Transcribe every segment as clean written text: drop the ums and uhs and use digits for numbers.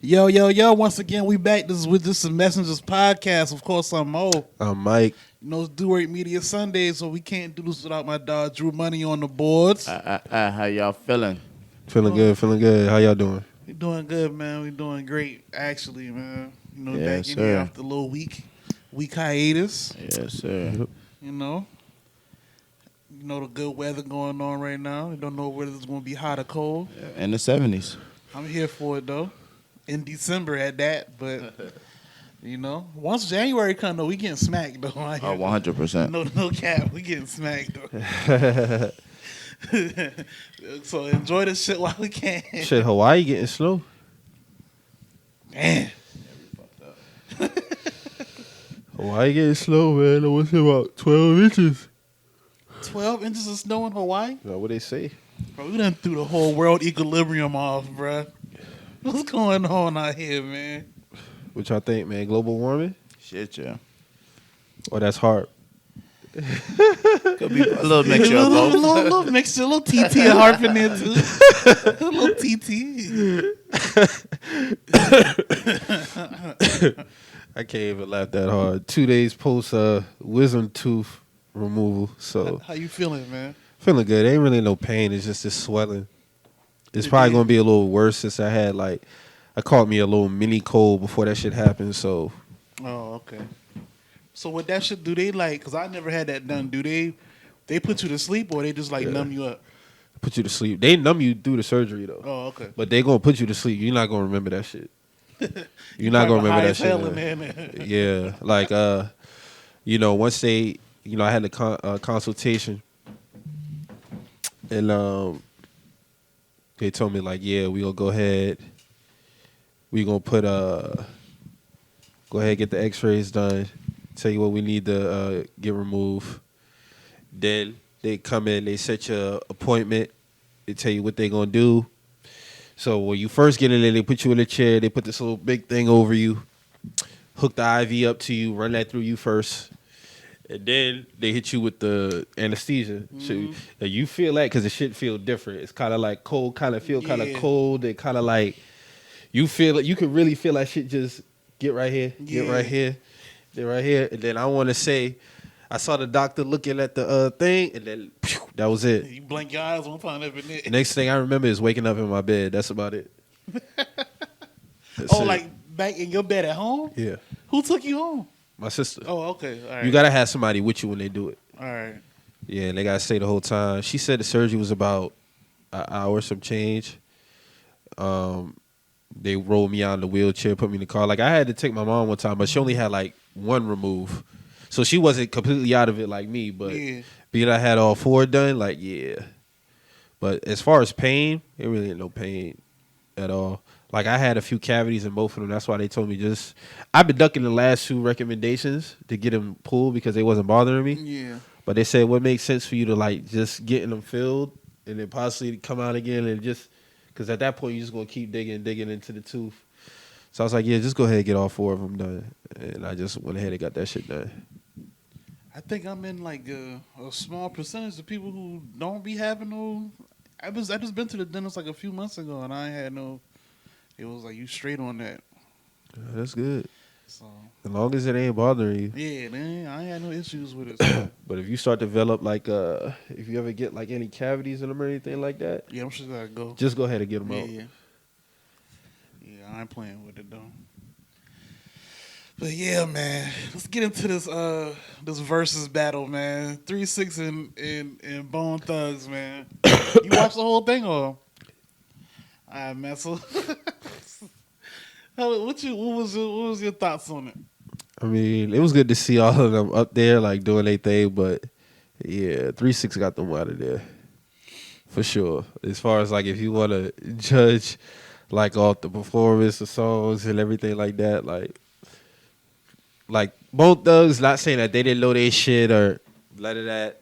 Yo. Once again, we back. This is with this is Messengers podcast. Of course, I'm Mo. I'm Mike. You know, it's Do Rate Media Sunday, so we can't do this without my dog Drew Money on the boards. How y'all feeling? Feeling good. How y'all doing? We doing good, man. We doing great, actually, man. You know, Yes, back in sir. here after a little week hiatus. Yes, sir. You know the good weather going on right now. We don't know whether it's going to be hot or cold. In the 70s. I'm here for it though. In December at that, but once January come though, we getting smacked though. Oh, 100%. No cap, we getting smacked though. So enjoy this shit while we can. Shit, Hawaii getting slow. Man, Hawaii getting slow, man. I was about 12 inches. 12 inches of snow in Hawaii? That's what they say. Bro, we done threw the whole world equilibrium off, bro. What's going on out here, man? What y'all think, man? Global warming? Shit, yeah. Or that's hard? Could be a little mixture of both. Little mixture, a little TT and harp in there, too. A little TT. I can't even laugh that hard. 2 days post wisdom tooth removal. So How you feeling, man? feeling good. Ain't really no pain. It's just this swelling. It's probably gonna be a little worse since I caught me a little mini cold before that shit happened. So Oh, okay. So what that shit do they like? Because I never had that done. Do they put you to sleep or they just like numb you up? put you to sleep. They numb you through the surgery though. Oh, okay. But they gonna put you to sleep. You're not gonna remember that shit. You're not gonna remember that shit. Man. Yeah, like once they, I had the consultation, and they told me like, yeah, we gonna go ahead. We gonna put go ahead get the X-rays done. Tell you what we need to get removed. Then they come in. They set your appointment. They tell you what they gonna do. So when you first get in there, they put you in a chair. They put this little big thing over you, hook the IV up to you, run that through you first, and then they hit you with the anesthesia. Mm-hmm. So you feel that because the shit feel different. It's kind of like cold, kind of feel kind of cold. It kind of like you feel like you can really feel that shit just get right here, get right here, get right here, and then I want to say. I saw the doctor looking at the thing, and then that was it. You blink your eyes one time every night. Next thing I remember is waking up in my bed. That's about it. Like back in your bed at home? Yeah. Who took you home? My sister. Oh, okay. All right. You got to have somebody with you when they do it. All right. Yeah, and they got to stay the whole time. She said the surgery was about an hour, some change. They rolled me out in the wheelchair, put me in the car. Like, I had to take my mom one time, but she only had, like, one remove. So she wasn't completely out of it like me, but being I had all four done, like, yeah. But as far as pain, it really ain't no pain at all. Like, I had a few cavities in both of them. That's why they told me I've been ducking the last two recommendations to get them pulled because they wasn't bothering me. Yeah. But they said what makes sense for you to, like, just getting them filled and then possibly come out again and just, because at that point, you're just going to keep digging into the tooth. So I was like, yeah, just go ahead and get all four of them done. And I just went ahead and got that shit done. I think I'm in like a small percentage of people who don't be having no. I just been to the dentist like a few months ago and I ain't had no. It was like you straight on that. That's good. So as long as it ain't bothering you. Yeah, man, I ain't had no issues with it. So. But if you start to develop like if you ever get like any cavities in them or anything like that, yeah, I'm sure gotta go. Just go ahead and get them out. Yeah, I ain't playing with it though. But yeah, man, let's get into this versus battle, man. 3-6 and Bone Thugs, man. You watched the whole thing, or? All right, man. So, what was your thoughts on it? I mean, it was good to see all of them up there, like doing their thing. But yeah, 3-6 got them out of there for sure. As far as like if you want to judge like off the performance, the songs, and everything like that, like both thugs, not saying that they didn't know their shit or none of that.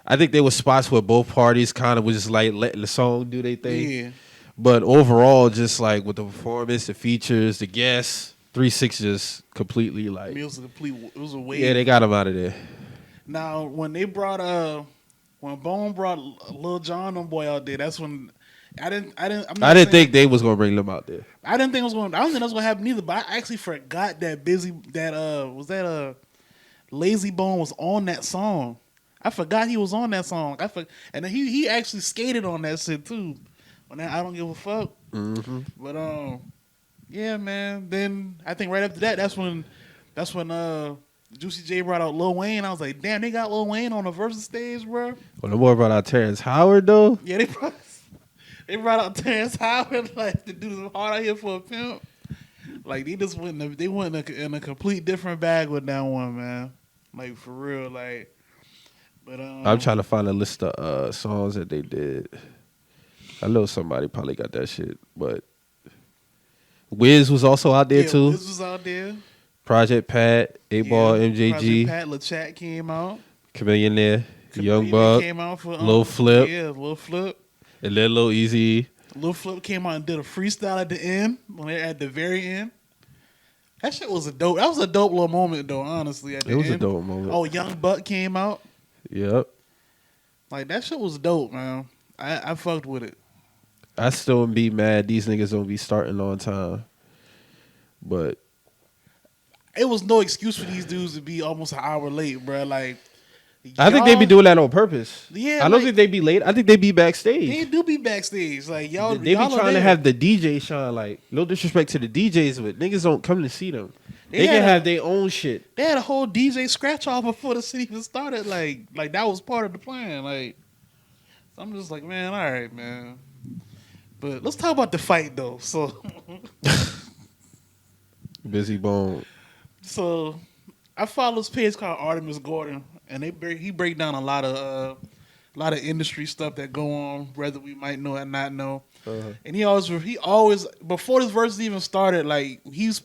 I think there was spots where both parties kind of was just like letting the song do their thing. Yeah. But overall, just like with the performance, the features, the guests, 3-6 just completely like. It was a wave. Yeah, they got him out of there. Now, when they brought when Bone brought Lil Jon on boy out there, that's when I didn't think they was gonna bring them out there. I didn't think it was going. I don't think that was gonna happen either. But I actually forgot that Lazy Bone was on that song. I forgot he was on that song. And then he actually skated on that shit too. On that I Don't Give a Fuck. Mm-hmm. But yeah, man. Then I think right after that, that's when Juicy J brought out Lil Wayne. I was like, damn, they got Lil Wayne on the Verzuz stage, bro. Well, the boy brought out Terrence Howard though. Yeah, they brought out Terrence Howard, like the dude is hard out here for a pimp. Like they went in a complete different bag with that one, man. Like for real, like. But I'm trying to find a list of songs that they did. I know somebody probably got that shit, but Wiz was also out there too. Wiz was out there. Project Pat, 8-Ball, MJG. Project Pat, LaChat came out. Chameleonaire, Young Buck, came out for Lil Flip. Yeah, Lil Flip. And then Lil Easy. Lil Flip came out and did a freestyle at the end, when they're at the very end. That shit was that was a dope little moment though, honestly. It was a dope moment. Oh, Young Buck came out. Yep. Like that shit was dope, man. I fucked with it. I still be mad these niggas don't be starting on time. But it was no excuse for these dudes to be almost an hour late, bro. Like I think they be doing that on purpose. Yeah, I don't think they be late. I think they be backstage. They do be backstage. Like y'all, they be trying to have the DJ shine. Like no disrespect to the DJs, but niggas don't come to see them. They can have their own shit. They had a whole DJ scratch off before the shit even started. Like that was part of the plan. Like so I'm just like, man, all right, man. But let's talk about the fight though. So Busy Bone. So I follow this page called Artemis Gordon, and he break down a lot of industry stuff that go on, whether we might know or not know. Uh-huh. And he always before this verse even started, like he's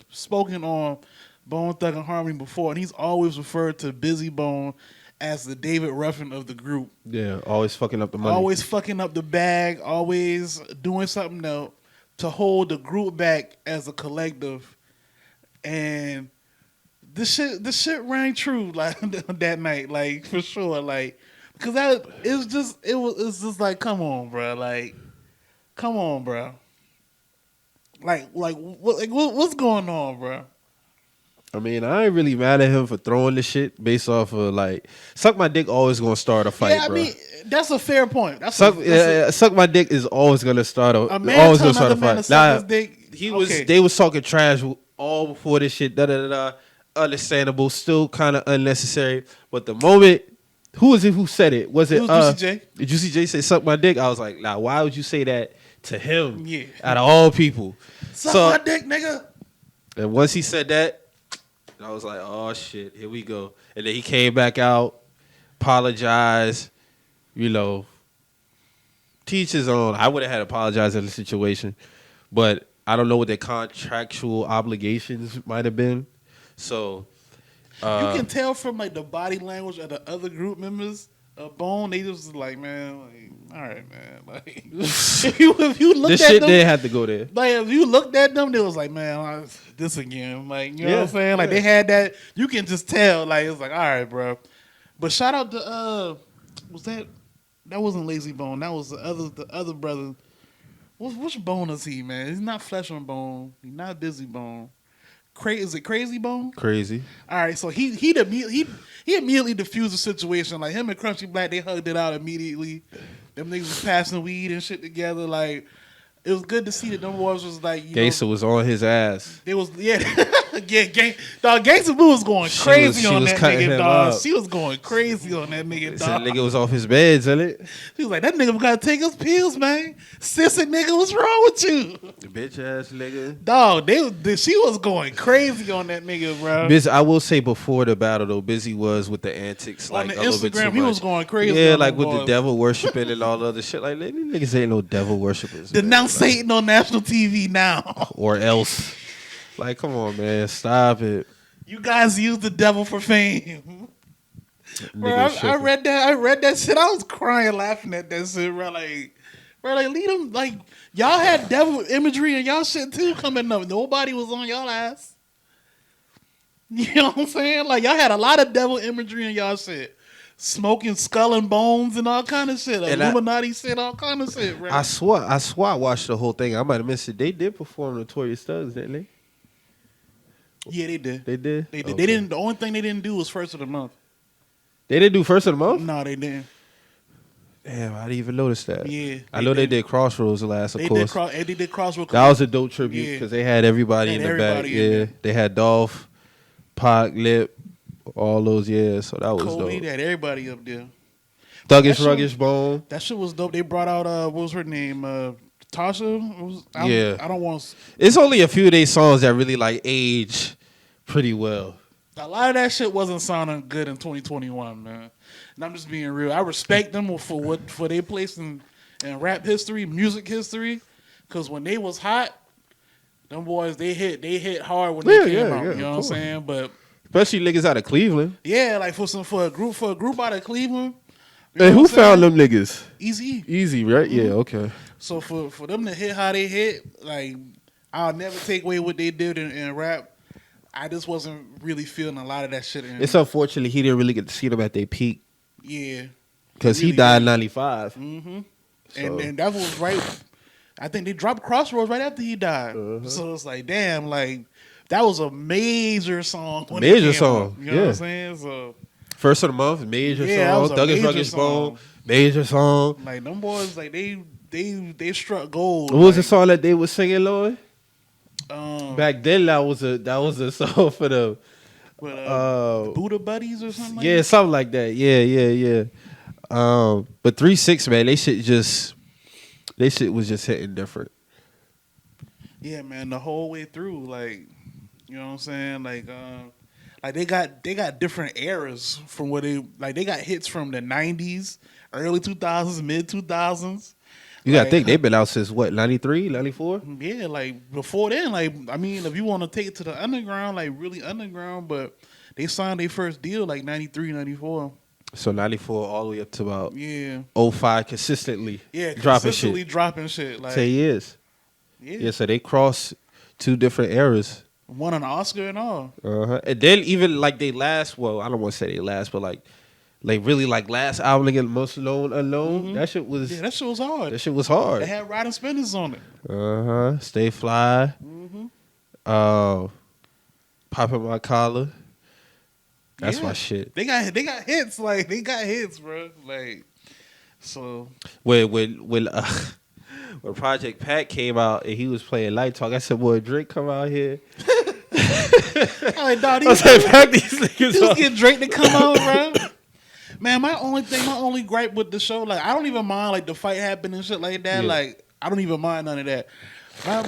spoken on Bone Thug and Harmony before, and he's always referred to Busy Bone as the David Ruffin of the group. Yeah, always fucking up the money, always fucking up the bag, always doing something to hold the group back as a collective. And this shit rang true like that night, like for sure, like because it's just like come on, bro, like what's going on, bro? I mean, I ain't really mad at him for throwing the shit based off of like suck my dick always gonna start a fight. Yeah, I mean that's a fair point. Suck my dick is always gonna start a man always gonna start a fight. Nah, they was talking trash all before this shit. Understandable, still kind of unnecessary. But the moment, who was it who said it? Was it Juicy J? Juicy J say suck my dick? I was like, nah, why would you say that to him? Yeah, out of all people, suck my dick, nigga. And once he said that, I was like, oh shit, here we go. And then he came back out, apologized, teach his own. I would have had to apologize in the situation, but I don't know what their contractual obligations might have been. So you can tell from like the body language of the other group members of Bone, they just like, man, like, all right, man. Like if you looked this at shit them, didn't have to go there. Like if you looked at them, they was like, man, this again. Like, you know what I'm saying? Like they had that, you can just tell, like it's like, all right, bro. But shout out to that wasn't Lazy Bone, that was the other brother. Which Bone is he, man? He's not Flesh on Bone. He's not Busy Bone. Is it Crazy Bone? Crazy. All right, so he immediately diffused the situation. Like him and Crunchy Black, they hugged it out immediately. Them niggas was passing weed and shit together. Like it was good to see that them boys was like, Gangsta was on his ass. They was Gangsta Boo was going crazy on that nigga, dog. She was going crazy on that nigga, dog. That nigga was off his bed, isn't it? She was like, that nigga gotta take his pills, man. Sissy nigga, what's wrong with you? The bitch ass nigga. Dog, she was going crazy on that nigga, bro. Busy, I will say before the battle though, Busy was with the antics on like the a little bit too Instagram, much. He was going crazy. Yeah, like with the devil worshiping and all the other shit. Like these niggas ain't no devil worshipers. Denounce Satan on national TV now. Or else. Like, come on, man. Stop it. You guys use the devil for fame. Bro, I read that shit. I was crying laughing at that shit, bro. Like lead them. Like, y'all had devil imagery and y'all shit too coming up. Nobody was on y'all ass. You know what I'm saying? Like, y'all had a lot of devil imagery in y'all shit. smoking skull and bones and all kind of shit. And Illuminati shit, all kind of shit, bro. I swear I watched the whole thing. I might have missed it. They did perform Notorious Thugs, didn't they? Yeah, they did. They did? They did. Okay. They didn't. The only thing they didn't do was first of the month. They didn't do first of the month? No, they didn't. Damn, I didn't even notice that. Yeah, I know they did Crossroads last, of course. They did Crossroads. That was a dope tribute because they had everybody in the back. in Yeah, there. they had Dolph, Pac, Lip, all those. Yeah, so that was Kobe, dope. they had everybody up there. Thuggish, shit- Ruggish, Bone. That shit was dope. They brought out what was her name? Tasha. Yeah. I don't want. It's only a few of their songs that really like age pretty well. A lot of that shit wasn't sounding good in 2021, man. And I'm just being real. I respect them for their place in rap history, music history, because when they was hot, them boys they hit hard when they came out. You know what I'm saying? But especially niggas out of Cleveland. yeah, like for a group out of Cleveland. And who found them niggas? Easy. Easy, right? Yeah, okay. So for them to hit how they hit, like I'll never take away what they did in rap. I just wasn't really feeling a lot of that shit. It's unfortunate he didn't really get to see them at their peak. Yeah. Because he died in 95. Mm-hmm. So. And that was right. I think they dropped Crossroads right after he died. So it's like, damn, like that was a major song. When Major it came song. out, you know what I'm saying? So First of the month, major Yeah, song. that was a Thuggish major Ruggish Bone, song. major song. like them boys, like they struck gold. What was the like, song that they was singing, Lloyd? Back then, that was a song for the Buddha Buddies or something. yeah, Like something like that. Yeah. But 3-6, man, they shit was just hitting different. that. Yeah, man, the whole way through, like you know what I'm saying, like they got different eras from what they got hits from the 90s, early 2000s, mid 2000s. You gotta Like, think they've been out since what, 93, 94? Yeah, like before then, like I mean, if you want to take it to the underground, like really underground, but they signed their first deal like 93, 94. So 94 all the way up to about Yeah, 05 consistently. yeah, dropping consistently shit. dropping shit. Like 10 years. yeah, Yeah, so they crossed two different eras. won an Oscar and all. And then even like they last, well, I don't want to say they last, but like really like last album again, Most Known Unknown. That shit was Yeah, that shit was hard. that shit was hard. They had riding spinners on it. Stay Fly. Popping My Collar. That's Yeah. my shit. They got hits, like they got hits, bro. Like so. When Project Pat came out and he was playing Light Talk, I said, "Boy, Drake come out here." I'm like, dog, I said, "Pack these niggas Just up." get Drake to come out, bro. Man, my only gripe with the show, like I don't even mind like the fight happening and shit like that. Yeah. Like I don't even mind none of that.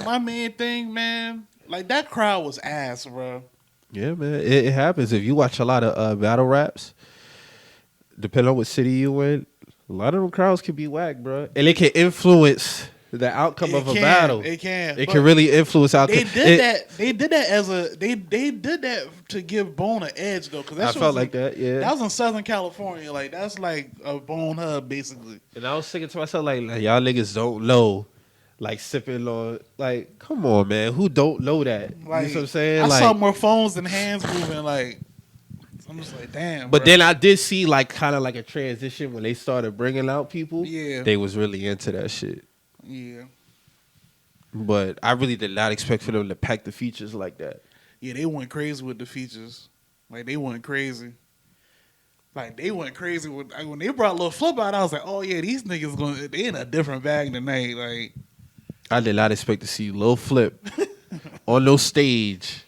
My main thing, man, like that crowd was ass, bro. Yeah, man, it happens. If you watch a lot of battle raps, depending on what city you in, a lot of them crowds can be whack, bro, and it can influence the outcome of a battle. It can. It can really influence outcome. They did that. They did that as a. They did that to give Bone an edge though, because I felt like that. Yeah, that was in Southern California. Like that's like a Bone hub basically. and I was thinking to myself, like y'all niggas don't know, like sipping on, like, come on, man, who don't know that? Like you know what I'm saying? I like, saw more phones than hands moving. Like I'm just like, damn. but bro. then I did see like kind of like a transition when they started bringing out people. Yeah. They was really into that shit. Yeah. But I really did not expect for them to pack the features like that. Yeah, they went crazy with the features. Like they went crazy. Like they went crazy with like, when they brought Lil Flip out. I was like, oh yeah, these niggas they in a different bag tonight. Like I did not expect to see Lil Flip on no stage,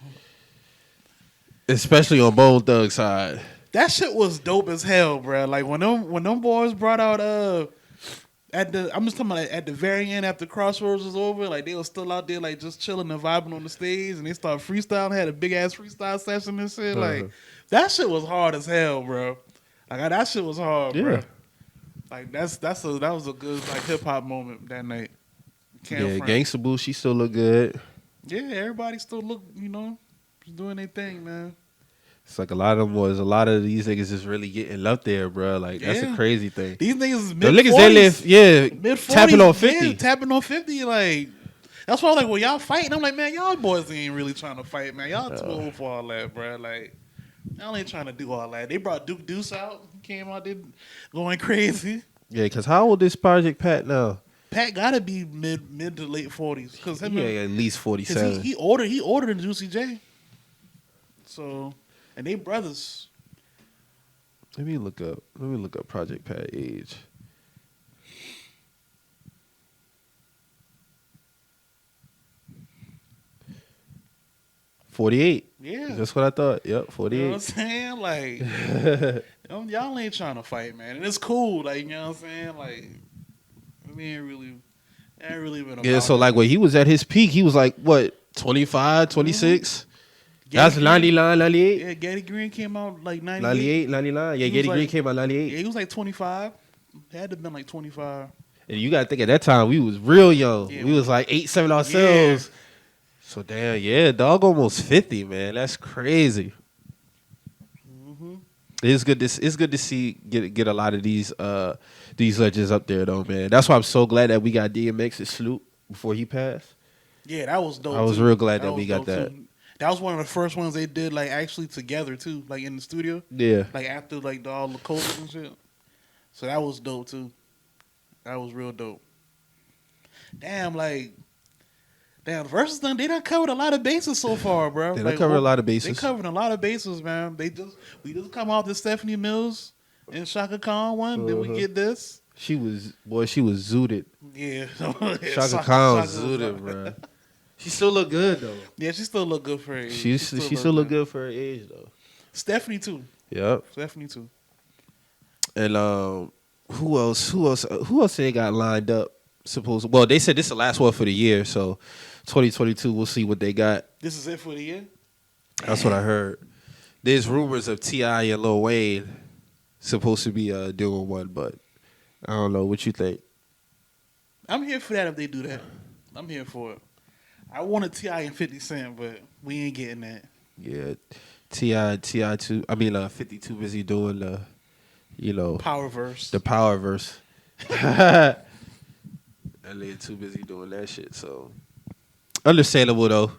especially on Bone Thug side. that shit was dope as hell, bro. Like when them boys brought out I'm just talking about at the very end after Crossroads was over, like they were still out there like just chilling and vibing on the stage, and they started freestyling, had a big ass freestyle session and shit. Like that shit was hard as hell, bro. Like that shit was hard, bro. Like that was a good like hip hop moment that night. Gangsta Boo, she still look good. Yeah, everybody still look, just doing their thing, man. It's like a lot of these niggas is really getting up there, bro. Like that's a crazy thing. These niggas is The mid niggas they live, mid tapping on 50. Yeah, tapping on 50. Like that's why I'm like, well, y'all fighting. I'm like, man, y'all boys ain't really trying to fight, man. Y'all too old for all that, bro. Like y'all ain't trying to do all that. They brought Duke Deuce out. He came out there going crazy. Yeah, because how old is Project Pat now? Pat gotta be mid to late 40s because Yeah, at least 47. he older than Juicy J. So, and they brothers. Let me look up Project Pat age. $48. Yeah. That's what I thought. Yep, 48. You know what I'm saying? Like, y'all ain't trying to fight, man. And it's cool. Like, you know what I'm saying? Like, we ain't really been about Yeah, so it. like when he was at his peak, he was like, what, 25, 26? That's 99, 98? Yeah, Getty Green came out like 98, 99. Yeah, He Getty was Green like- came out 98. Yeah, he was like 25. Had to have been like 25. And you got to think at that time, we was real young. Yeah, we was like 8, 7 ourselves. So damn, yeah, dog almost 50, man. That's crazy. Mm-hmm. It's good to see get a lot of these legends up there though, man. That's why I'm so glad that we got DMX's Snoop before he passed. Yeah, that was dope. I was too. real glad that was we got dope, that. too. That was one of the first ones they did like actually together too, like in the studio. Yeah. Like after like all the COVID and shit. So that was dope too. That was real dope. Damn, Versus done. They done covered a lot of bases so far, bro. They done covered a lot of bases. They covered a lot of bases, man. We just come off the Stephanie Mills and Shaka Khan one. Then we get this. She was zooted. Yeah, Shaka Khan was zooted, bro. She still look good though. Yeah, she still look good for her age. She still look good for her age though. Stephanie too. Yep. Stephanie too. And who else they got lined up? Well, they said this is the last one for the year, so 2022 we'll see what they got. This is it for the year. That's what I heard. There's rumors of T.I. and Lil Wayne supposed to be doing one, but I don't know. What you think? I'm here for that if they do that. I'm here for it. I wanted T.I. and 50 Cent, but we ain't getting that. Yeah, T.I. too. I mean, 50 too busy doing the, Power verse. the power verse. That nigga too busy doing that shit. So understandable though.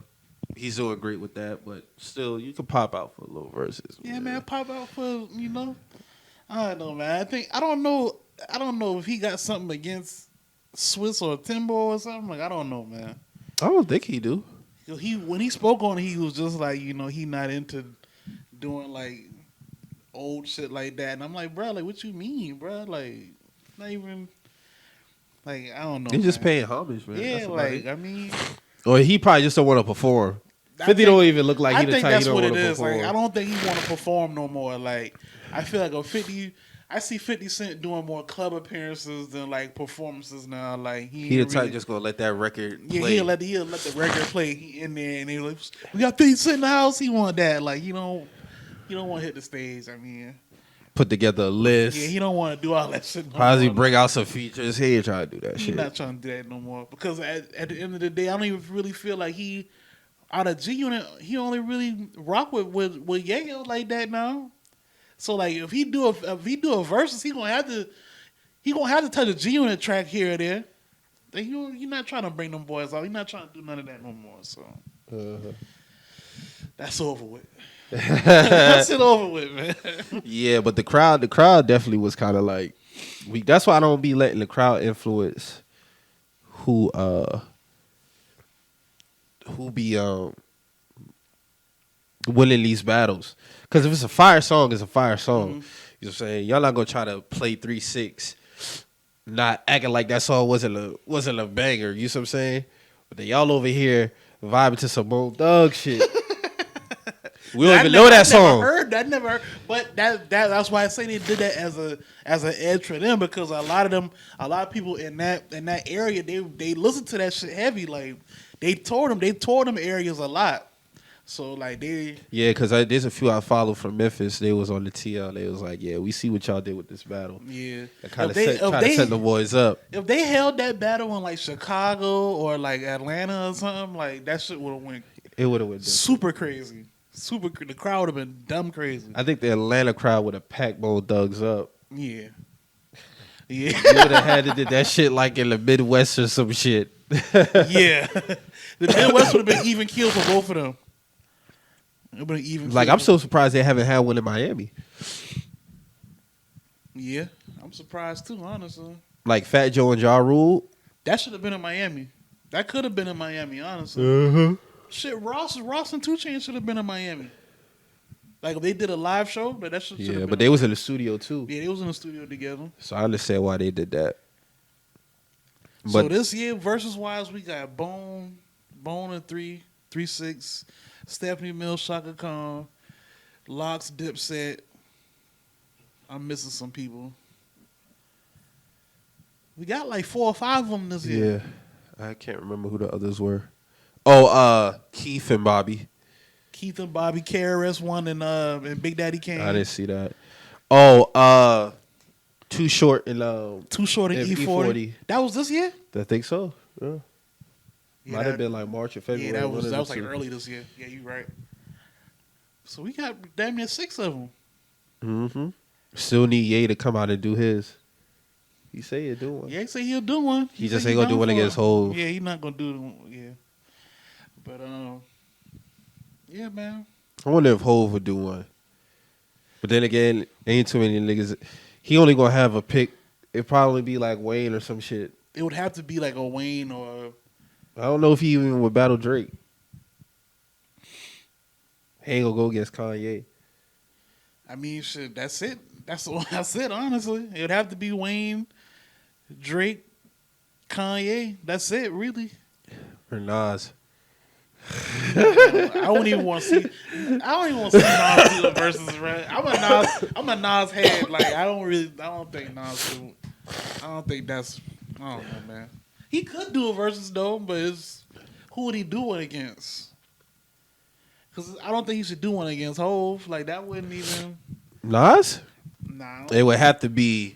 He's doing great with that, but still, you can pop out for a little verses. Yeah, man, pop out for I don't know, man. I don't know if he got something against Swiss or Timbo or something. Like I don't know, man. I don't think he do. When he spoke on it, he was just like, he not into doing like old shit like that. And I'm like, bro, like what you mean, bro? Like not even like I don't know. He's just man. paying homage, man. Yeah, That's about like it. I mean, Or he probably just don't want to perform. 50 don't even look like he the think type that's he don't what want it to is. perform. Like I don't think he want to perform no more. Like I feel like I see 50 Cent doing more club appearances than like performances now. Like He the type just gonna let that record play. Yeah, he'll let the record play. He in there and they like, we got 50 Cent in the house. He want that. Like you don't want to hit the stage. I mean, Put together a list. yeah, he don't want to do all that shit. No Probably more. bring out some features. He ain't trying to do that He's shit. not trying to do that no more because at the end of the day, I don't even really feel like he out of G Unit. He only really rock with Yayo like that now. So like if he do a versus, he gonna have to touch a G Unit track here or there. Like, you're not trying to bring them boys out. He's not trying to do none of that no more. So that's over with. That's it over with, man. Yeah, but the crowd definitely was kind of like weak. That's why I don't be letting the crowd influence who be winning these battles. Because if it's a fire song, it's a fire song. You know what I'm saying? Y'all not gonna try to play 3-6, not acting like that song wasn't a banger. You know what I'm saying? But then y'all over here vibing to some Bone Thug shit. We don't even know that song. I never heard. But that's why I say they did that as an edge for them because a lot of people in that area they listen to that shit heavy. Like they toured them areas a lot. So like because there's a few I follow from Memphis. They was on the TL. They was like, yeah, we see what y'all did with this battle. Yeah, Kind of set the boys up. If they held that battle in like Chicago or like Atlanta or something, like that shit would have went. It would have went super crazy. The crowd would have been dumb crazy. I think the Atlanta crowd would have packed Bone Thugs up. Yeah. You would have had to do that shit like in the Midwest or some shit. Yeah. The Midwest would have been even killed for both of them. It would have even Like, I'm so surprised they haven't had one in Miami. Yeah, I'm surprised too, honestly. Like Fat Joe and Ja Rule. That should have been in Miami. That could have been in Miami, honestly. Shit, Ross and 2 Chainz should have been in Miami. Like if they did a live show, that should. Yeah, but they was in the studio too. Yeah, they was in the studio together. So I understand why they did that. So this year, versus wise, we got Bone and 3-6, Stephanie Mills, Shaka Khan, Locks, Dipset. I'm missing some people. We got like 4 or 5 of them this year. Yeah, I can't remember who the others were. Oh, Keith and Bobby. Keith and Bobby, KRS-One and Big Daddy Kane. I didn't see that. Oh, Too Short and E40. That was this year? I think so. Yeah. Might have that- been like March or February. Yeah, that was like 2. early this year. Yeah, you right. So we got damn near 6 of them. Mm-hmm. Still need Ye to come out and do his. He say he'll do one. Yeah, he say he'll do one. He just say ain't gonna do down one for against it. Hov. Yeah, he's not gonna do it. Yeah, but yeah, man. I wonder if Hov would do one. But then again, ain't too many niggas. He only gonna have a pick. It'd probably be like Wayne or some shit. It would have to be like a Wayne or. I don't know if he even would battle Drake. He ain't gonna go against Kanye. I mean, shit. That's it. That's it. Honestly, it would have to be Wayne, Drake, Kanye. That's it, really. Or Nas. I don't even want to see. I don't even want to see Nas do the verses. Right? I'm a Nas head. Like I don't think Nas do. I don't think that's. I don't know, man. He could do a versus though, but who would he do it against? Because I don't think he should do one against Hov. Like that wouldn't even. Nas? Nah. It would have to be.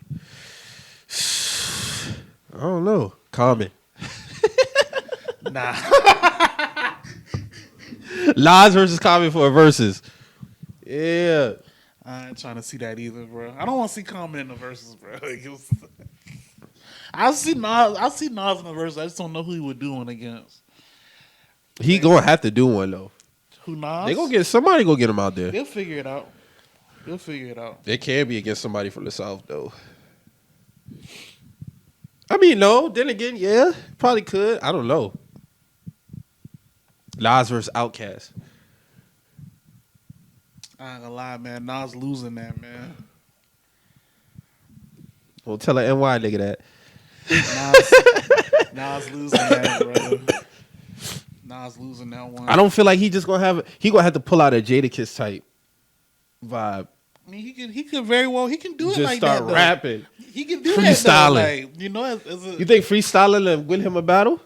I don't know. Common. Nah. Nas versus Common for a versus. Yeah. I ain't trying to see that either, bro. I don't want to see Common in the verses, bro. I see Nas in the verses. I just don't know who he would do one against. He gonna have to do one though. Who Nas? They gonna get somebody gonna get him out there. They'll figure it out. It can be against somebody from the South though. I mean, no. Then again, yeah, probably could. I don't know. Nas versus Outkast. I ain't gonna lie, man. Nas losing that, man. Well, tell a NY nigga that. Nas losing that, bro. Nas losing that one. I don't feel like he just gonna have. He gonna have to pull out a Jadakiss type vibe. I mean, he could very well. He can do it Just like start that. Though. rapping. He can do Freestyling. that. Though. Like, you know, You think freestyling and win him a battle?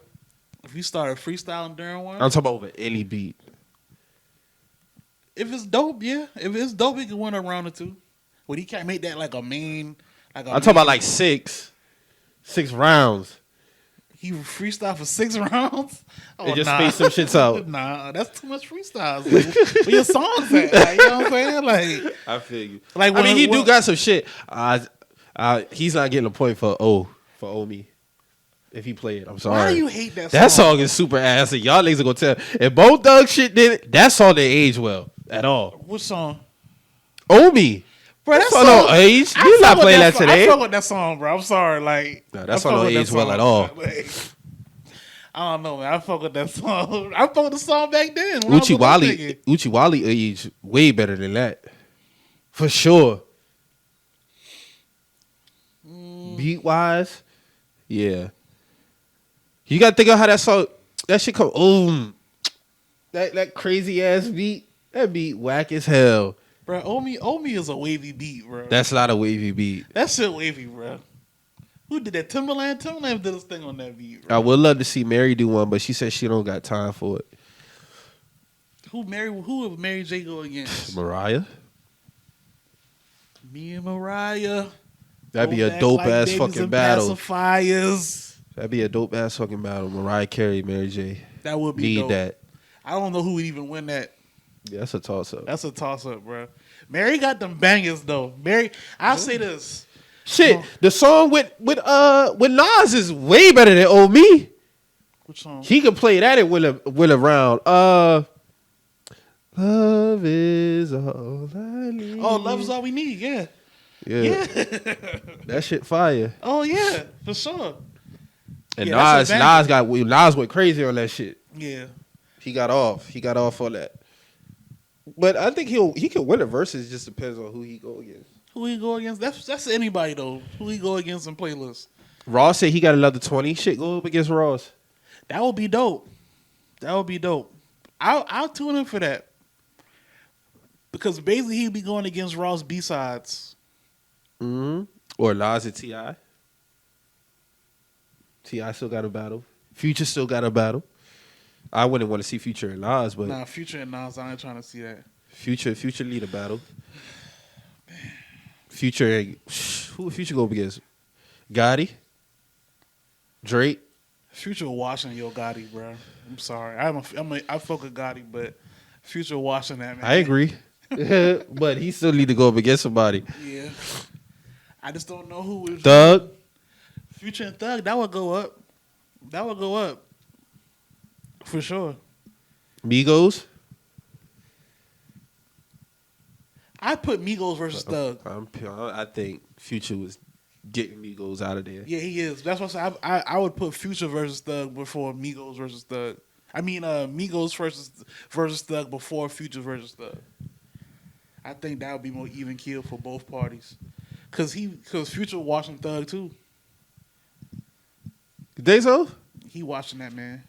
if he started freestyling during one, I'm talking about over any beat. if it's dope, yeah. If it's dope, he can win a round or two. But he can't make that like a main. Like a I'm talking about like 6 rounds. He freestyle for 6 rounds. Oh, And just nah. space some shits out. Nah, that's too much freestyles. Like, where your songs at? Like, you know what I'm saying? Like, I feel you. Like I mean, he do when- got some shit. He's not getting a point for Omi. If he played, I'm sorry. why do you hate that song? That song is super ass. And y'all niggas are gonna tell. If Bone Thug shit did it, that song didn't age well at all. What song? Omi. Bro, that song song don't age. I You fuck not with playing that song. today. I fuck with that song, bro. I'm sorry. Like, Nah, that I song fuck don't with that age well song, at all. Like, I don't know, man. I fuck with that song. I fuck with the song back then. when I was Uchi a little nigga. Wally aged way better than that. For sure. Beat wise, yeah. You gotta think of how that song, that shit come. That crazy ass beat. That beat whack as hell. Bro, Omi is a wavy beat, bro. That's not a wavy beat. That shit wavy, bro. Who did that? Timberland did his thing on that beat, bro. I would love to see Mary do one, but she said she don't got time for it. Who would Mary J go against? Mariah? Me and Mariah. That'd be Go a back dope like ass babies fucking and battle. pacifiers. That'd be a dope ass fucking battle. Mariah Carey, Mary J. That would be Need dope. that. I don't know who would even win that. Yeah, that's a toss up. That's a toss up, bro. Mary got them bangers though. Mary, I'll say this. Shit, the song with Nas is way better than "Oh Me." Which song? He can play that and win a round. Love is all I need. Oh, Love Is All We Need. Yeah. Yeah. That shit fire. Oh yeah, for sure. And Yeah, Nas went crazy on that shit. Yeah. He got off on that. But I think he can win a versus. Just depends on who he go against. Who he go against? That's anybody though. Who he go against in playlists? Ross said he got another 20. Shit, go up against Ross. That would be dope. That would be dope. I'll tune in for that. Because basically he'd be going against Ross B-sides. Mm-hmm. Or Nas and T.I. T.I. still got a battle. Future still got a battle. I wouldn't want to see Future and Nas, but Nah, Future and Nas, I ain't trying to see that. Future lead a battle. Future, who Future go up against? Gotti? Drake? Future washing Yo Gotti, bro. I'm sorry. I fuck with Gotti, but Future washing that, man. I agree. But he still need to go up against somebody. Yeah. I just don't know who would. Thug? Future and Thug, that would go up. That would go up. For sure. Migos? I put Migos versus Thug. I think Future was getting Migos out of there. Yeah, he is. That's what I say. I would put Future versus Thug before Migos versus Thug. I mean, Migos versus Thug before Future versus Thug. I think that would be more even kill for both parties. Cause Future watching Thug too. You think so? He watching that, man.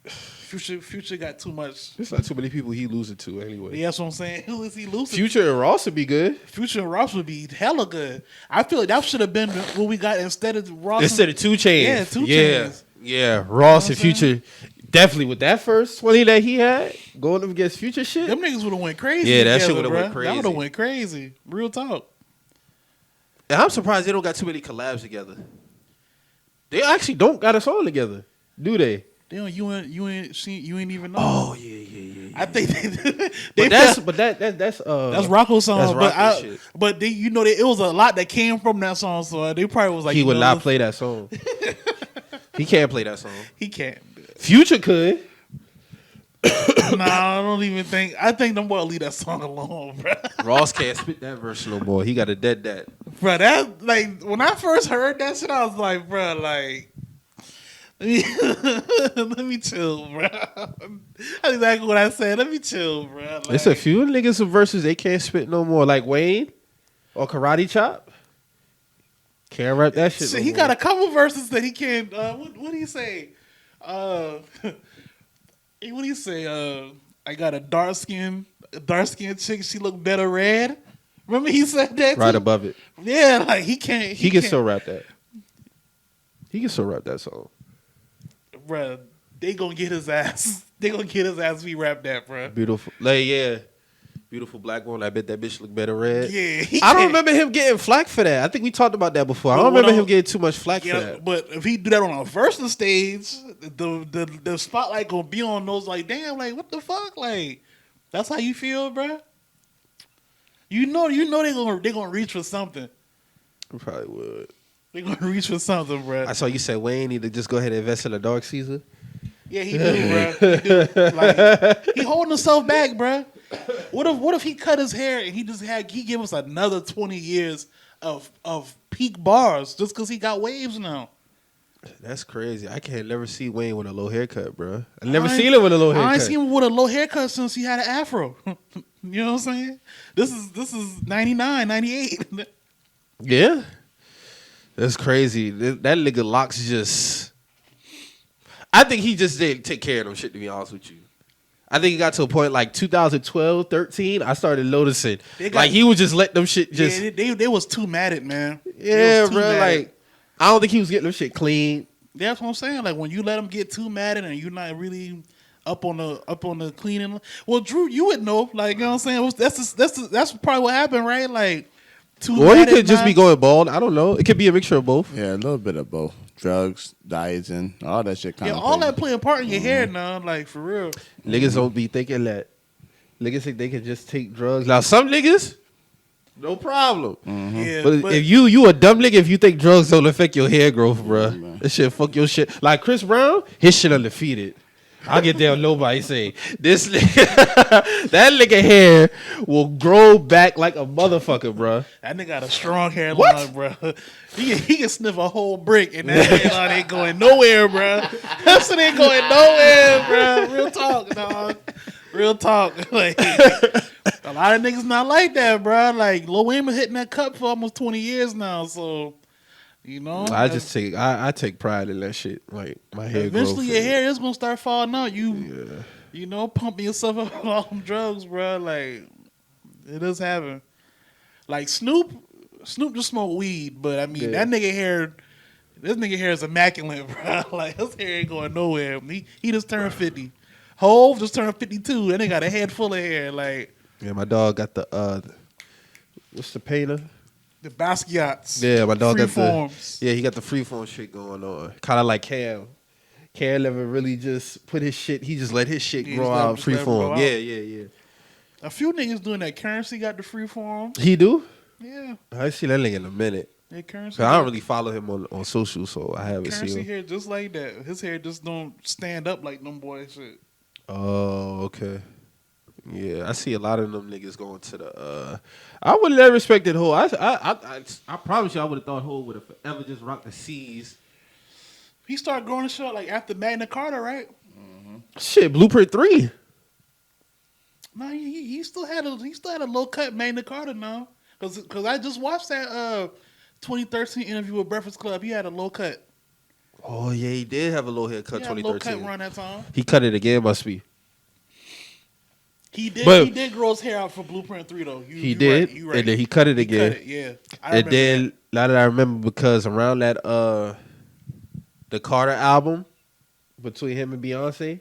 Future got too much. There's not too many people he losing to anyway. Yeah, that's what I'm saying. Who is he losing? Future and Ross would be good. Future and Ross would be hella good. I feel like that should have been what we got instead of Ross. Instead of 2 Chainz. Yeah, 2 Chainz. Yeah, Ross You know and Future. Definitely with that first 20 that he had, going up against Future shit. Them niggas would have went crazy. Yeah, that together, shit would have bruh. went crazy. That would have went crazy. Real talk. And I'm surprised they don't got too many collabs together. They actually don't got a song together, do they? They don't, you ain't even know. Oh yeah. I think that's Rocco's song. That's but Rocco's shit. But they, it was a lot that came from that song. So they probably was like, He would not play that song. He can't play that song. He can't. Future could. Nah, I don't even think. I think them boy leave that song alone, bro. Ross can't spit that verse no more. He got to dead that. Bro, that like when I first heard that shit, I was like, bro, like. Let me chill, bro. That's exactly what I said. Let me chill, bro. Like, It's a few niggas with verses they can't spit no more, like Wayne or Karate Chop. Can't rap that shit. He got a couple verses that he can't. What do you say? What do you say? I got a dark skin chick. She look better red. Remember he said that right too? Above it. Yeah, like he can't. He can still rap that. He can still rap that song. Bruh, they gonna get his ass. They gonna get his ass if he rap that, bruh. Beautiful, like yeah, beautiful black woman. I bet that bitch look better red. Yeah, I don't remember him getting flack for that. I think we talked about that before. I don't remember him getting too much flack for that. But if he do that on a versus stage, the spotlight gonna be on those. Like, damn, like what the fuck, like that's how you feel, bruh. You know they gonna reach for something. We probably would. They gonna reach for something, bruh. I saw you say Wayne need to just go ahead and invest in a Dark Caesar. Yeah, he do, bruh. He do. Like, he holding himself back, bruh. What if he cut his hair and he give us another 20 years of peak bars just because he got waves now? That's crazy. I can't never see Wayne with a low haircut, bro. I never seen him with a low haircut. I ain't seen him with a low haircut since he had an afro. You know what I'm saying? This is 99, 98. Yeah. That's crazy. That nigga Locks just... I think he just didn't take care of them shit, to be honest with you. I think he got to a point like 2012, 13, I started noticing. Like, he would just let them shit just... Yeah, they was too mad at, man. Yeah, bro. Like, I don't think he was getting them shit clean. That's what I'm saying. Like, when you let them get too mad at and you're not really up on the cleaning... Well, Drew, you would know. Like, you know what I'm saying? That's probably what happened, right? Like... Or he could just be going bald. I don't know. It could be a mixture of both. Yeah, a little bit of both. Drugs, dieting, all that shit. Yeah, all that play a part in your hair now. Like, for real. Niggas don't be thinking that. Niggas think they can just take drugs. Now, some niggas, no problem. Mm-hmm. Yeah, but if you a dumb nigga if you think drugs don't affect your hair growth, bro. That shit fuck your shit. Like Chris Brown, his shit undefeated. I'll get down. Nobody say this nigga. That nigga hair will grow back like a motherfucker, bro. That nigga got a strong hairline, bro. He can sniff a whole brick, and that hairline ain't going nowhere, bro. That shit ain't going nowhere, bro. Real talk, dog. Real talk. Like, a lot of niggas not like that, bro. Like, Lil Wayne been hitting that cup for almost 20 years now, so, you know. I take pride in that shit. Like, my hair eventually your hair is going to start falling out. You know, pumping yourself up with all them drugs, bro. Like, it does happen. Like, Snoop just smoke weed, but, I mean, that nigga hair, this nigga hair is immaculate, bro. Like, his hair ain't going nowhere. He just turned 50. Hove just turned 52, and they got a head full of hair. Like, yeah, my dog got the what's the painter? The Basquiat's. Yeah, my dog got Freeforms. he got the freeform shit going on. Kind of like Cam. Cam never really just put his shit. He just let his shit grow out freeform. Yeah. A few niggas doing that. Currency got the Freeform. He do? Yeah. I see that nigga in a minute. Yeah, Currency. I don't really follow him on social, so I haven't seen him. Currency hair just like that. His hair just don't stand up like them boys shit. Oh, okay. Yeah, I see a lot of them niggas going to the. I would have never respected Ho. I promise you, I would have thought Ho would have forever just rocked the C's. He started growing his shit like after Magna Carta, right? Mm-hmm. Shit, Blueprint 3. No, he still had a low cut Magna Carta now. Cause I just watched that 2013 interview with Breakfast Club. He had a low cut. Oh yeah, he did have a low haircut. 2013. Low cut run that time. He cut it again, must be. He did grow his hair out for Blueprint 3 though. He did, right, right. And then he cut it again. Cut it, yeah. And then now that I remember, because around that the Carter album between him and Beyonce,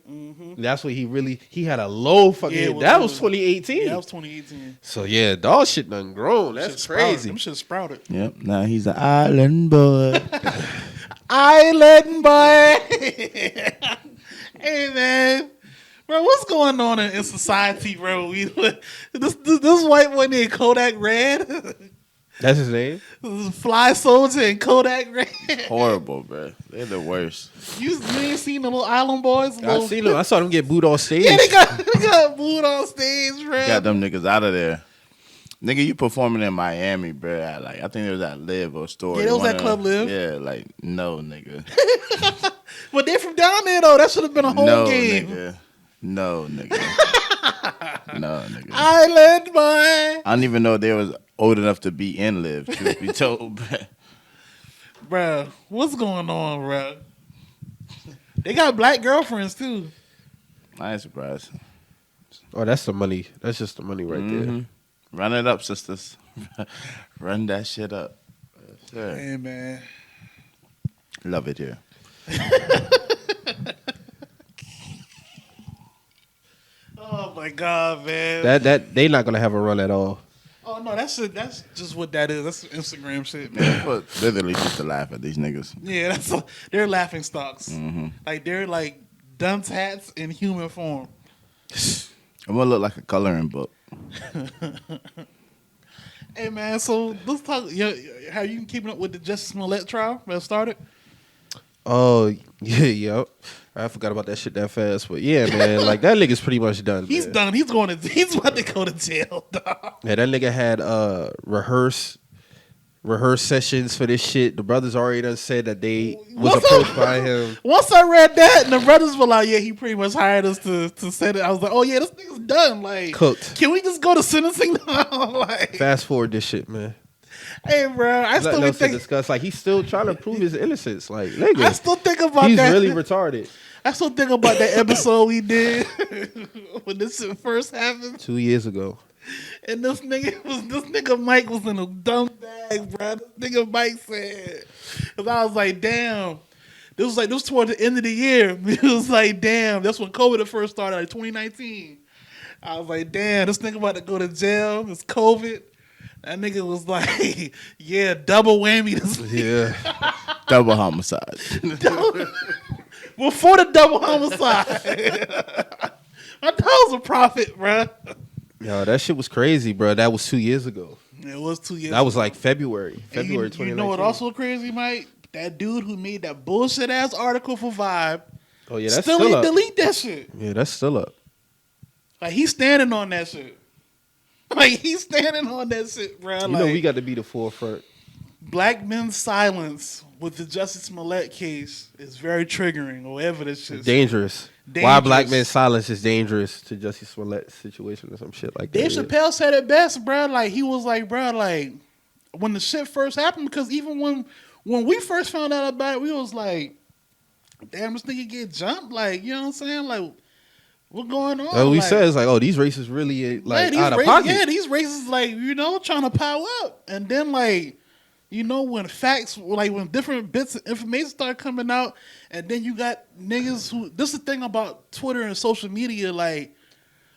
that's when he had a low fucking. That was 2018. Yeah, that was 2018. So yeah, dog shit done grown. That's crazy. Them shit sprouted. Yep. Now he's an island boy. Island boy. Hey man, bro, what's going on in society, bro? This white boy named Kodak Red. That's his name. Fly Soldier and Kodak Red. Horrible, bro. They're the worst. You ain't seen the little Island Boys? I seen them. I saw them get booed on stage. Yeah, they got booed on stage, bro. Got them niggas out of there. Nigga, you performing in Miami, bro. I think it was at Live or Story. Yeah, it was at Club Live. Yeah, like, no, nigga. But they're from down there, though. That should have been a home game. Nigga. No, nigga. No, nigga. Island boy. I don't even know they was old enough to be in Live, truth be told, bro. Bro, what's going on, bro? They got black girlfriends, too. I ain't surprised. Oh, that's the money. That's just the money right there. Run it up, sisters. Run that shit up. Sure. Hey, man. Love it here. Oh, my God, man. That they not going to have a run at all. Oh, no, that's just what that is. That's Instagram shit, man. Literally just to laugh at these niggas. Yeah, they're laughing stocks. Like, they're like dunce hats in human form. I'm going to look like a coloring book. Hey, man, so let's talk. How you keeping up with the Jussie Smollett trial that started? Oh, yeah. I forgot about that shit that fast. But yeah, man, like that nigga's pretty much done. He's done. He's about to go to jail, dog. Yeah, that nigga had rehearse sessions for this shit. The brothers already done said that they was approached by him. Once I read that, and the brothers were like, yeah, he pretty much hired us to set it. I was like, oh yeah, this nigga's done. Like, cooked. Can we just go to sentencing now? Like, fast forward this shit, man. Hey, bro, I still think discuss. Like, he's still trying to prove his innocence. Like, nigga, I still think about he's that. He's really retarded. I still think about that episode we did when this shit first happened 2 years ago. And this nigga Mike was in a dumb bag, bro. This nigga Mike said, because I was like, damn. This was toward the end of the year. It was like, damn. That's when COVID first started, like 2019. I was like, damn, this nigga about to go to jail. It's COVID. That nigga was like, yeah, double whammy. Yeah. Double homicide. Before the double homicide. I thought it was a profit, bro. Yo, that shit was crazy, bro. That was 2 years ago. It was 2 years ago. That was like February 2019. You know what also crazy, Mike? That dude who made that bullshit ass article for Vibe Oh yeah, that's still still ain't up. delete that shit. Yeah, that's still up. Like he's standing on that shit. Like he's standing on that shit, bro. You Like know we got to be the forefront. black men's silence with the Jussie Smollett case is very triggering. Or whatever this shit. Dangerous. Why black men's silence is dangerous to Jussie Smollett's situation or some shit like that. Dave Chappelle said it best, bro. Like he was like, bro, like when the shit first happened, because even when we first found out about it, we was like, damn, this nigga get jumped. Like, you know what I'm saying? Like, what going on? We like, said it's like, oh, these racists really like out of pocket. Yeah, these racists like, you know, trying to power up. And then like, you know, when facts, like when different bits of information start coming out, and then you got niggas who, this is the thing about Twitter and social media, like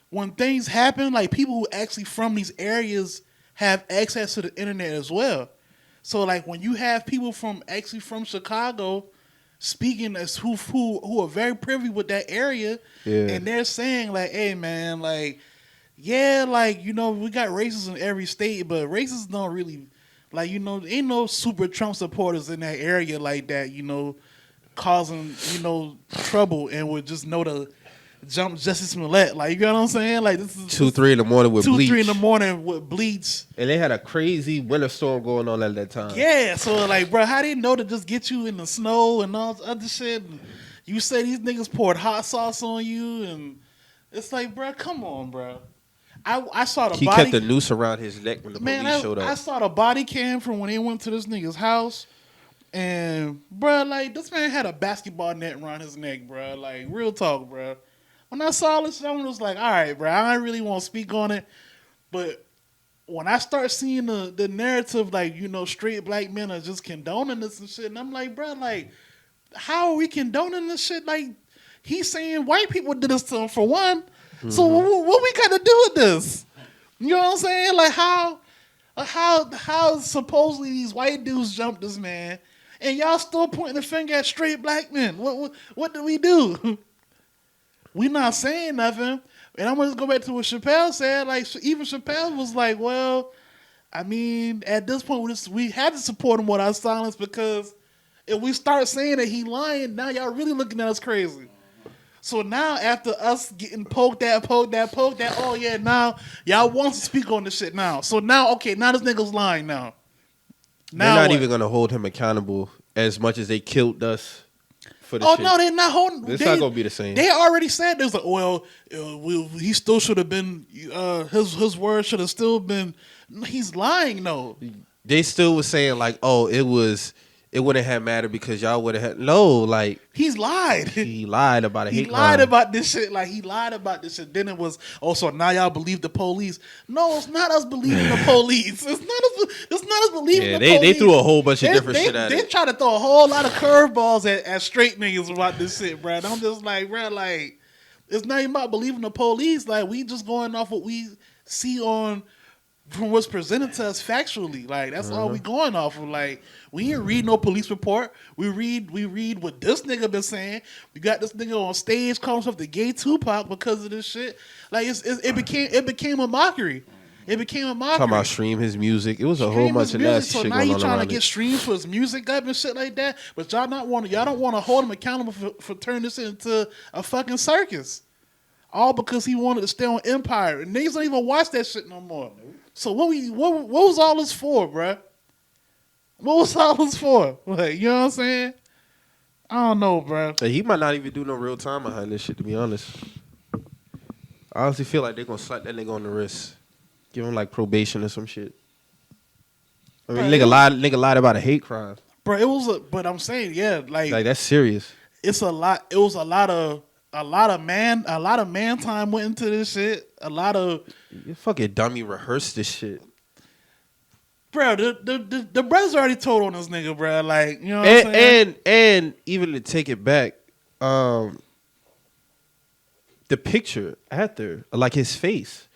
when things happen, like people who actually from these areas have access to the internet as well. So like when you have people from Chicago speaking as who are very privy with that area, and they're saying like, hey man, like, yeah, like, you know, we got racists in every state, but racists don't really, like, you know, ain't no super Trump supporters in that area like that, you know, causing, you know, trouble and would just know to jump Jussie Smollett. Like, you know what I'm saying? Like, this is 2-3 in the morning with bleach. 2-3 in the morning with bleach. And they had a crazy winter storm going on at that time. Yeah, so like, bro, how they know to just get you in the snow and all this other shit? And you say these niggas poured hot sauce on you, and it's like, bro, come on, bro. I saw the he body. kept the noose around his neck when the police showed up. I saw the body cam from when they went to this nigga's house, and bro, like this man had a basketball net around his neck, bro. Like real talk, bro. When I saw this, I was like, all right, bro. I don't really want to speak on it, but when I start seeing the narrative, like, you know, straight black men are just condoning this and shit, and I'm like, bro, like, how are we condoning this shit? Like, he's saying white people did this to him for one. So what we got to do with this? You know what I'm saying? Like how supposedly these white dudes jumped this man, and y'all still pointing the finger at straight black men. What do we do? We not saying nothing. And I'm gonna just go back to what Chappelle said. Like even Chappelle was like, well, I mean, at this point we had to support him with our silence, because if we start saying that he lying, now y'all really looking at us crazy. So now after us getting poked at, oh yeah, now y'all want to speak on this shit now. So now, okay, now this nigga's lying now. They're not even going to hold him accountable as much as they killed us for the shit. No, they're not holding. It's not going to be the same. They already said there's like, well, he still should have been, his word should have still been, he's lying though. They still was saying like, oh, it wouldn't have mattered because y'all would have had... No, like... He's lied. He lied about a hate crime. He lied about this shit. Like, he lied about this shit. Then it was, oh, so now y'all believe the police. No, it's not us believing the police. It's not us believing the police. They threw a whole bunch of different shit at it. They try to throw a whole lot of curveballs at straight niggas about this shit, bro. And I'm just like, bro, like, it's not even about believing the police. Like, we just going off what we see from what's presented to us factually. Like, that's all we going off of. Like, we ain't read no police report. We read what this nigga been saying. We got this nigga on stage calling himself the gay Tupac because of this shit. Like, it became a mockery. It became a mockery. Talking about stream his music. It was a whole bunch of nasty shit going on. So now you trying to get streams for his music up and shit like that. But y'all don't want to hold him accountable for turning this into a fucking circus. All because he wanted to stay on Empire. And niggas don't even watch that shit no more. So what was all this for, bruh? What was all this for? Like, you know what I'm saying? I don't know, bruh. He might not even do no real time behind this shit, to be honest. I honestly feel like they're going to slap that nigga on the wrist. Give him, like, probation or some shit. I mean, nigga lied about a hate crime. Bro, but I'm saying, yeah, like that's serious. It's a lot. It was a lot of man time went into this shit. A lot of you fucking dummy rehearsed this shit. Bro, the brothers already told on this nigga, bro. Like, you know what I'm saying? And even to take it back, the picture after, like his face,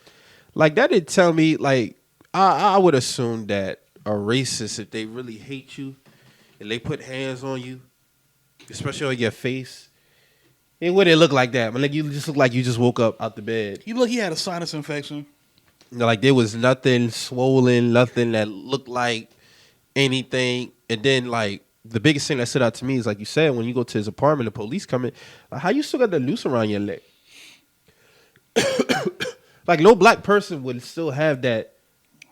like that didn't tell me, like, I would assume that a racist, if they really hate you and they put hands on you, especially on your face, it wouldn't look like that. But like, you just look like you just woke up out the bed. He had a sinus infection. Like there was nothing swollen, nothing that looked like anything. And then like the biggest thing that stood out to me is like you said, when you go to his apartment, the police come in. Like, how you still got the noose around your leg? Like no black person would still have that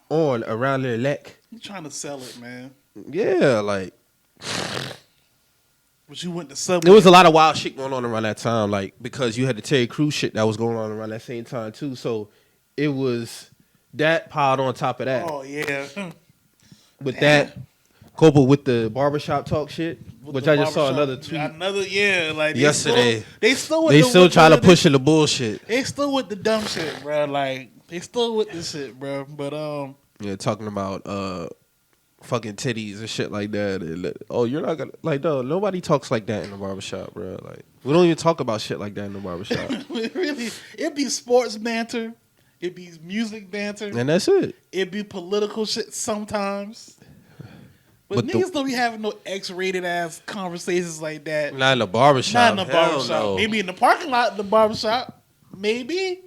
on around their neck. You trying to sell it, man? Yeah, like. But you went to Subway. There was a lot of wild shit going on around that time, like because you had the Terry Crews shit that was going on around that same time too. So it was that piled on top of that. Oh yeah. With that, coupled with the barbershop talk shit, With which the I just saw barbershop. another tweet Like yesterday. They still trying to push the bullshit. They still with the dumb shit, bro. Like they still with this shit, bro. But yeah, talking about fucking titties and shit like that. And, oh, you're not gonna like no, nobody talks like that in the barbershop, bro. Like we don't even talk about shit like that in the barbershop. really, it'd be sports banter, it'd be music banter, And that's it. It'd be political shit sometimes. But niggas don't be having no X-rated ass conversations like that. Not in the barbershop. Not in the barbershop. No. Maybe in the parking lot of the barbershop. Maybe.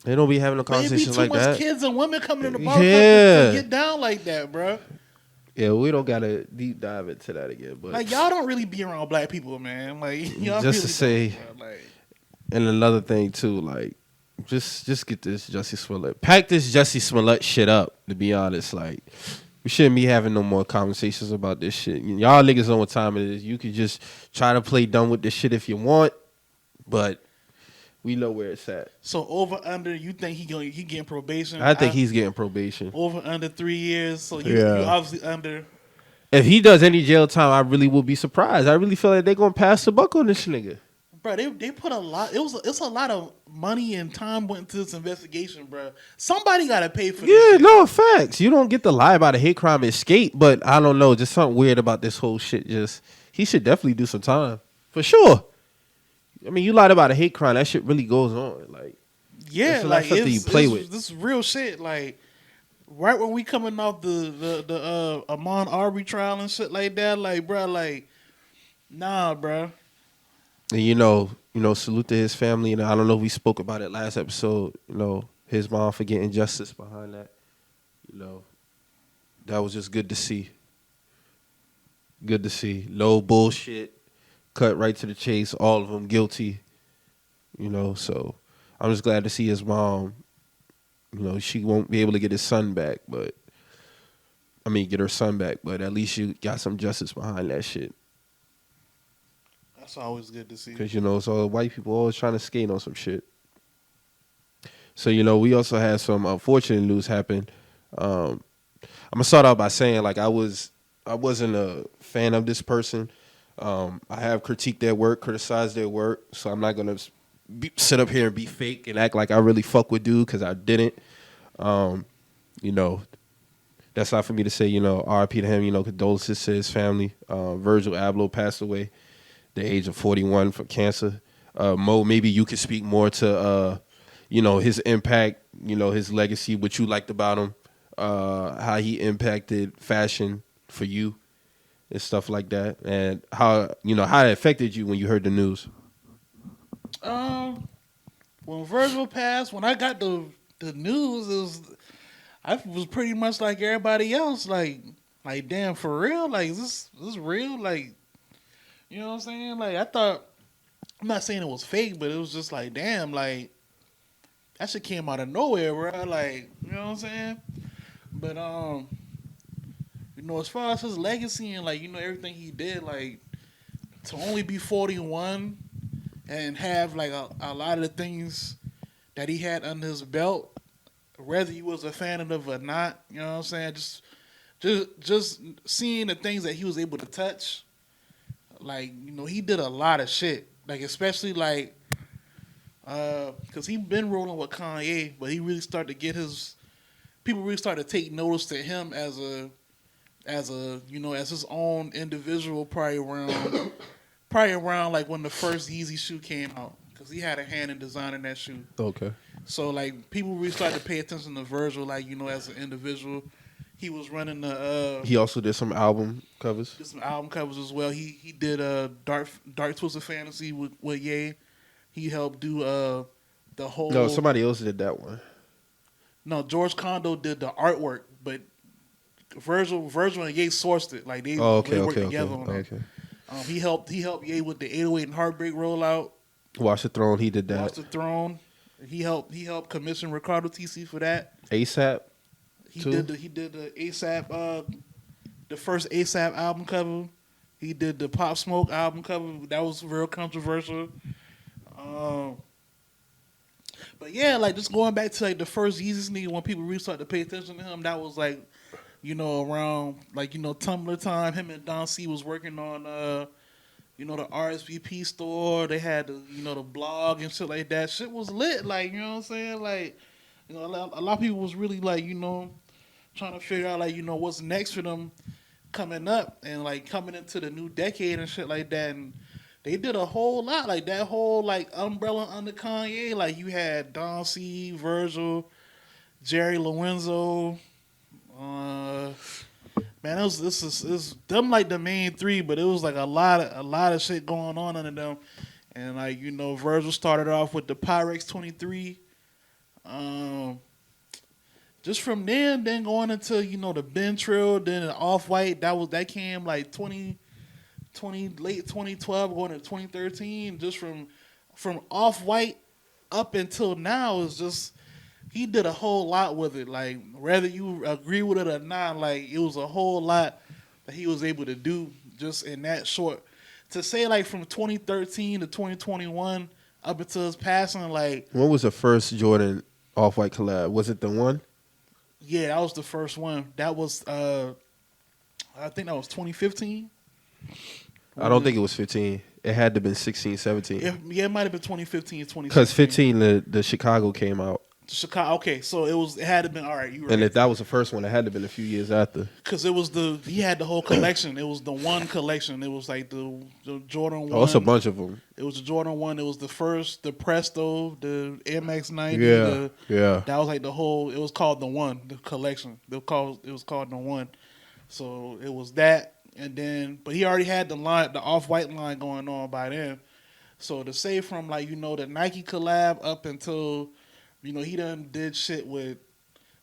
They don't be having no conversations like that. Too much kids and women coming in the barbershop to get down like that, bro. Yeah, we don't gotta deep dive into that again. But like y'all don't really be around black people, man. Like y'all just really to say, like, and another thing too, like just get this Jussie Smollett, pack this Jussie Smollett shit up. To be honest, like we shouldn't be having no more conversations about this shit. Y'all niggas know what time it is. You can just try to play dumb with this shit if you want, but we know where it's at. So over under, you think he getting probation? I think he's getting probation. Over under 3 years. So you obviously under. If he does any jail time, I really will be surprised. I really feel like they're gonna pass the buck on this nigga. Bro, they put a lot. It's a lot of money and time went into this investigation, bro. Somebody got to pay for this. Yeah, shit. no facts. You don't get to lie about a hate crime and escape, but I don't know, just something weird about this whole shit. Just he should definitely do some time for sure. I mean, you lied about a hate crime. That shit really goes on. Like, yeah, like something you play with. This is real shit. Like, right when we coming off the Ahmaud Arbery trial and shit like that, like, bro, like, nah, bro. And you know, salute to his family. And I don't know if we spoke about it last episode. You know, his mom for getting justice behind that. You know, that was just good to see. Good to see. No bullshit. Cut right to the chase. All of them guilty. You know, so I'm just glad to see his mom. You know, she won't be able to get his son back, but get her son back. But at least you got some justice behind that shit. That's always good to see. Because, you know, so white people always trying to skate on some shit. So, you know, we also had some unfortunate news happen. I'm going to start out by saying, like, I wasn't a fan of this person. I have critiqued their work, criticized their work, so I'm not going to sit up here and be fake and act like I really fuck with dude, because I didn't. You know, that's not for me to say, you know, RIP to him, you know, condolences to his family. Virgil Abloh passed away the age of 41 from cancer. Mo, maybe you could speak more to, you know, his impact, you know, his legacy, what you liked about him, how he impacted fashion for you and stuff like that, and how, you know, how it affected you when you heard the news. When Virgil passed, when I got the news, I was pretty much like everybody else, like damn, for real, like is this real, like. You know what I'm saying? Like, I thought, I'm not saying it was fake, but it was just like, damn, like, that shit came out of nowhere, bro. Like, you know what I'm saying? But, you know, as far as his legacy and, like, you know, everything he did, like, to only be 41 and have, like, a lot of the things that he had under his belt, whether he was a fan of it or not, you know what I'm saying? Just seeing the things that he was able to touch. Like, you know, he did a lot of shit. Like, especially, like, because he been rolling with Kanye, but he really started to get people really started to take notice to him as a, you know, as his own individual, probably around, like, when the first Yeezy shoe came out. Because he had a hand in designing that shoe. Okay. So, like, people really started to pay attention to Virgil, like, you know, as an individual. He was running the. He also did some album covers. Did some album covers as well. He did Dark Twisted Fantasy with Ye. He helped do the whole. No, somebody else did that one. No, George Condo did the artwork, but Virgil and Ye sourced it. Like they worked together on it. He helped Ye with the 808 and Heartbreak rollout. Watch the Throne, he did that. Watch the Throne. He helped commission Ricardo TC for that. ASAP. He did the ASAP the first ASAP album cover. He did the Pop Smoke album cover. That was real controversial. But yeah, like just going back to like the first Yeezus nigga, when people really started to pay attention to him, that was like, around like Tumblr time. Him and Don C was working on the RSVP store. They had the blog and shit like that. Shit was lit. Like you know what I'm saying. Like a lot of people was really like trying to figure out like what's next for them coming up and like coming into the new decade and shit like that. And they did a whole lot, like that whole like umbrella under Kanye. Like you had Don C, Virgil, Jerry Lorenzo. Man, this is them like the main three, but it was like a lot of shit going on under them. And like Virgil started off with the Pyrex 23. Just from then going into the Ben Trill, then the Off-White. That came like late 2012 going to 2013. Just from Off-White up until now is just he did a whole lot with it. Like whether you agree with it or not, like it was a whole lot that he was able to do just in that short. To say like from 2013 to 2021 up until his passing, like when was the first Jordan Off-White collab? Was it the one? Yeah, that was the first one. That was I think that was 2015. I don't think it was 15. It had to have been 16, 17. It might have been 2015 or 2016. Because 15, the Chicago came out. Chicago. Okay, so it had to have been all right. You were and right. if that was the first one, it had to have been a few years after. Because he had the whole collection. It was the one collection. It was like the Jordan 1. Oh, it's a bunch of them. It was the Jordan 1. It was the first, the Presto, the Air Max 90. Yeah. That was like the whole. It was called the One, the collection. It was called the One. So it was that, and then, but he already had the Off-White line going on by then. So to say from like the Nike collab up until he done did shit with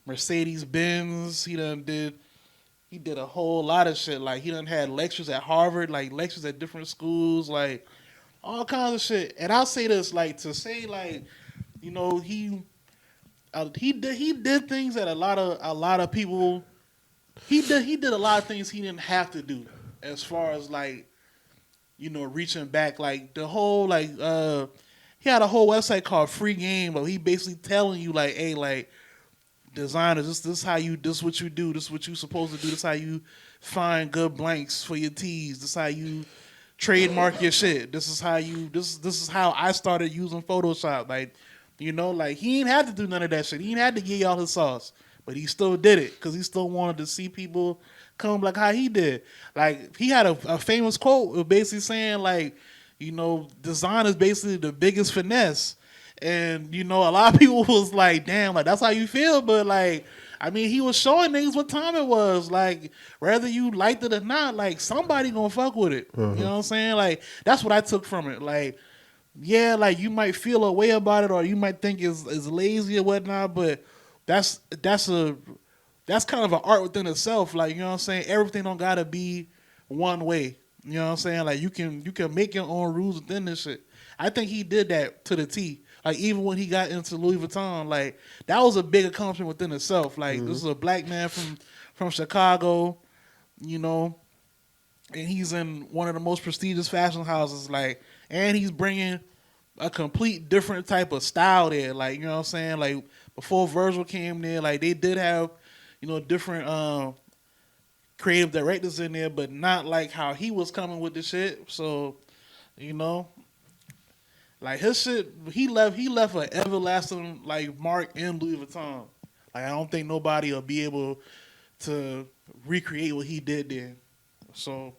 Mercedes Benz. He did a whole lot of shit. Like he done had lectures at Harvard, like lectures at different schools, like all kinds of shit. And I'll say this, like to say like, he did things that a lot of people. He did a lot of things he didn't have to do, as far as like, reaching back. Like the whole like he had a whole website called Free Game, but he basically telling you like, hey, like designers, this is what you do, this is what you supposed to do, this is how you find good blanks for your tees, this is how you trademark your shit, this is how I started using Photoshop. Like, like he ain't had to do none of that shit. He ain't had to give y'all his sauce, but he still did it because he still wanted to see people come like how he did. Like he had a famous quote basically saying like, design is basically the biggest finesse. And, a lot of people was like, damn, like, that's how you feel. But, like, I mean, he was showing niggas what time it was. Like, whether you liked it or not, like, somebody gonna fuck with it. You know what I'm saying? Like, that's what I took from it. Like, yeah, like, you might feel a way about it or you might think it's lazy or whatnot, but that's kind of an art within itself. Like, you know what I'm saying? Everything don't gotta be one way. You know what I'm saying? Like you can make your own rules within this shit. I think he did that to the T. Like even when he got into Louis Vuitton, like that was a big accomplishment within itself. Like this is a black man from Chicago, and he's in one of the most prestigious fashion houses. Like, and he's bringing a complete different type of style there. Like, you know what I'm saying? Like before Virgil came there, like they did have, different creative directors in there, but not like how he was coming with the shit. So, like his shit, he left an everlasting like mark in Louis Vuitton. Like I don't think nobody will be able to recreate what he did there. So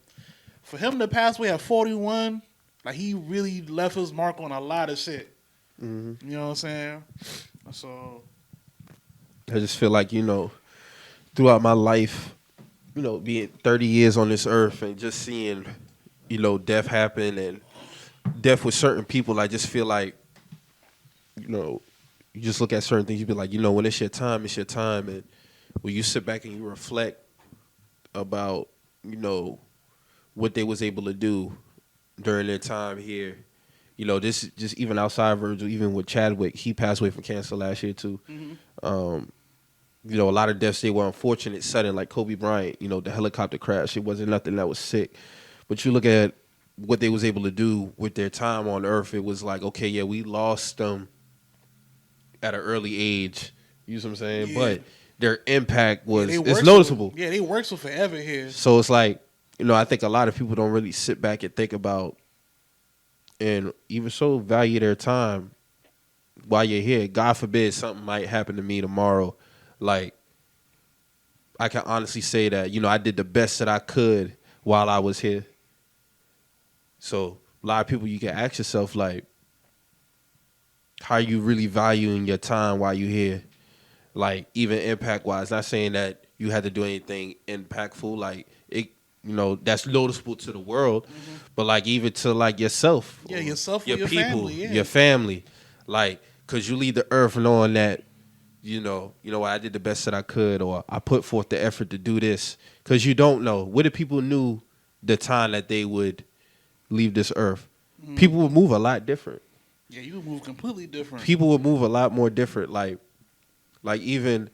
for him to pass away at 41, like he really left his mark on a lot of shit. You know what I'm saying? So I just feel like, throughout my life, being 30 years on this earth and just seeing, death happen and death with certain people, I just feel like, you just look at certain things, you be like, when it's your time, it's your time. And when you sit back and you reflect about, what they was able to do during their time here. This just even outside Virgil, even with Chadwick, he passed away from cancer last year too. A lot of deaths, they were unfortunate, sudden, like Kobe Bryant, the helicopter crash. It wasn't nothing that was sick. But you look at what they was able to do with their time on Earth, it was like, okay, yeah, we lost them at an early age. You know what I'm saying? Yeah. But their impact was it's noticeable. They worked for forever here. So it's like, I think a lot of people don't really sit back and think about and even so value their time while you're here. God forbid something might happen to me tomorrow. Like, I can honestly say that, I did the best that I could while I was here. So a lot of people, you can ask yourself, like, how are you really valuing your time while you're here? Like, even impact-wise, not saying that you had to do anything impactful, like, it, that's noticeable to the world, but, like, even to, like, yourself. Yeah, yourself or your people, family, yeah. Your family. Like, because you leave the earth knowing that, what, I did the best that I could, or I put forth the effort to do this. Because you don't know. What if people knew the time that they would leave this earth? People would move a lot different. Yeah, you would move completely different. People would move a lot more different. Like even,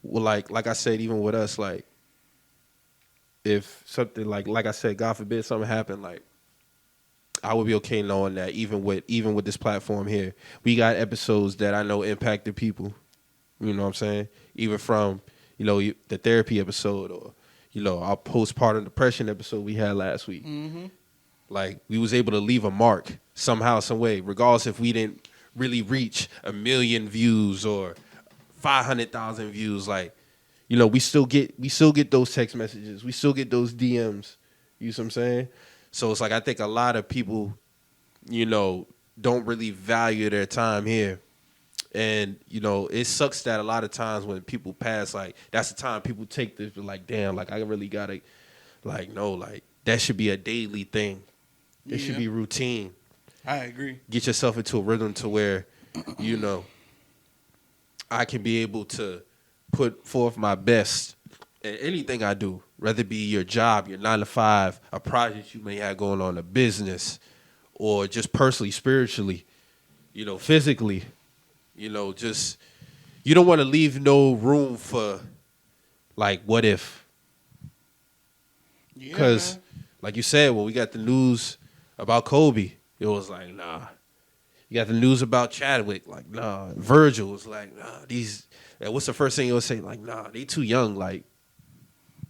like I said, even with us, like, if something, like I said, God forbid something happened, like, I would be okay knowing that even with this platform here, we got episodes that I know impacted people. You know what I'm saying? Even from, the therapy episode, or, our postpartum depression episode we had last week. Like, we was able to leave a mark somehow, some way, regardless if we didn't really reach 1 million views or 500,000 views. Like, we still get those text messages. We still get those DMs. You know what I'm saying? So it's like, I think a lot of people, don't really value their time here. And, it sucks that a lot of times when people pass, like, that's the time people take this, like, damn, like, I really got to, like, no, like, that should be a daily thing. It should be routine. I agree. Get yourself into a rhythm to where, I can be able to put forth my best in anything I do, whether it be your job, your 9 to 5, a project you may have going on, a business, or just personally, spiritually, physically, just, you don't want to leave no room for, like, what if? Because, like you said, when we got the news about Kobe, it was like, nah. You got the news about Chadwick, like, nah. Virgil was like, nah, what's the first thing you'll say? Like, nah, they too young, like.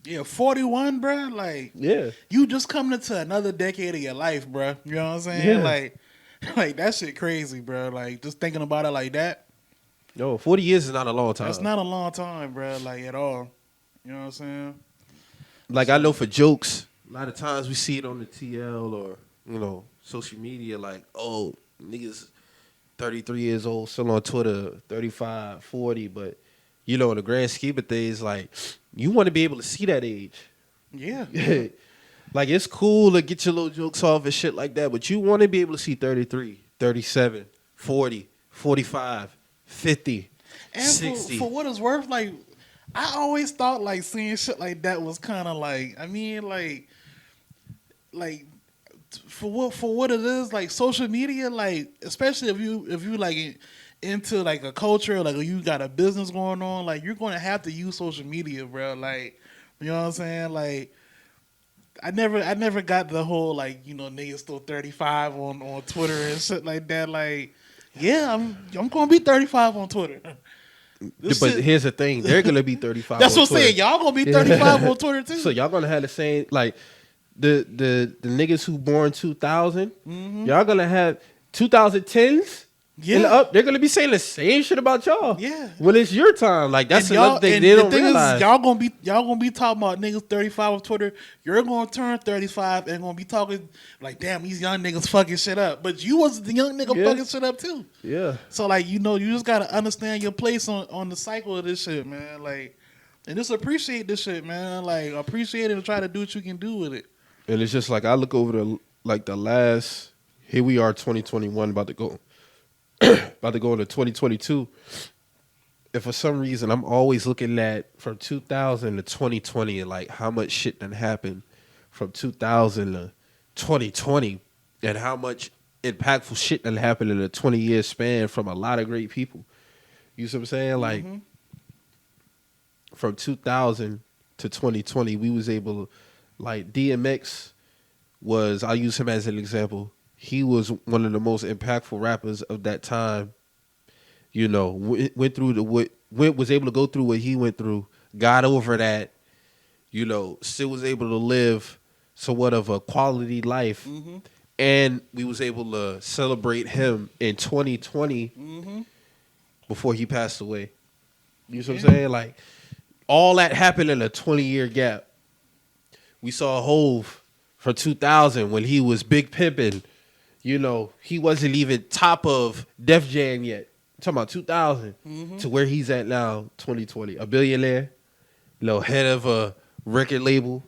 Yeah, 41, bro. Like, yeah, you just coming into another decade of your life, bro. You know what I'm saying? Yeah. Like that shit crazy, bro. Like, just thinking about it like that. No, 40 years is not a long time. That's not a long time, bro. Like, at all. You know what I'm saying? Like, I know for jokes, a lot of times we see it on the TL or, social media, like, oh, niggas 33 years old, still on Twitter, 35, 40, but, in the grand scheme of things, like, you want to be able to see that age. Yeah. Like, it's cool to get your little jokes off and shit like that, but you want to be able to see 33, 37, 40, 45, 50, and 60. For what it's worth, like, I always thought, like, seeing shit like that was kind of like, I mean, like for what it is, like, social media, like, especially if you like into like a culture, like, you got a business going on, like, you're going to have to use social media, bro. Like, you know what I'm saying? Like, I never got the whole, like, niggas still 35 on Twitter and shit like that. Like, yeah, I'm going to be 35 on Twitter. But here's the thing, they're gonna be 35. That's what I'm saying. Y'all gonna be 35 on Twitter too. So y'all gonna have the same, like, the niggas who born 2000. Y'all gonna have 2010s. Yeah, they're gonna be saying the same shit about y'all. Yeah, when it's your time, like, that's another thing they don't realize. Y'all gonna be talking about niggas 35 on Twitter. You're gonna turn 35 and gonna be talking like, damn, these young niggas fucking shit up. But you was the young nigga fucking shit up too. Yeah. So, like, you just gotta understand your place on the cycle of this shit, man. Like, and just appreciate this shit, man. Like, appreciate it and try to do what you can do with it. And it's just like, I look over the last. Here we are, 2021, about to go into 2022, And for some reason, I'm always looking at from 2000 to 2020 and like how much shit done happened from 2000 to 2020 and how much impactful shit done happened in a 20-year span from a lot of great people. You see what I'm saying? Like from 2000 to 2020, we was able to, like DMX was, I'll use him as an example. He was one of the most impactful rappers of that time. You know, went through was able to go through what he went through, got over that, you know, still was able to live somewhat of a quality life. Mm-hmm. And we was able to celebrate him in 2020 before he passed away. You see what I'm saying? Like, all that happened in a 20-year gap. We saw Hove from 2000 when he was big pimping. You know, he wasn't even top of Def Jam yet. I'm talking about 2000 to where he's at now, 2020. A billionaire, you know, head of a record label,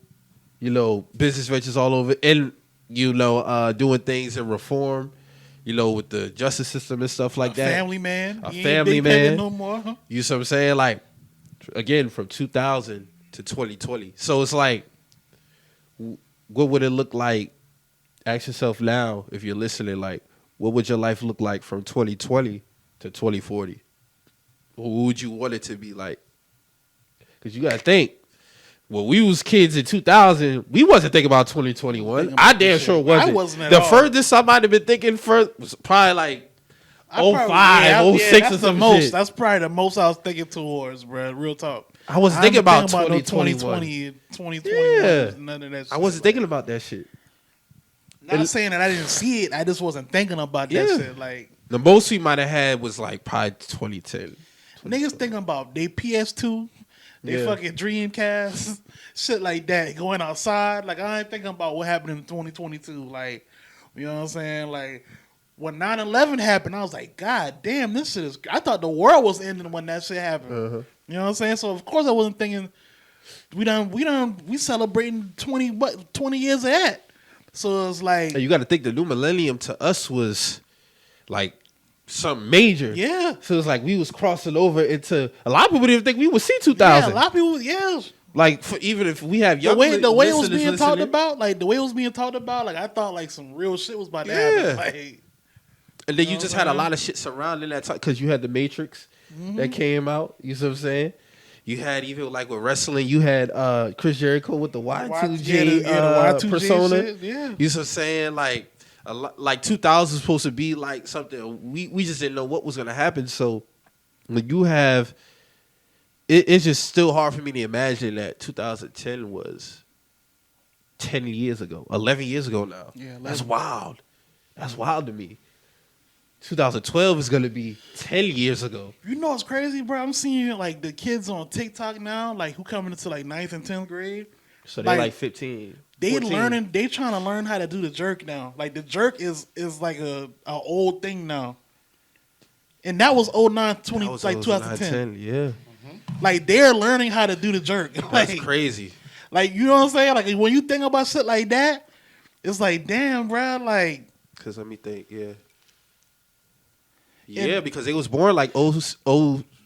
you know, business ventures all over, and, you know, doing things in reform, you know, with the justice system and stuff like that. Family man. A He family ain't big man. no more. Huh? You see what I'm saying? Like, again, from 2000 to 2020. So it's like, what would it look like? Ask yourself now, if you're listening, like, what would your life look like from 2020 to 2040? What would you want it to be like? Because you got to think, when we was kids in 2000, we wasn't thinking about 2021. I damn sure wasn't. I wasn't at the all. furthest I might have been thinking was probably like 05, 06 or that's some the most. shit. That's probably the most I was thinking towards, bro. Real talk. I wasn't thinking about 2021. 2020, Yeah. none of that shit. I wasn't thinking about that shit. Not saying that I didn't see it. I just wasn't thinking about that shit. Like, the most we might have had was like probably 2010. niggas thinking about they PS2, they fucking Dreamcast, shit like that, going outside. Like, I ain't thinking about what happened in 2022. Like, you know what I'm saying? Like, when 9/11 happened, I was like, God damn, this shit is... I thought the world was ending when that shit happened. You know what I'm saying? So, of course, I wasn't thinking... We celebrating 20 years of that. So, it's like... You got to think the new millennium to us was like something major. Yeah. So it's like we was crossing over into... A lot of people didn't think we would see 2000. Yeah, a lot of people... Yeah. Like, even if we have young the way it was being talked listening, about, like I thought like some real shit was about to happen. Like, and then you just had a lot of shit surrounding that time because you had the Matrix that came out. You see what I'm saying? You had even like with wrestling, you had Chris Jericho with the Y2J, the Y2J persona. shit, yeah. You see what I'm saying? Like like 2000 was supposed to be like something we just didn't know what was gonna happen. So when you have it's just still hard for me to imagine that 2010 was 10 years ago, 11 years ago now. Yeah, that's wild. That's wild to me. 2012 is going to be 10 years ago. You know what's crazy, bro? I'm seeing like the kids on TikTok now, like who coming into like 9th and 10th grade. So they're like 15. They 14. they trying to learn how to do the jerk now. Like the jerk is like a old thing now. And that was 2010. Like 2010, yeah. Like they're learning how to do the jerk. Like, that's crazy. Like, you know what I'm saying? Like when you think about shit like that, it's like, damn, bro, like. Cause let me think, yeah. Yeah, because they was born like 06,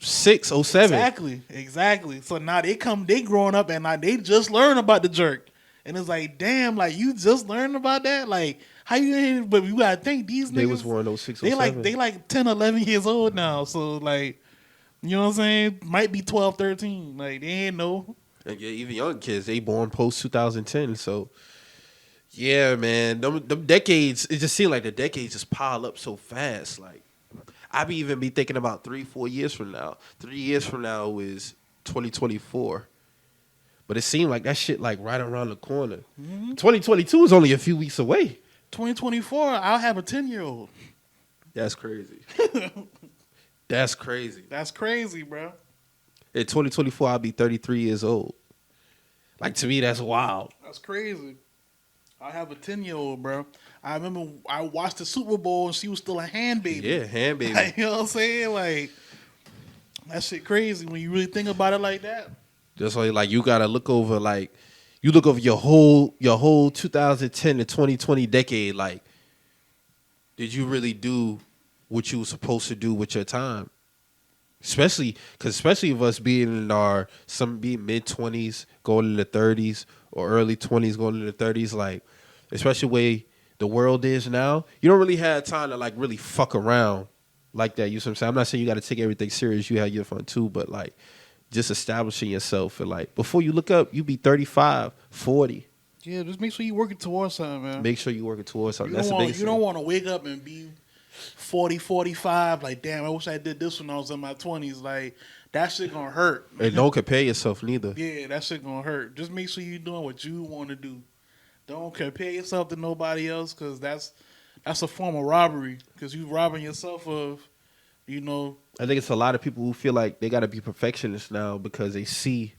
07. Exactly. So now they growing up and now they just learn about the jerk. And it's like, damn, like you just learned about that? Like, how you ain't, but you gotta think these niggas. They was born 06, 07. They like 10, 11 years old now. So like, you know what I'm saying? Might be 12, 13. Like, they ain't know. And yeah, even young kids, they born post 2010. So yeah, man, them decades, it just seemed like the decades just pile up so fast. Like, I be even thinking about 3-4 years from now. 3 years from now is 2024. But it seemed like that shit like right around the corner. 2022 is only a few weeks away. 2024, I'll have a 10-year-old. That's crazy. That's crazy. That's crazy, bro. In 2024, I'll be 33 years old. Like, to me, that's wild. That's crazy. I have a 10-year-old, bro. I remember I watched the Super Bowl and she was still a hand baby. Yeah, hand baby. Like, you know what I'm saying? Like, that shit crazy when you really think about it like that. Just like you gotta look over your whole 2010 to 2020 decade. Like, did you really do what you were supposed to do with your time? Especially of us being in our some being mid-20s, going into 30s, or early 20s, going into 30s, like especially the way the world is now, you don't really have time to like really fuck around like that. You know what I'm saying? I'm not saying you got to take everything serious. You have your fun too, but like just establishing yourself and like before you look up, you be 35, 40. Yeah, just make sure you're working towards something, man. Make sure you're working towards something. You don't want to wake up and be 40, 45, like, damn, I wish I did this when I was in my 20s. Like, that shit gonna hurt. And don't compare yourself neither. Yeah, that shit gonna hurt. Just make sure you're doing what you want to do. Don't compare yourself to nobody else, because that's a form of robbery, because you robbing yourself of, you know. I think it's a lot of people who feel like they got to be perfectionists now because they see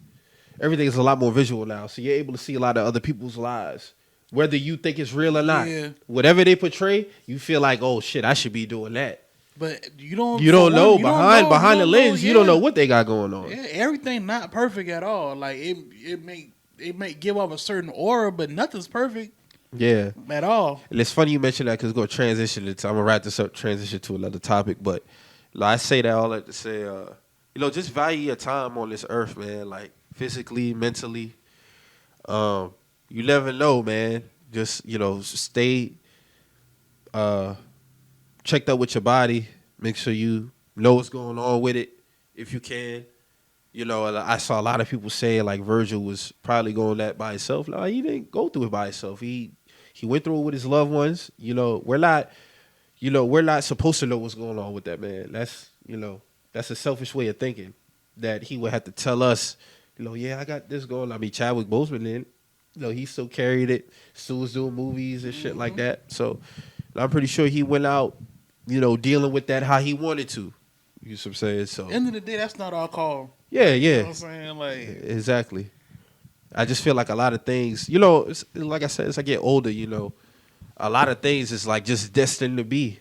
everything is a lot more visual now. So you're able to see a lot of other people's lives, whether you think it's real or not. Yeah. Whatever they portray, you feel like, oh shit, I should be doing that. But you don't know behind the lens. You don't know what they got going on. Yeah, everything not perfect at all. Like it may give off a certain aura, but nothing's perfect. Yeah, at all. And it's funny you mentioned that because it's going to transition. I'm gonna wrap this up. Transition to another topic, but like, I say that all that to say, just value your time on this earth, man. Like physically, mentally. You never know, man. Just stay checked up with your body. Make sure you know what's going on with it if you can. I saw a lot of people saying like Virgil was probably going that by himself. No, he didn't go through it by himself. He went through it with his loved ones. We're not supposed to know what's going on with that man. That's a selfish way of thinking that he would have to tell us, yeah, I got this going. I mean, Chadwick Boseman didn't. He still carried it, still was doing movies and shit like that. So I'm pretty sure he went out, dealing with that how he wanted to. You know what I'm saying? So end of the day, that's not our call. Yeah. You know what I'm saying? Like, exactly. I just feel like a lot of things, like I said, as I get older, a lot of things is like just destined to be.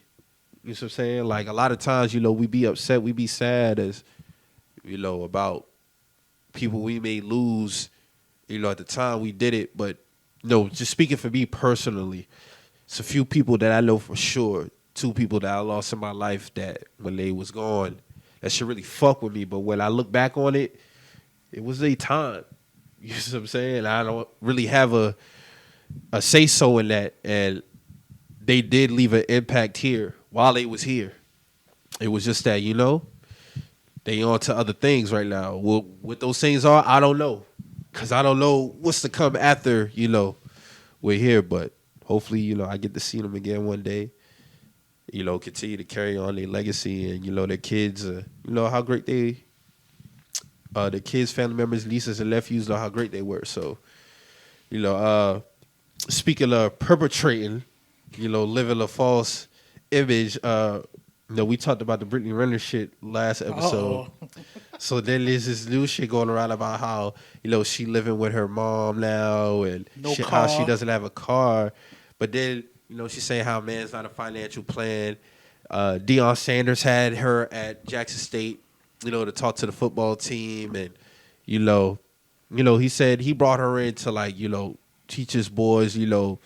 You know what I'm saying? Like a lot of times, we be upset, we be sad as, about people we may lose, at the time we did it. But, just speaking for me personally, it's a few people that I know for sure, 2 people that I lost in my life that when they was gone, that should really fuck with me. But when I look back on it, it was a time. You know what I'm saying? I don't really have a say-so in that. And they did leave an impact here while they was here. It was just that, they on to other things right now. Well, what those things are, I don't know. Because I don't know what's to come after, we're here. But hopefully, I get to see them again one day. Continue to carry on their legacy and, their kids, how great the kids, family members, nieces, and nephews know how great they were. So, speaking of perpetrating, living a false image, we talked about the Brittany Renner shit last episode. So then there's this new shit going around about how, she living with her mom now and how she doesn't have a car. But then, she's saying how man's not a financial plan. Deion Sanders had her at Jackson State, to talk to the football team. And, he said he brought her in to, like, teach his boys, their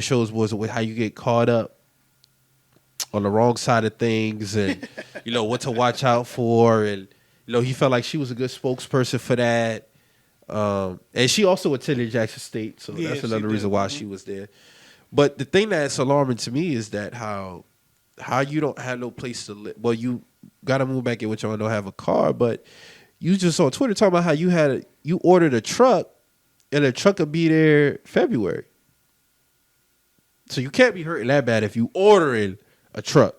shows boys with how you get caught up on the wrong side of things and, what to watch out for. And, he felt like she was a good spokesperson for that. And she also attended Jackson State, so that's another reason why she was there. But the thing that's alarming to me is that how you don't have no place to live. Well, you got to move back in with y'all and don't have a car, but you just on Twitter talking about how you ordered a truck and the truck will be there February. So you can't be hurting that bad if you ordering a truck.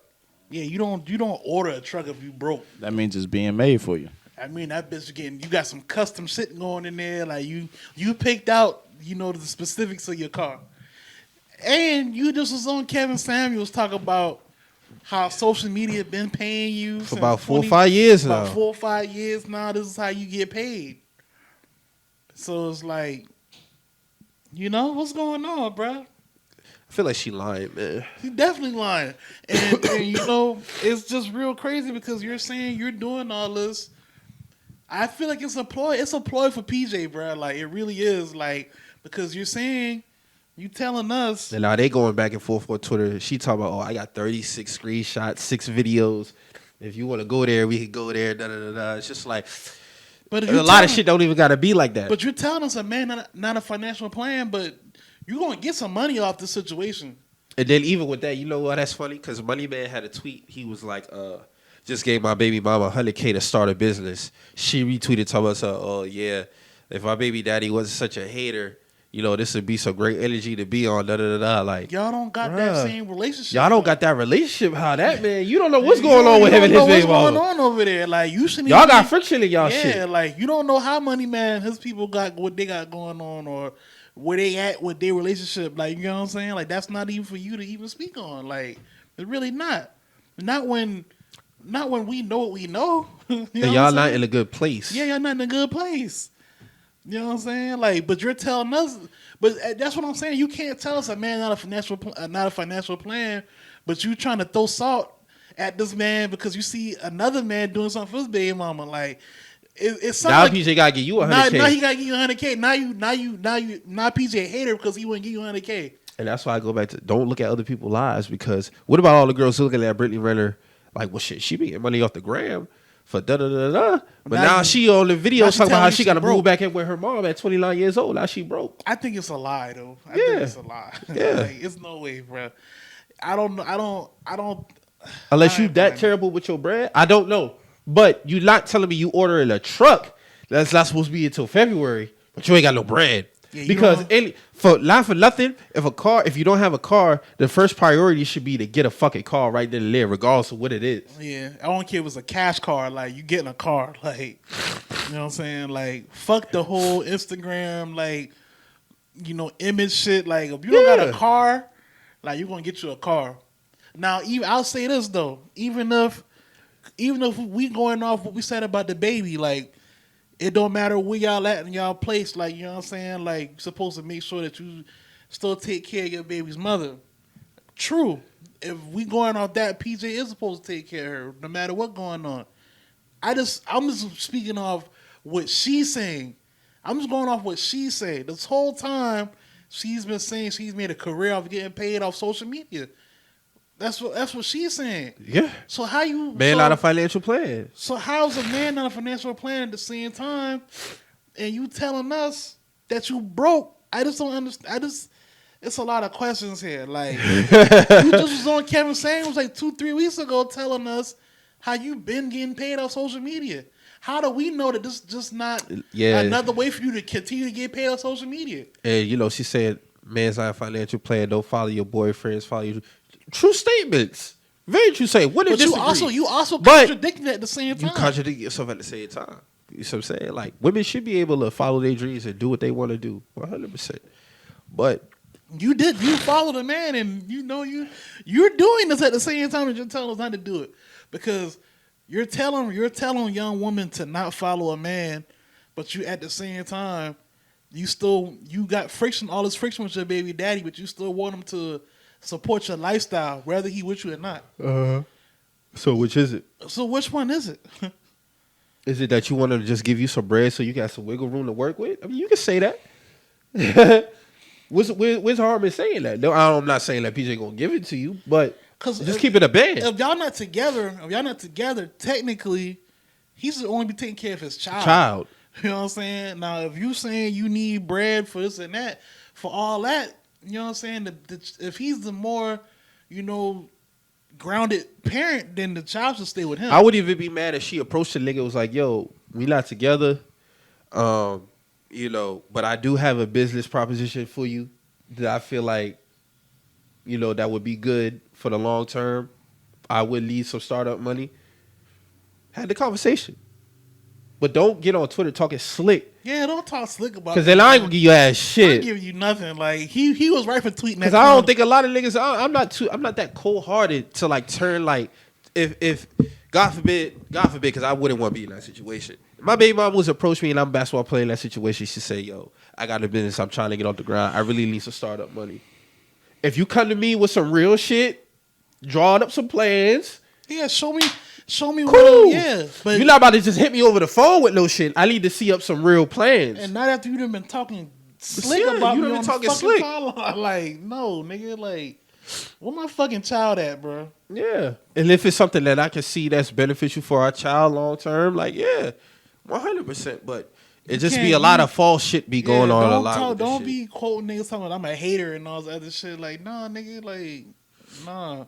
Yeah, you don't order a truck if you broke. That means it's being made for you. I mean, that bitch you got some custom shit going in there. Like you picked out, the specifics of your car. And you just was on Kevin Samuels talk about how social media been paying you for about 4 or 5 years now. About 4 or 5 years now. This is how you get paid. So it's like, what's going on, bro? I feel like she lying, man. She definitely lying. And it's just real crazy because you're saying you're doing all this. I feel like it's a ploy. It's a ploy for PJ, bro. Like, it really is. Like, because you're saying, you telling us. And now they going back and forth on Twitter. She talking about, I got 36 screenshots, 6 videos. If you want to go there, we can go there. Da, da, da, da. It's just like but a lot of shit don't even gotta be like that. But you're telling us a man not a financial plan, but you're gonna get some money off this situation. And then even with that, you know what? That's funny because Money Man had a tweet. He was like, just gave my baby mama $100K to start a business. She retweeted telling us, oh yeah, if my baby daddy wasn't such a hater, you know, this would be some great energy to be on. Da da da da. Like y'all don't got that same relationship. Y'all don't got that relationship. How that man? You don't know what's going on with him and his baby mama. What's going on over there? Like you shouldn't. Y'all got friction in y'all shit. Yeah, like you don't know how Money Man his people got what they got going on or where they at with their relationship. Like you know what I'm saying? Like that's not even for you to even speak on. Like it's really not. Not when we know what we know. You know and y'all not in a good place. Yeah, y'all not in a good place. You know what I'm saying? Like, but you're telling us. But that's what I'm saying. You can't tell us a man not a financial plan, but you trying to throw salt at this man because you see another man doing something for his baby mama. Like, it's something. Now like, PJ gotta give you $100K. Now he gotta give you $100K. Now PJ a hater because he wouldn't give you $100K. And that's why I go back to don't look at other people's lives because what about all the girls looking at Brittany Renner like, well, shit, she be getting money off the gram. For da da da da, but now she on the video talking about how she got to move back in with her mom at 29 years old. Now she broke. I think it's a lie, though. I think it's a lie. Yeah, like, it's no way, bro. I don't. Unless you that terrible with your bread, I don't know. But you not telling me you ordering a truck that's not supposed to be until February, but you ain't got no bread. Yeah, because for nothing, if you don't have a car, the first priority should be to get a fucking car right then and there, regardless of what it is. Yeah, I don't care if it's a cash car. Like you getting a car, like you know what I'm saying. Like fuck the whole Instagram, like image shit. Like if you don't got a car, like you're gonna get you a car. Now, I'll say this though, even if we going off what we said about the baby, like. It don't matter where y'all at in y'all place, like, you know what I'm saying? Like, you're supposed to make sure that you still take care of your baby's mother. True. If we going off that, PJ is supposed to take care of her, no matter what's going on. I'm just speaking off what she's saying. I'm just going off what she's saying. This whole time, she's been saying she's made a career of getting paid off social media. That's what she's saying. Yeah. So how you not a financial plan? So how's a man not a financial plan at the same time, and you telling us that you broke? I just don't understand. It's a lot of questions here. Like you just was on Kevin Samuels like 2-3 weeks ago telling us how you been getting paid off social media. How do we know that this is just not another way for you to continue to get paid off social media? And she said, "Man's not a financial plan. Don't follow your boyfriends. Follow you." True statements. Very true statements. What is you also contradicting it at the same time. You contradict yourself at the same time. You know what I'm saying? Like, women should be able to follow their dreams and do what they want to do. 100%. But you follow the man, and you're doing this at the same time that you're telling us not to do it. Because you're telling a young woman to not follow a man, but you at the same time you got friction, all this friction with your baby daddy, but you still want him to support your lifestyle, whether he with you or not. So which is it? So which one is it? Is it that you want to just give you some bread so you got some wiggle room to work with? I mean, you can say that. Where's harm in saying that? No, I'm not saying that PJ gonna give it to you, but just keep it a band. If y'all not together, technically, he's only be taking care of his child. You know what I'm saying? Now, if you saying you need bread for this and that, for all that. You know what I'm saying? If he's the more, grounded parent, then the child should stay with him. I would even be mad if she approached the nigga and was like, yo, we not together, but I do have a business proposition for you that I feel like, that would be good for the long term. I would need some startup money. Had the conversation. But don't get on Twitter talking slick. Yeah, don't talk slick about it. Because then I ain't gonna give you ass shit. I ain't giving you nothing. Like he was right for tweeting that. Because I don't think a lot of niggas. I'm not that cold hearted to like turn like if God forbid, because I wouldn't want to be in that situation. If my baby mom was approach me and I'm a basketball player in that situation, she say, "Yo, I got a business. I'm trying to get off the ground. I really need some startup money." If you come to me with some real shit, drawing up some plans, yeah, show me. Cool. But you're not about to just hit me over the phone with no shit. I need to see up some real plans. And not after you done been talking slick about you me done on talking the slick. Like, no, nigga, like. Where my fucking child at, bro? Yeah. And if it's something that I can see that's beneficial for our child long term, like, yeah, 100%. But it just be a lot of false shit be going on a lot with this Don't shit. be quoting niggas talking about I'm a hater and all this other shit. Like, nah, nigga, like, nah.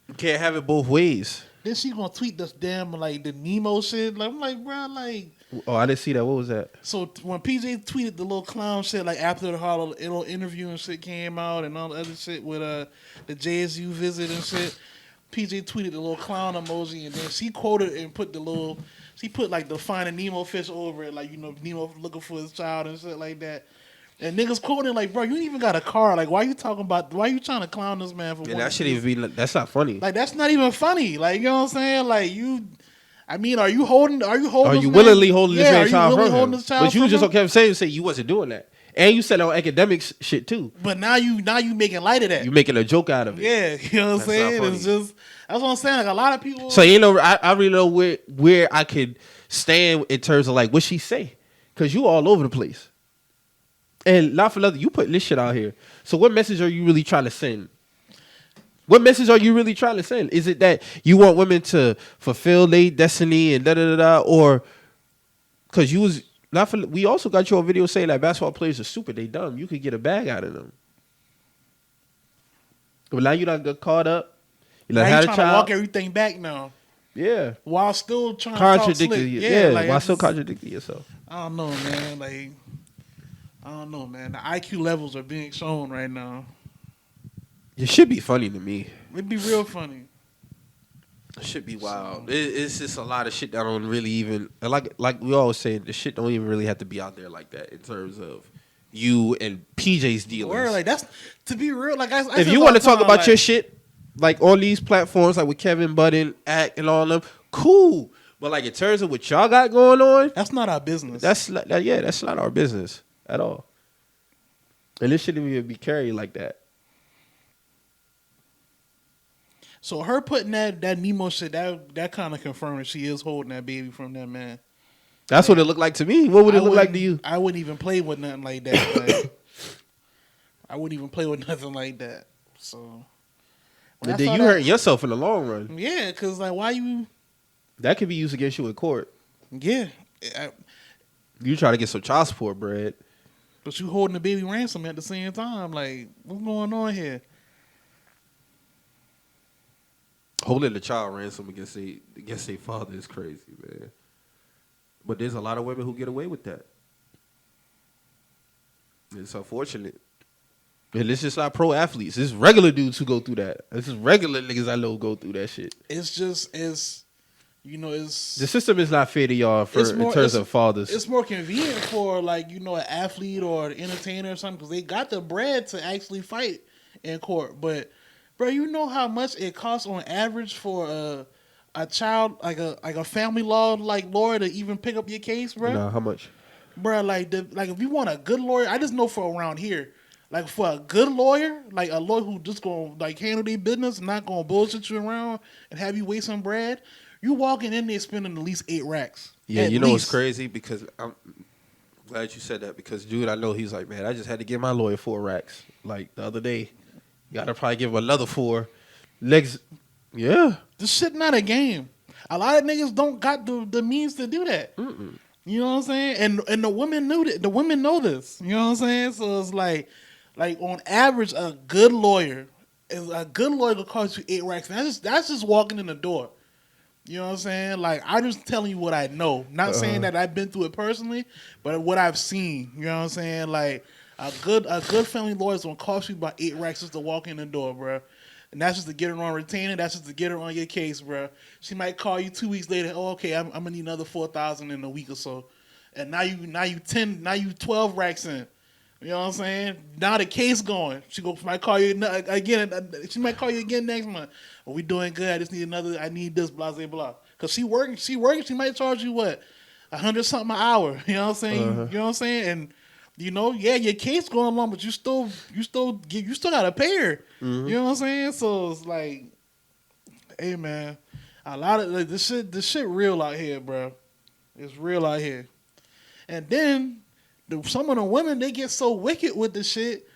You can't have it both ways. Then she gonna tweet this damn, like, the Nemo shit. Like, I'm like, bro, like. Oh, I didn't see that. What was that? So when PJ tweeted the little clown shit, like, after the whole little interview and shit came out and all the other shit with the JSU visit and shit, PJ tweeted the little clown emoji and then she quoted and put she put, like, the Finding Nemo fish over it, like, you know, Nemo looking for his child and shit like that. And niggas quoting like, bro, you ain't even got a car. Like, why you trying to clown this man for? Yeah, that shouldn't even be. That's not funny. Like, that's not even funny. Like, you know what I'm saying? Like, are you willingly holding this man's child from him? But you just kept saying you wasn't doing that, and you said on academics shit too. But now you making light of that. You making a joke out of it. Yeah, you know what I'm saying? It's just that's what I'm saying. Like, a lot of people. So you know, I really know where I could stand in terms of like what she say, because you all over the place. And not for nothing, you putting this shit out here. So what message are you really trying to send? What message are you really trying to send? Is it that you want women to fulfill their destiny and da-da-da-da? Or because you was not for, we also got you on video saying that basketball players are stupid, they dumb. You could get a bag out of them. But now you done got caught up. You done had a child. To walk everything back now. Yeah. While still trying to contradict like, while still contradicting yourself. I don't know, man. Like, I don't know, man. The IQ levels are being shown right now. It should be funny to me. It'd be real funny. It should be wild. It's just a lot of shit that don't really even like we always say. The shit don't even really have to be out there like that in terms of you and PJ's dealings. Word, like that's to be real. Like I if you want to talk about your shit, like on these platforms, like with Kevin Budden, Act, and all of them, cool. But like in terms of what y'all got going on, that's not our business. That's not our business at all. And this shouldn't even be carried like that. So her putting that Nemo shit, that kind of confirmed that she is holding that baby from that man. That's what it looked like to me. What would it look like to you? I wouldn't even play with nothing like that. Like, I wouldn't even play with nothing like that. So. And then you hurt yourself in the long run. Yeah, because like, why you... That could be used against you in court. Yeah. You try to get some child support bread. But you holding the baby ransom at the same time. Like, what's going on here? Holding the child ransom against their father is crazy, man. But there's a lot of women who get away with that. It's unfortunate. And it's just not pro athletes. It's regular dudes who go through that. This is regular niggas I know go through that shit. It's the system is not fair to y'all in terms of fathers. It's more convenient for like, you know, an athlete or an entertainer or something because they got the bread to actually fight in court. But bro, you know how much it costs on average for a child like a family law like lawyer to even pick up your case, bro? Nah, how much? Bro, like if you want a good lawyer, I just know for around here. Like, for a good lawyer, like a lawyer who just gonna like handle their business and not gonna bullshit you around and have you waste some bread, you walking in there spending at least 8 racks. Yeah, you know what's crazy? Because I'm glad you said that because, dude, I know he's like, man, I just had to give my lawyer 4 racks. Like, the other day, gotta probably give him another 4. Next, yeah. This shit not a game. A lot of niggas don't got the means to do that. Mm-mm. You know what I'm saying? And the women knew that. The women know this. You know what I'm saying? So it's like on average, a good lawyer will cost you 8 racks. And that's just walking in the door. You know what I'm saying? Like, I'm just telling you what I know. Not saying that I've been through it personally, but what I've seen. You know what I'm saying? Like, a good family lawyer is gonna cost you about 8 racks just to walk in the door, bro. And that's just to get her on retainer. That's just to get her on your case, bro. She might call you 2 weeks later. Oh, okay, I'm gonna need another $4,000 in a week or so. And now you 12 racks in. You know what I'm saying? Now the case going. She might call you again. She might call you again next month. Are we doing good? I just need another. I need this. Blah blah blah. Cause she working. She might charge you what, $100 something an hour. You know what I'm saying? You know what I'm saying? And you know, yeah, your case going along, but you still gotta pay her. Mm-hmm. You know what I'm saying? So it's like, hey man, a lot of like, this shit real out here, bro. It's real out here. And then some of the women, they get so wicked with the shit,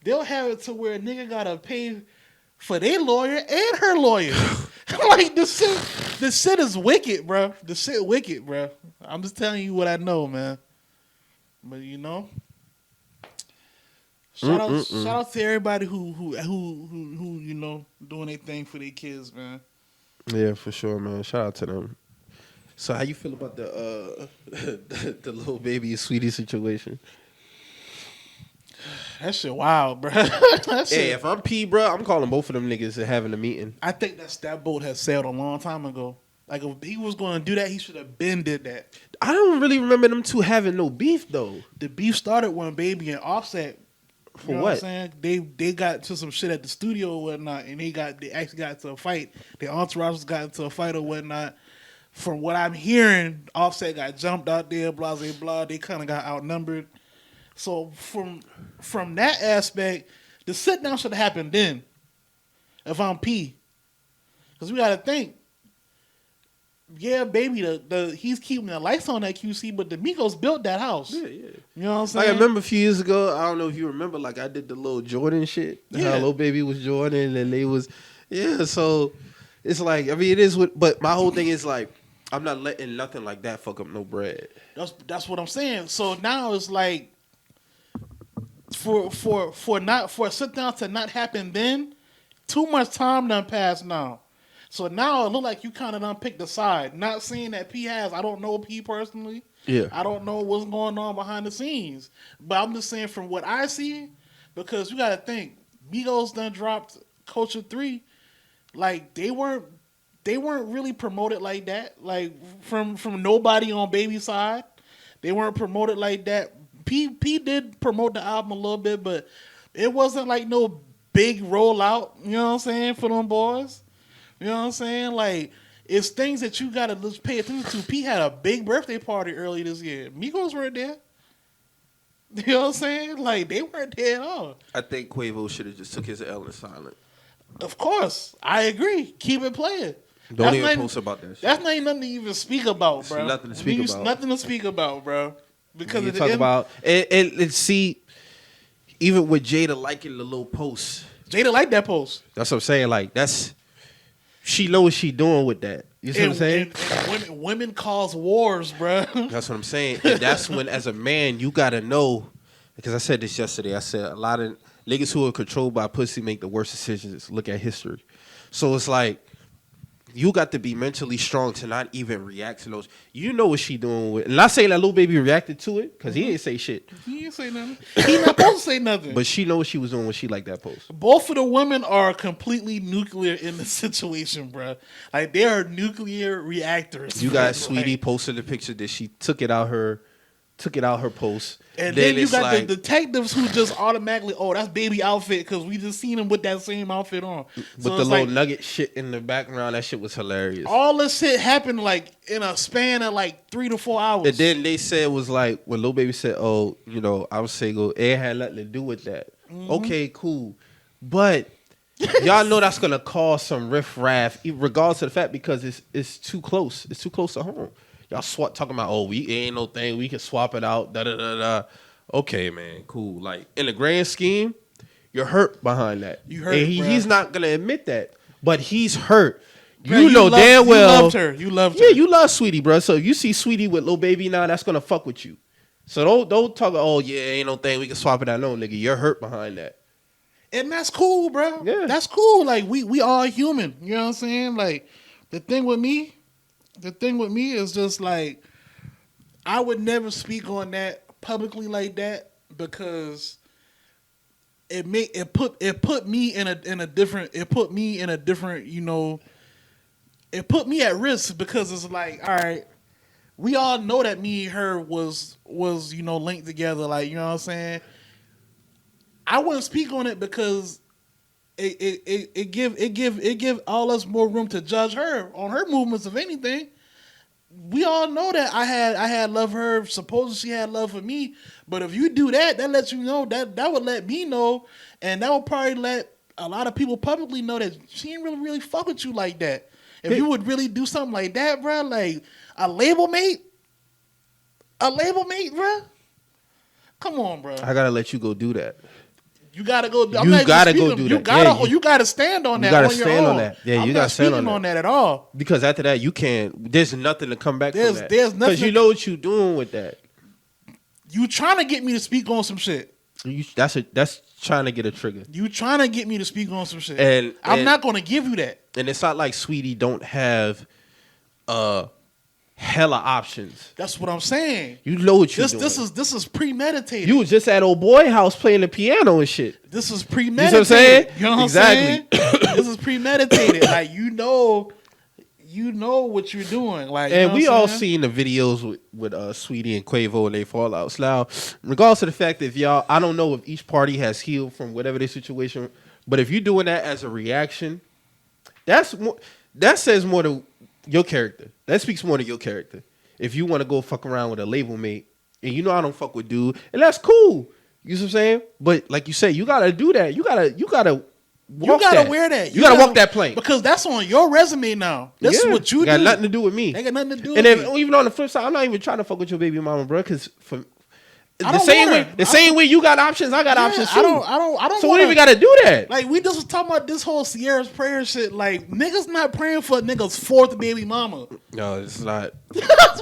they'll have it to where a nigga gotta pay for their lawyer and her lawyer. Like the shit is wicked, bro. The shit wicked, bro. I'm just telling you what I know, man. But you know, shout out to everybody who you know doing their thing for their kids, man. Yeah, for sure, man. Shout out to them. So how you feel about the the little baby and sweetie situation? That shit wild, bro. That shit. Hey, if I'm P, bro, I'm calling both of them niggas and having a meeting. I think that boat has sailed a long time ago. Like if he was going to do that, he should have been did that. I don't really remember them two having no beef though. The beef started when Baby and Offset. For you know what? I'm saying? They got to some shit at the studio or whatnot, and they actually got into a fight. Their entourages got into a fight or whatnot. From what I'm hearing, Offset got jumped out there, blah blah blah. They kind of got outnumbered. So from that aspect, the sit down should have happened then. If I'm P, because we got to think. Yeah, Baby, he's keeping the lights on at QC, but the Migos built that house. Yeah. You know what I'm saying? I remember a few years ago, I don't know if you remember, like I did the little Jordan shit. Yeah. How Lil Baby was Jordan and they was, so it's like, I mean, it is but my whole thing is like, I'm not letting nothing like that fuck up no bread. That's what I'm saying. So now it's like, for a sit down to not happen then, too much time done passed now. So now it look like you kind of done picked a side. Not saying that P has. I don't know P personally. Yeah. I don't know what's going on behind the scenes. But I'm just saying from what I see, because you got to think, Migos done dropped Culture 3. Like, they weren't really promoted like that. Like, from nobody on Baby's side. They weren't promoted like that. P did promote the album a little bit, but it wasn't like no big rollout, you know what I'm saying, for them boys. You know what I'm saying? Like, it's things that you got to just pay attention to. P had a big birthday party early this year. Migos weren't there. You know what I'm saying? Like, they weren't there at all. I think Quavo should have just took his L in silent. Of course. I agree. Keep it playing. Don't even post about that shit. That's not even nothing to even speak about, bro. Nothing to speak about. Nothing to speak about, bro. Because you of the talk about and see, even with Jada liking the little post. Jada liked that post. That's what I'm saying. Like, she know what she doing with that. You see what I'm saying? And women cause wars, bro. That's what I'm saying. And that's when, as a man, you gotta know. Because I said this yesterday. I said a lot of niggas who are controlled by pussy make the worst decisions. Look at history. So it's like, you got to be mentally strong to not even react to those. You know what she doing with. And not saying that Lil Baby reacted to it, because he didn't say shit. He didn't say nothing. He not supposed to say nothing. But she know what she was doing when she liked that post. Both of the women are completely nuclear in the situation, bro. Like, they are nuclear reactors. You bro. got Sweetie posted a picture that she took it out her post. And then you got like, the detectives who just automatically, that's Baby outfit because we just seen him with that same outfit on. With So the little like, nugget shit in the background, that shit was hilarious. all this shit happened like in a span of like 3 to 4 hours. And then they said it was like, when Lil Baby said, I was single, it had nothing to do with that. Mm-hmm. Okay, cool. But y'all know that's going to cause some riff-raff, regardless of the fact, because it's too close. It's too close to home. Y'all talking about, we ain't no thing, we can swap it out, da-da-da-da. Okay, man, cool. Like, in the grand scheme, you're hurt behind that. You hurt, and he's not going to admit that, but he's hurt. Bro, You know damn well. You loved her. You loved her. Yeah, you love Sweetie, bro. So if you see Sweetie with Lil Baby now, that's going to fuck with you. So don't talk, ain't no thing, we can swap it out. No, nigga, you're hurt behind that. And that's cool, bro. Yeah. That's cool. Like, we all human. You know what I'm saying? Like, the thing with me is just like, I would never speak on that publicly like that because it put me in a different, you know, it put me at risk because it's like, all right, we all know that me and her was you know, linked together, like, you know what I'm saying? I wouldn't speak on it because it give all us more room to judge her on her movements, if anything. We all know that I had love for her, supposedly she had love for me. But if you do that lets you know that would let me know, and that would probably let a lot of people publicly know that she ain't really fuck with you like that. If you would really do something like that, bro, like a label mate, bro. Come on, bro. I gotta let you go do that. You gotta go. You gotta go do you that. Gotta, you gotta stand on that. You gotta on your stand own. on that. Yeah, I'm you not gotta stand speaking on that at all. because after that you can't. There's nothing to come back from that. There's nothing because you know what you're doing with that. You trying to get me to speak on some shit. That's trying to get a trigger. You trying to get me to speak on some shit. And I'm not going to give you that. And it's not like Sweetie don't have hella options. That's what I'm saying. You know what you're doing. This is premeditated. You was just at old boy house playing the piano and shit. This is premeditated. You know what I'm saying? You know what Exactly. I'm saying? This is premeditated. Like you know what you're doing. Like, and you know we what I'm all saying? seen the videos with Sweetie and Quavo and they fallouts. Now, regardless of the fact that y'all, I don't know if each party has healed from whatever their situation, but if you're doing that as a reaction, that says more to your character. That speaks more to your character. If you want to go fuck around with a label mate, and you know I don't fuck with dude, and that's cool. You know what I'm saying? But like you said, you gotta do that. You gotta wear that. You gotta walk that plank. Because that's on your resume now. That's what you do. Got nothing to do with me. They got nothing to do and with then, me. even on the flip side, I'm not even trying to fuck with your baby mama, bro. Because The same way you got options, I got options too. I don't. So we don't even got to do that. Like we just was talking about this whole Sierra's prayer shit. Like niggas not praying for niggas' fourth baby mama. No, it's not.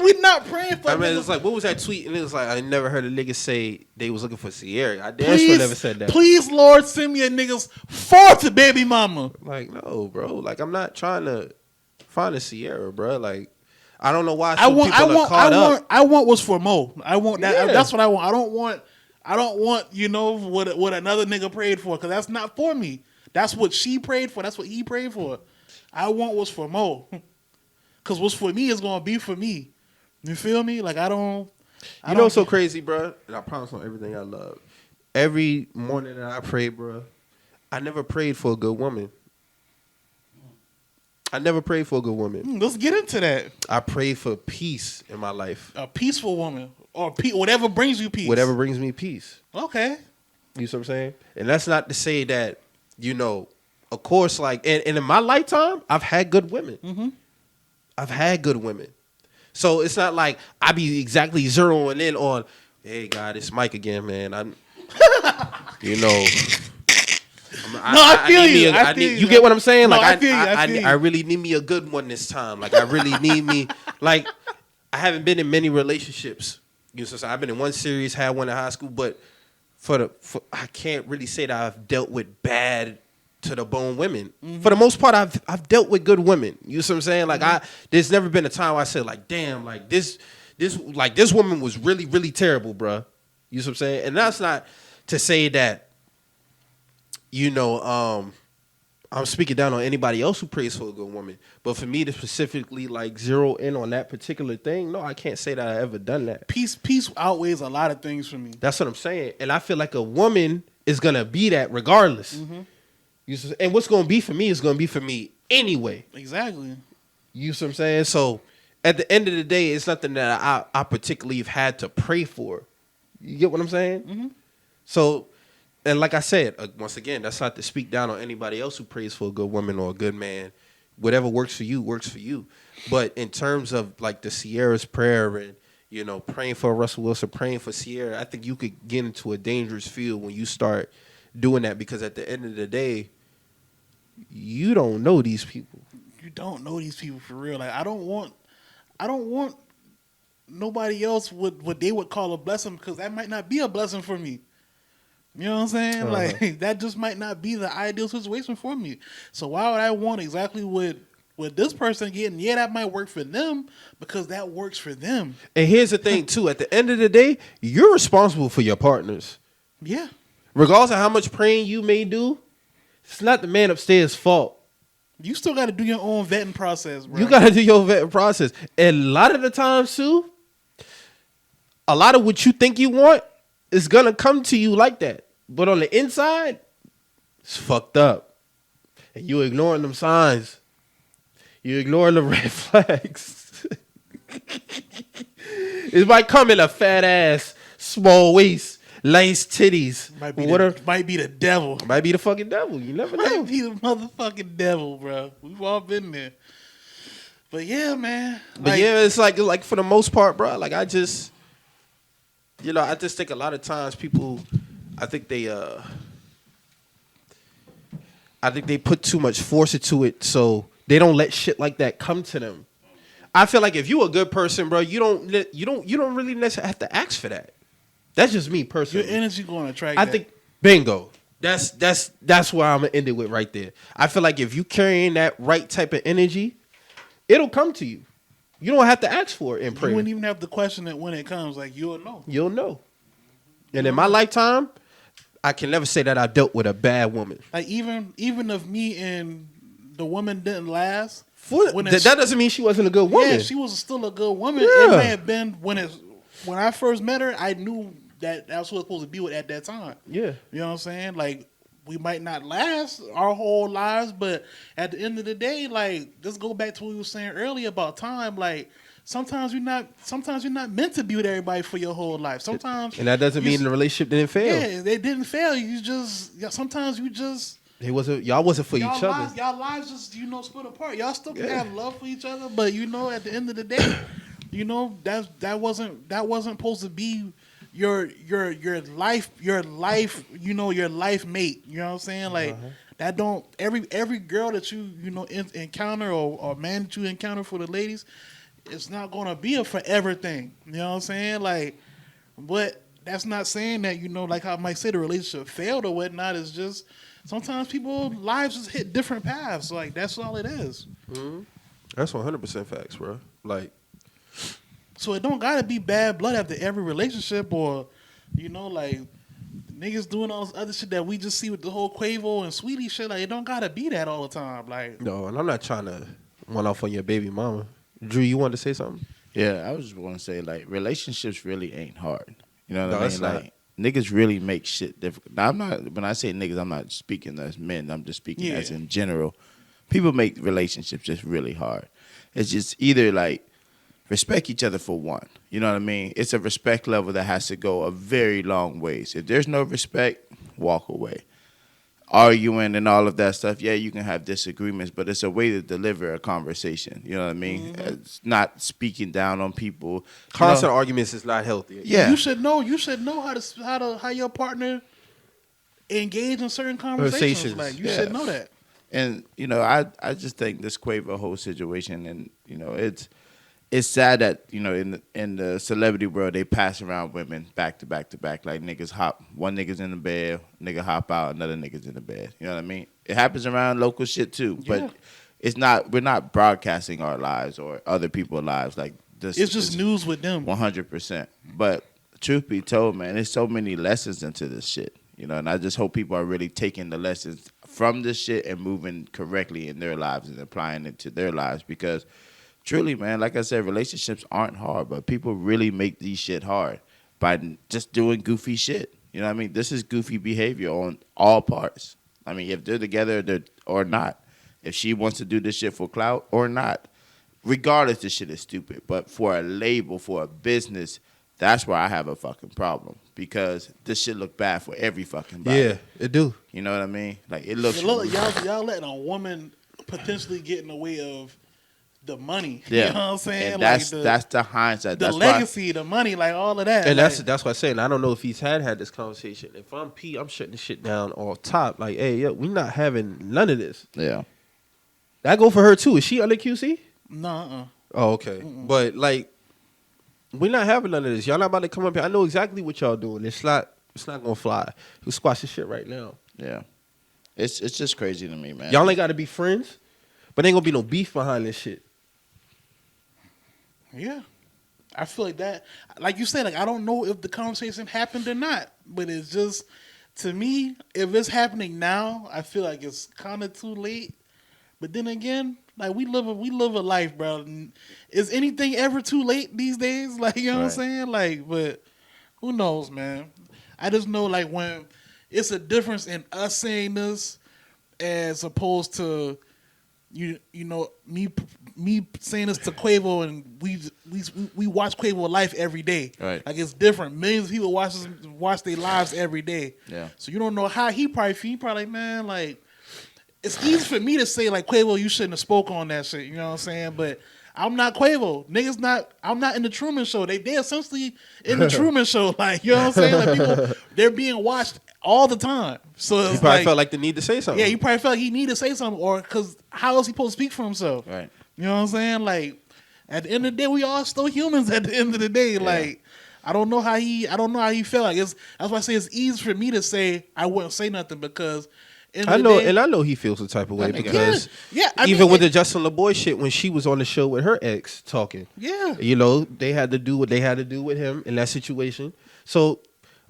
We not praying for. I mean, it's like, what was that tweet? And it was like, I never heard a nigga say they was looking for Sierra. I damn sure never said that. Please, Lord, send me a nigga's fourth baby mama. Like, no, bro. Like, I'm not trying to find a Sierra, bro. Like, I don't know why people are caught up. I want what's for Mo. I want that. Yeah. That's what I want. I don't want. You know what another nigga prayed for, because that's not for me. That's what she prayed for. That's what he prayed for. I want what's for Mo, because what's for me is gonna be for me. You feel me? Like I don't. You know what's so crazy, bro? And I promise on everything I love. Every morning that I pray, bro, I never prayed for a good woman. I never prayed for a good woman. Let's get into that. I prayed for peace in my life. A peaceful woman, or whatever brings you peace. Whatever brings me peace. Okay. You see what I'm saying? And that's not to say that, of course, like, and in my lifetime, I've had good women. Mm-hmm. I've had good women. So it's not like I be exactly zeroing in on, hey, God, it's Mike again, man. I'm, I feel you. You get what I'm saying? No, Like, I feel you. I really need me a good one this time. Like, I really need me. Like, I haven't been in many relationships. I've been in one series, had one in high school, but I can't really say that I've dealt with bad to the bone women. Mm-hmm. For the most part, I've dealt with good women. You know what I'm saying? Like, there's never been a time where I said, like, damn, like this woman was really, really terrible, bruh. You know what I'm saying? And that's not to say that, I'm speaking down on anybody else who prays for a good woman. But for me to specifically like zero in on that particular thing, no, I can't say that I ever done that. Peace outweighs a lot of things for me. That's what I'm saying. And I feel like a woman is going to be that regardless. Mm-hmm. And what's going to be for me is going to be for me anyway. Exactly. You see what I'm saying? So at the end of the day, it's nothing that I particularly have had to pray for. You get what I'm saying? Mm-hmm. So, and like I said, once again, that's not to speak down on anybody else who prays for a good woman or a good man. Whatever works for you, works for you. But in terms of like the Sierra's prayer and, praying for Russell Wilson, praying for Sierra, I think you could get into a dangerous field when you start doing that, because at the end of the day, you don't know these people. You don't know these people for real. Like I don't want nobody else what they would call a blessing, because that might not be a blessing for me. You know what I'm saying? Uh-huh. Like that just might not be the ideal situation for me. So why would I want exactly what this person getting? Yeah, that might work for them because that works for them. And here's the thing too, at the end of the day, you're responsible for your partners. Yeah. Regardless of how much praying you may do, it's not the man upstairs' fault. You still got to do your own vetting process, bro. You got to do your vetting process. And a lot of the times too, a lot of what you think you want is going to come to you like that. But on the inside, it's fucked up. And you ignoring them signs. You ignoring the red flags. It might come in a fat ass, small waist, lace titties. Might be the devil. Might be the fucking devil. You never know. Might be the motherfucking devil, bro. We've all been there. But yeah, man. But yeah, it's like for the most part, bro, like I just think a lot of times people, I think they I think they put too much force into it, so they don't let shit like that come to them. I feel like if you a good person, bro, you don't really necessarily have to ask for that. That's just me personally. Your energy going to attract. I think bingo. That's where I'm gonna end it with right there. I feel like if you carrying that right type of energy, it'll come to you. You don't have to ask for it in prayer. You wouldn't even have to question it when it comes. Like you'll know. You'll know. And in my lifetime, I can never say that I dealt with a bad woman. Like even if me and the woman didn't last. That doesn't mean she wasn't a good woman. Yeah, she was still a good woman. Yeah. It may have been when I first met her, I knew that I was supposed to be with at that time. Yeah. You know what I'm saying? Like, we might not last our whole lives, but at the end of the day, like, let's go back to what we were saying earlier about time. Like, sometimes you're not meant to be with everybody for your whole life. Sometimes, and that doesn't mean the relationship didn't fail. Yeah, they didn't fail. Sometimes y'all wasn't for each other. Y'all lives just split apart. Y'all still can have love for each other, but at the end of the day, that wasn't supposed to be your life your life mate. You know what I'm saying? Like that don't every girl that you encounter or man that you encounter for the ladies, it's not gonna be a forever thing. You know what I'm saying? Like, but that's not saying that like how I might say the relationship failed or whatnot. It's just sometimes people's lives just hit different paths. Like that's all it is. Mm-hmm. That's 100% facts, bro. Like, so it don't gotta be bad blood after every relationship, or like niggas doing all this other shit that we just see with the whole Quavo and Sweetie shit. Like it don't gotta be that all the time. Like no, and I'm not trying to one off on your baby mama. Drew, you want to say something? Yeah, I was just want to say like relationships really ain't hard. You know what I mean? Not. Like niggas really make shit difficult. Now, when I say niggas, I'm not speaking as men. I'm just speaking as in general. People make relationships just really hard. It's just either like respect each other for one. You know what I mean? It's a respect level that has to go a very long ways. If there's no respect, walk away. Arguing and all of that stuff, yeah, you can have disagreements, but it's a way to deliver a conversation. You know what I mean? Mm-hmm. It's not speaking down on people. Constant arguments is not healthy. Yeah, you should know how your partner engage in certain conversations. Like you should know that. And I just think this Quavo whole situation, and it's sad that in the celebrity world they pass around women back to back to back, like one nigga's in the bed, nigga hop out, another nigga's in the bed. You know what I mean? It happens around local shit too, but we're not broadcasting our lives or other people's lives like this. It's just news with them. 100%. But truth be told, man, there's so many lessons into this shit. And I just hope people are really taking the lessons from this shit and moving correctly in their lives and applying it to their lives, because truly, man, like I said, relationships aren't hard, but people really make these shit hard by just doing goofy shit. You know what I mean? This is goofy behavior on all parts. I mean, if they're together or not. If she wants to do this shit for clout or not. Regardless, this shit is stupid. But for a label, for a business, that's where I have a fucking problem. Because this shit look bad for every fucking body. Yeah, it do. You know what I mean? Like, it looks... Y'all letting a woman potentially get in the way of the money. Yeah. You know what I'm saying? And that's the hindsight. The legacy, the money, like all of that. And that's what I'm saying. I don't know if he's had this conversation. If I'm P, I'm shutting this shit down off top. Like, hey, yo, we not having none of this. Yeah. That go for her too. Is she under QC? No. Oh, okay. Mm-mm. But like, we're not having none of this. Y'all not about to come up here. I know exactly what y'all doing. It's not gonna fly. We squash this shit right now. Yeah. It's just crazy to me, man. Y'all ain't gotta be friends, but ain't gonna be no beef behind this shit. Yeah. I feel like that, like you said, like I don't know if the conversation happened or not, but it's just, to me, if it's happening now, I feel like it's kind of too late. But then again, like we live a life, bro. Is anything ever too late these days? Like, you know what I'm saying? Like, but who knows, man? I just know, like, when it's a difference in us saying this as opposed to you know me saying this to Quavo, and we watch Quavo life every day. Right. Like, it's different. Millions of people watch their lives every day. Yeah. So you don't know how he probably feel. He probably like, man, like, it's easy for me to say, like, Quavo, you shouldn't have spoke on that shit. You know what I'm saying? But I'm not Quavo. I'm not in the Truman Show. They essentially in the Truman Show. Like, you know what I'm saying? Like, people, they're being watched all the time. So He it's probably felt like the need to say something. yeah, he probably felt he needed to say something, or because how else he supposed to speak for himself? Right. You know what I'm saying? Like at the end of the day, we all still humans. At the end of the day, like I don't know how he felt. Like that's why I say it's easy for me to say I wouldn't say nothing because. I know he feels the type of way because I even mean, with the Justin LaBoy shit, when she was on the show with her ex talking, you know, they had to do what they had to do with him in that situation. So,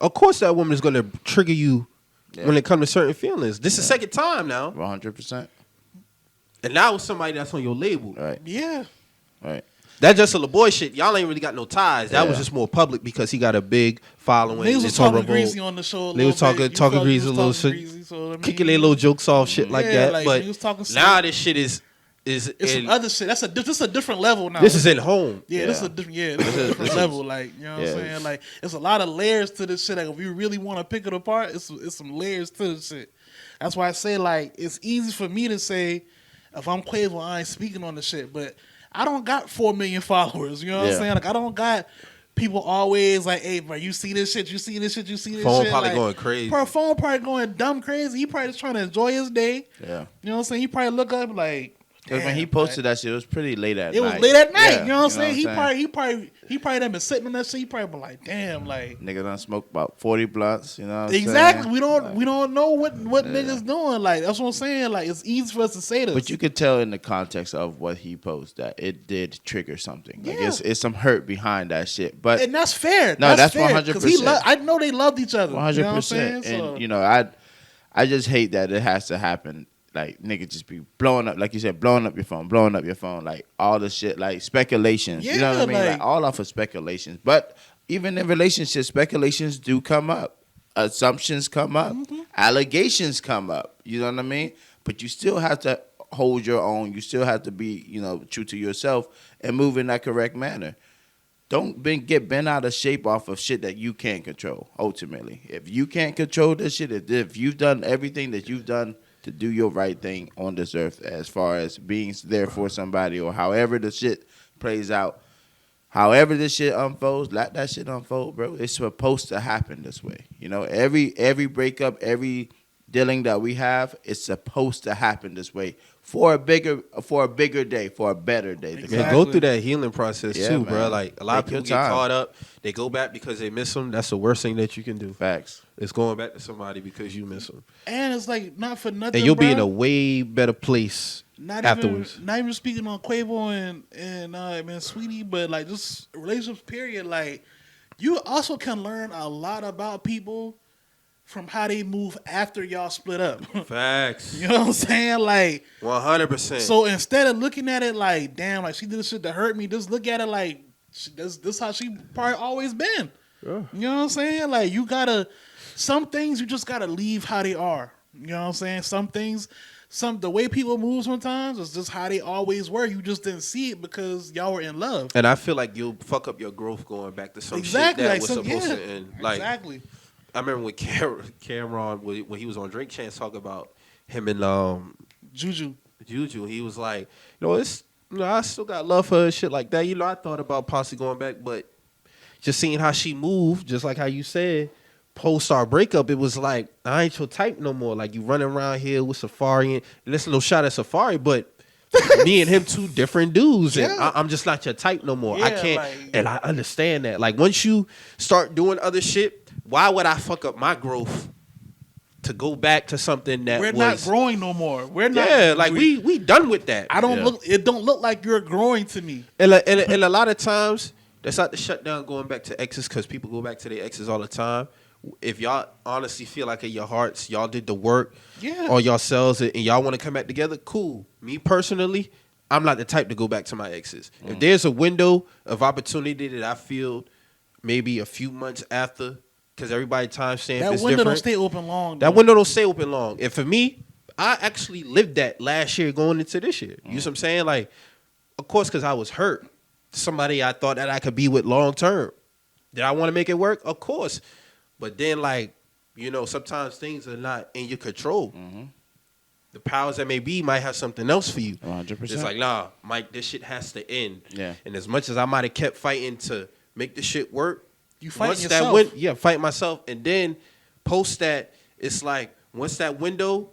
of course, that woman is going to trigger you when it comes to certain feelings. This is the second time now. 100%. And now it's somebody that's on your label. Right. Yeah. Right. That Justin LaBoy shit, y'all ain't really got no ties. That was just more public because he got a big following. Niggas was talking greasy on the show. They was talking greasy a little shit, kicking their little jokes off, shit like that. Like, but now this shit is it's some other shit. This is a different level now. This is in home. Yeah, this is a different level. Like, you know what I'm saying? Like, it's a lot of layers to this shit. Like, if you really want to pick it apart, it's some layers to this shit. That's why I say, like, it's easy for me to say, if I'm Quavo, I ain't speaking on the shit. But I don't got 4 million followers. You know what I'm saying? Like, I don't got people always like, hey, bro, you see this shit, you see this shit, you see this phone shit. Probably like, going crazy. Phone probably going dumb crazy. He probably just trying to enjoy his day. Yeah. You know what I'm saying? He probably look up like, because when he posted that shit, it was pretty late at night. It was late at night. Yeah, you know what I'm saying? He probably done been sitting on that shit. He probably been like, damn, like nigga done smoked about 40 blunts. You know what I'm exactly. saying? We don't know what niggas doing. Like that's what I'm saying. Like it's easy for us to say this. But you could tell in the context of what he posted that it did trigger something. Like it's some hurt behind that shit. But and that's fair. No, that's fair, 100%. I know they loved each other. 100%. You know what I'm saying? And you know, I just hate that it has to happen. Like, nigga just be blowing up, like you said, blowing up your phone, like, all the shit, like, speculations. You know what I mean? Like, all off of speculations. But even in relationships, speculations do come up. Assumptions come up. Mm-hmm. Allegations come up. You know what I mean? But you still have to hold your own. You still have to be, you know, true to yourself and move in that correct manner. Don't get bent out of shape off of shit that you can't control, ultimately. If you can't control this shit, if you've done everything that you've done to do your right thing on this earth as far as being there for somebody or however the shit plays out, however this shit unfolds, let that shit unfold, bro. It's supposed to happen this way. You know, every breakup, every dealing that we have, it's supposed to happen this way for a bigger day, for a better day. Exactly. Man, go through that healing process too, man. Bro. Like a lot of people get caught up. They go back because they miss them. That's the worst thing that you can do. Facts. It's going back to somebody because you miss them. And it's like not for nothing. And you'll be in a way better place afterwards. Not even speaking on Quavo and Sweetie, but like just relationships. Period. Like you also can learn a lot about people from how they move after y'all split up. Facts. You know what I'm saying? Like 100%. So instead of looking at it like, damn, like she did this shit that hurt me, just look at it like this how she probably always been. Yeah. You know what I'm saying? Like some things you just gotta leave how they are. You know what I'm saying? Some things, the way people move sometimes is just how they always were. You just didn't see it because y'all were in love. And I feel like you'll fuck up your growth going back to some shit that was supposed to end. Like, exactly. I remember when Cameron, when he was on Drink Chance, talking about him and Juju, he was like, I still got love for her, shit like that. You know, I thought about possibly going back, but just seeing how she moved, just like how you said, post our breakup, it was like, I ain't your type no more. Like, you running around here with Safari, and there's no shot at Safari, but me and him two different dudes, and I'm just not your type no more. I can't, and I understand that. Like, once you start doing other shit, why would I fuck up my growth to go back to something that we're not growing no more? We're not. Yeah, like we done with that. It don't look like you're growing to me. And a lot of times, that's not the shutdown going back to exes because people go back to their exes all the time. If y'all honestly feel like in your hearts y'all did the work on yourselves and y'all want to come back together, cool. Me personally, I'm not the type to go back to my exes. If there's a window of opportunity that I feel maybe a few months after, because everybody time stamp is different. That window don't stay open long. That window don't stay open long. And for me, I actually lived that last year going into this year. You know what I'm saying? Like, of course, because I was hurt. Somebody I thought that I could be with long term. Did I want to make it work? Of course. But then, like, you know, sometimes things are not in your control. Mm-hmm. The powers that may be might have something else for you. 100%. It's like, nah, Mike, this shit has to end. Yeah. And as much as I might have kept fighting to make the shit work, you fight yourself. Fight myself, and then post that, it's like once that window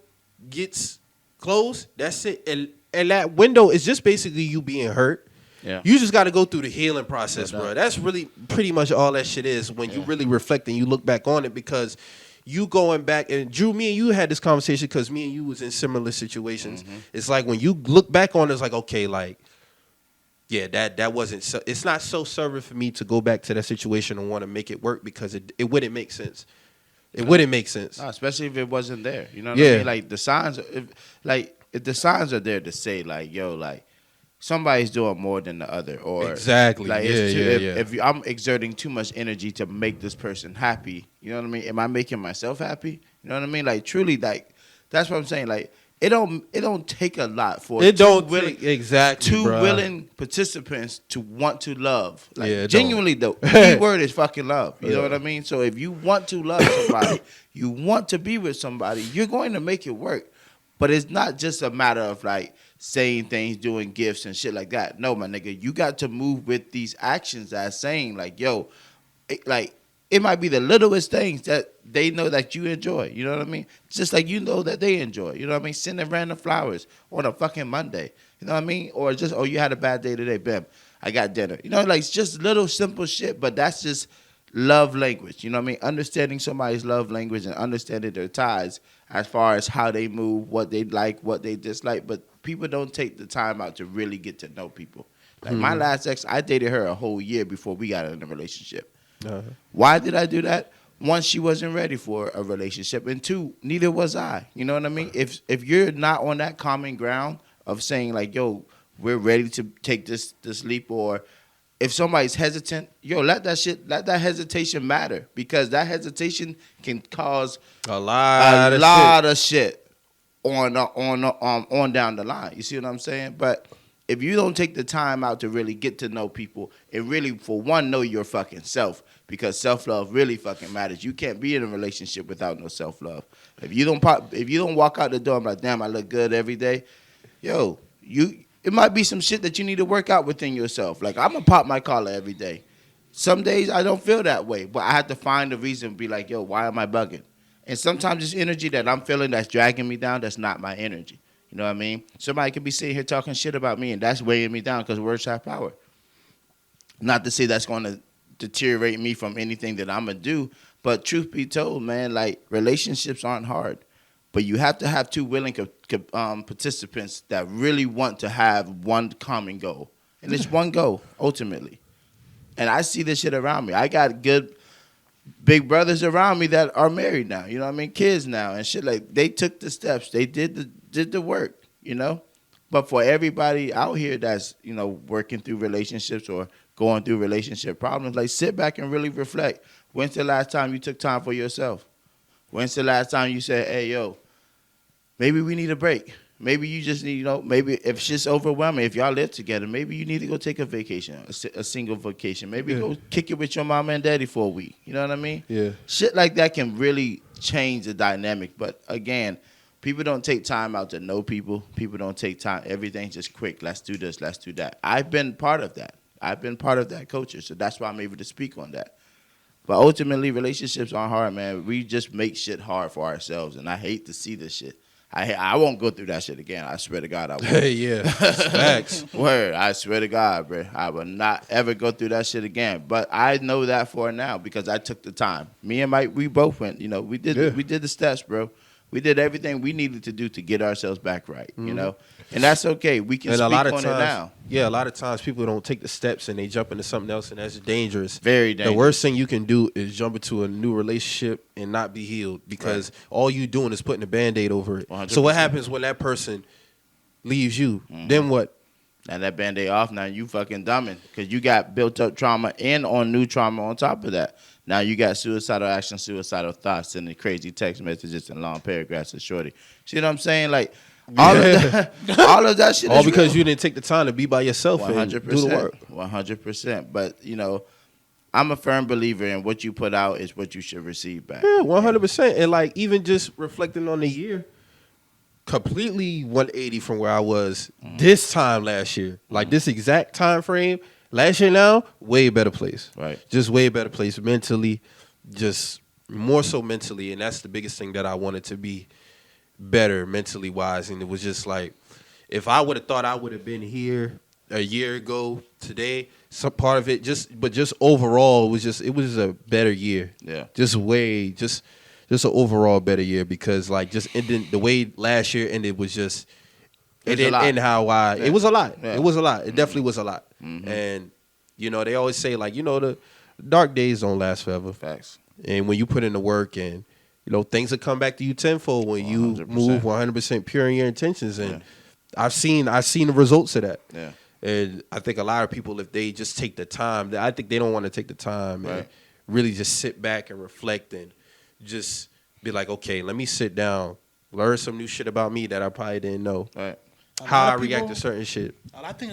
gets closed, that's it. And that window is just basically you being hurt. Yeah. You just got to go through the healing process, bro. That's really pretty much all that shit is when you really reflect and you look back on it, because you going back, and Drew, me and you had this conversation because me and you was in similar situations. Mm-hmm. It's like when you look back on it, it's like, okay, like, yeah, that wasn't so, it's not so serving for me to go back to that situation and want to make it work, because it wouldn't make sense. It wouldn't make sense. No, especially if it wasn't there. You know what I mean? Like the signs, if the signs are there to say like, yo, like somebody's doing more than the other, or exactly. Like if I'm exerting too much energy to make this person happy, you know what I mean? Am I making myself happy? You know what I mean? Like truly, like that's what I'm saying. Like it don't take a lot for two willing participants to want to love. Like genuinely though, the key word is fucking love. You know what I mean? So if you want to love somebody, you want to be with somebody, you're going to make it work. But it's not just a matter of like saying things, doing gifts and shit like that. No, my nigga, you got to move with these actions that's saying like, yo, it might be the littlest things that they know that you enjoy. You know what I mean? Just like you know that they enjoy. You know what I mean? Sending random flowers on a fucking Monday. You know what I mean? Or just, you had a bad day today. Bam, I got dinner. You know, like it's just little simple shit, but that's just love language. You know what I mean? Understanding somebody's love language and understanding their ties as far as how they move, what they like, what they dislike. But people don't take the time out to really get to know people. Like my last ex, I dated her a whole year before we got in a relationship. Why did I do that? One, she wasn't ready for a relationship, and two, neither was I. You know what I mean? If you're not on that common ground of saying like, yo, we're ready to take this leap, or if somebody's hesitant, yo, let that hesitation matter, because that hesitation can cause a lot of shit on down the line. You see what I'm saying? But if you don't take the time out to really get to know people and really, for one, know your fucking self, because self-love really fucking matters. You can't be in a relationship without no self-love. If you don't walk out the door and be like, damn, I look good every day, yo, it might be some shit that you need to work out within yourself. Like, I'm going to pop my collar every day. Some days I don't feel that way, but I have to find a reason to be like, yo, why am I bugging? And sometimes it's energy that I'm feeling that's dragging me down, that's not my energy. You know what I mean? Somebody could be sitting here talking shit about me, and that's weighing me down, because words have power. Not to say that's going to deteriorate me from anything that I'm going to do, but truth be told, man, like, relationships aren't hard. But you have to have two willing participants that really want to have one common goal. And it's one goal, ultimately. And I see this shit around me. I got good big brothers around me that are married now, you know what I mean? Kids now and shit. Like, they took the steps. They did the work, you know? But for everybody out here that's, you know, working through relationships or going through relationship problems, like, sit back and really reflect. When's the last time you took time for yourself? When's the last time you said, hey, yo, maybe we need a break. Maybe you just need, you know, maybe if shit's overwhelming, if y'all live together, maybe you need to go take a vacation, a single vacation. Maybe go kick it with your mama and daddy for a week. You know what I mean? Yeah. Shit like that can really change the dynamic. But again, people don't take time out to know people. People don't take time. Everything's just quick. Let's do this. Let's do that. I've been part of that. I've been part of that culture. So that's why I'm able to speak on that. But ultimately, relationships aren't hard, man. We just make shit hard for ourselves. And I hate to see this shit. I won't go through that shit again. I swear to God I won't. Hey, yeah. Facts. Word. I swear to God, bro. I will not ever go through that shit again. But I know that for now because I took the time. Me and Mike, we both went. You know, we did the steps, bro. We did everything we needed to do to get ourselves back right, you know? And that's okay. We can speak on it now. Yeah, a lot of times people don't take the steps and they jump into something else, and that's dangerous. Very dangerous. The worst thing you can do is jump into a new relationship and not be healed, because all you doing is putting a Band-Aid over it. 100%. So what happens when that person leaves you? Then what? And that Band-Aid off, now you fucking dumbing, because you got built up trauma and on new trauma on top of that. Now you got suicidal action, suicidal thoughts, and the crazy text messages and long paragraphs of shorty. See what I'm saying? Like, all of that shit all is because real. You didn't take the time to be by yourself 100%, and do the work. 100%. But, you know, I'm a firm believer in what you put out is what you should receive back. Yeah, 100%. And, like, even just reflecting on the year, completely 180 from where I was this time last year. Like, this exact time frame. Last year now, way better place. Right. Just way better place mentally. Just more so mentally, and that's the biggest thing that I wanted to be better mentally wise. And it was just like, if I would have thought I would have been here a year ago today, some part of it but overall it was a better year. Yeah. Just an overall better year, because like just ending the way last year ended was just it didn't end how it was a lot. Yeah. It was a lot. It definitely was a lot. And they always say like, the dark days don't last forever. Facts. And when you put in the work, and things will come back to you tenfold when you 100%. move 100% pure in your intentions. And I've seen the results of that. Yeah. And I think a lot of people, if they just take the time, I think they don't want to take the time and really just sit back and reflect and just be like, okay, let me sit down, learn some new shit about me that I probably didn't know. Right. How I react to certain shit. I think,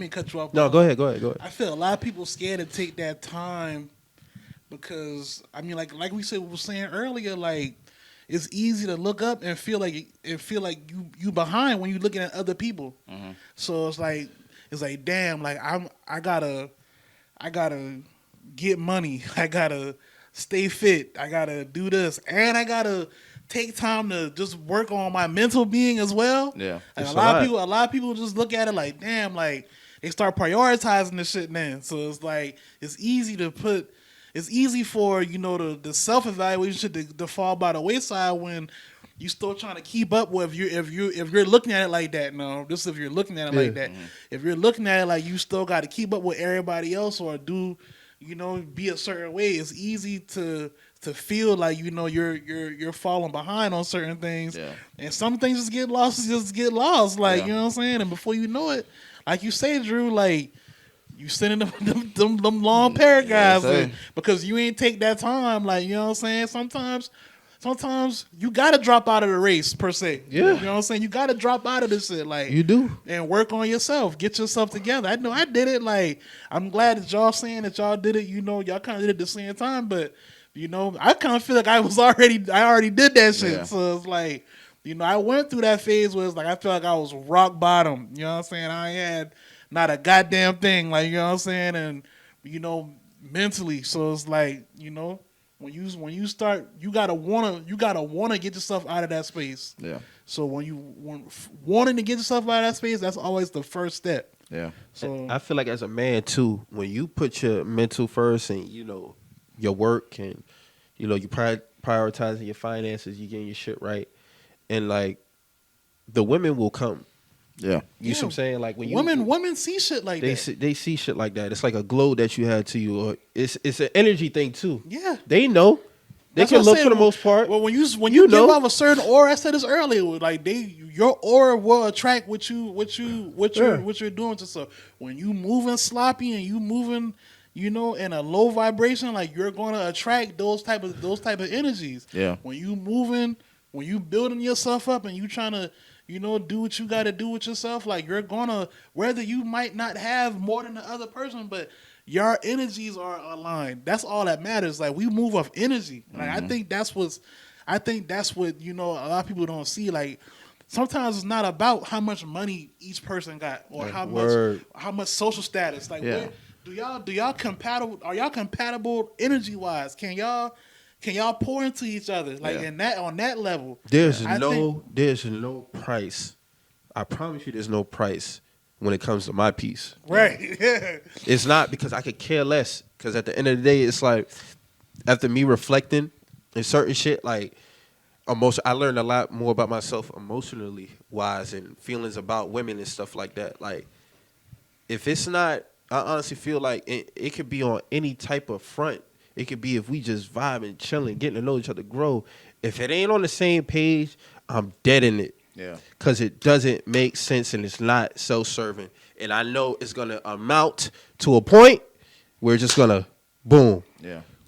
cut you off. No, go ahead. I feel a lot of people scared to take that time because, like we were saying earlier, like, it's easy to look up and feel like you behind when you're looking at other people. Mm-hmm. So it's like damn, like I gotta get money. I gotta stay fit. I gotta do this, and I gotta take time to just work on my mental being as well. Yeah, and a lot of people just look at it like, damn, like they start prioritizing this shit now. So it's like it's easy for the self evaluation to fall by the wayside when you still trying to keep up with if you're looking at it like that. No, this if you're looking at it like that. If you're looking at it like you still got to keep up with everybody else or do be a certain way, it's easy to feel like you're falling behind on certain things. Yeah. And some things just get lost. Like you know what I'm saying. And before you know it, like you say, Drew, like. You sending them long paragraphs because you ain't take that time. Like, you know what I'm saying? Sometimes you got to drop out of the race, per se. Yeah. You know what I'm saying? You got to drop out of this shit. Like, you do. And work on yourself. Get yourself together. I know I did it. Like, I'm glad that y'all saying that y'all did it. Y'all kind of did it at the same time. But, I kind of feel like I already did that shit. Yeah. So it's like, I went through that phase where it's like I feel like I was rock bottom. You know what I'm saying? I had not a goddamn thing, like, you know what I'm saying, and mentally. So it's like, when you start, you gotta wanna get yourself out of that space. Yeah. So when wanting to get yourself out of that space, that's always the first step. Yeah. So I feel like as a man too, when you put your mental first and your work and you prioritizing your finances, you getting your shit right, and like the women will come. Yeah, you see what I'm saying? Like when women see shit like that. They see shit like that. It's like a glow that you had to you, or it's an energy thing too. Yeah, they know. They can look for the most part. Well, when you give off a certain aura, I said this earlier. Like your aura will attract what you're doing to yourself. When you moving sloppy and you moving, in a low vibration, like you're gonna attract those type of energies. Yeah. When you moving, when you building yourself up and you trying to. Do what you got to do with yourself. Like you're gonna, whether you might not have more than the other person, but your energies are aligned. That's all that matters. Like we move off energy. Like I think that's what a lot of people don't see. Like sometimes it's not about how much money each person got or how much social status. Like do y'all compatible? Are y'all compatible energy wise? Can y'all pour into each other like on that level? There's no price. I promise you, there's no price when it comes to my peace. Right. Yeah. It's not because I could care less. Because at the end of the day, it's like after me reflecting and certain shit, like I learned a lot more about myself emotionally wise and feelings about women and stuff like that. Like if it's not, I honestly feel like it could be on any type of front. It could be if we just vibe and chilling, getting to know each other, grow. If it ain't on the same page, I'm dead in it. Yeah. Because it doesn't make sense and it's not self-serving. And I know it's going to amount to a point where it's just going to, boom,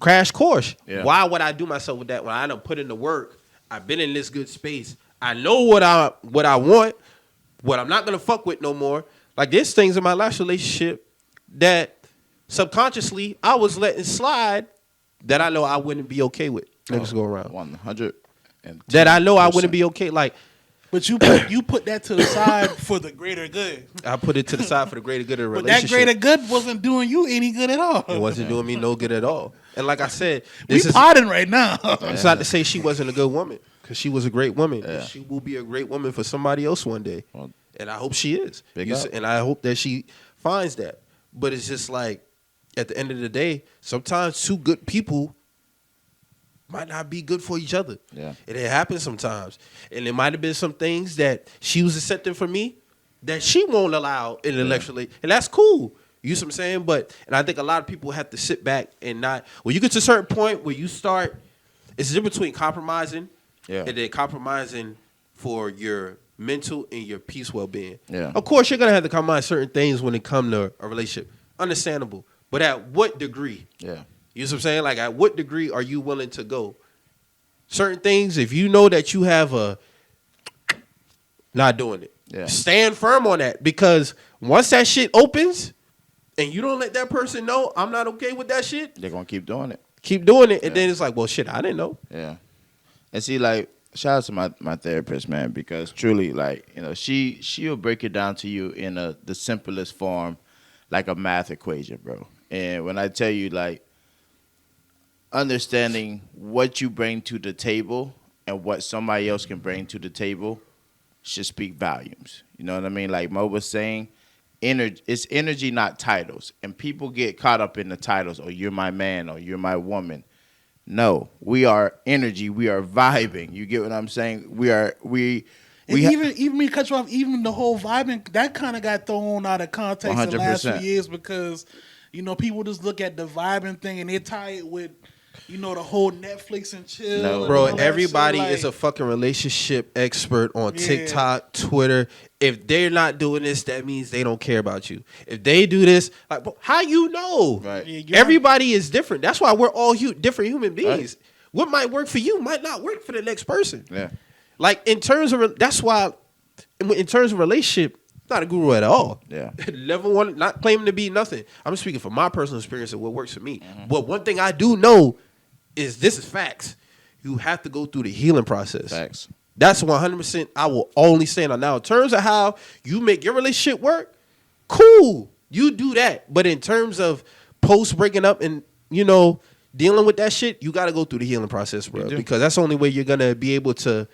crash course. Yeah. Why would I do myself with that when I done put in the work? I've been in this good space. I know what I want, what I'm not going to fuck with no more. Like there's things in my last relationship that subconsciously I was letting slide that I know I wouldn't be okay with next go around. 100. That I know I wouldn't be okay. Like But you put that to the side for the greater good. I put it to the side for the greater good of the But that relationship. greater good wasn't doing you any good at all. It wasn't doing me no good at all. And like I said, We this is potting right now. it's not to say she wasn't a good woman, because she was a great woman. And she will be a great woman for somebody else one day. Well, And I hope she is. big up. And I hope that she finds that. But it's just like, at the end of the day, sometimes two good people might not be good for each other. Yeah. And it happens sometimes. And there might have been some things that she was accepting from me that she won't allow intellectually. And that's cool. You see what I'm saying? And I think a lot of people have to sit back and not, when you get to a certain point where you start, it's the difference between compromising and then compromising for your mental and your peace well-being. Yeah. Of course, you're going to have to compromise certain things when it comes to a relationship. Understandable. But at what degree? Yeah. You know what I'm saying? Like, at what degree are you willing to go? Certain things, if you know that you have not doing it, stand firm on that. Because once that shit opens and you don't let that person know I'm not okay with that shit, they're going to keep doing it. Keep doing it. And then it's like, well, shit, I didn't know. Yeah. And see, like, shout out to my therapist, man, because truly, like, you know, she'll break it down to you in the simplest form, like a math equation, bro. And when I tell you, like, understanding what you bring to the table and what somebody else can bring to the table should speak volumes. You know what I mean? Like Mo was saying, it's energy, not titles. And people get caught up in the titles, or you're my man, or you're my woman. No, we are energy. We are vibing. You get what I'm saying? Even me cut you off. Even the whole vibing that kind of got thrown out of context 100%. in the last few years because people just look at the vibing thing and they tie it with the whole Netflix and chill. No, bro, and all that everybody shit, is a fucking relationship expert on Yeah. TikTok, Twitter. If they're not doing this, that means they don't care about you. If they do this, like, bro, how you know? Right. Yeah, Everybody is different. That's why we're all different human beings. Right. What might work for you might not work for the next person. Yeah. Like, in terms of, that's why, in terms of relationship, not a guru at all. Yeah. Level one, not claiming to be nothing. I'm speaking from my personal experience of what works for me. But one thing I do know is this is facts. You have to go through the healing process. Facts. That's 100%. I will only say that. Now, in terms of how you make your relationship work, cool. You do that. But in terms of post breaking up and, dealing with that shit, you got to go through the healing process, bro. Because that's the only way you're going to be able to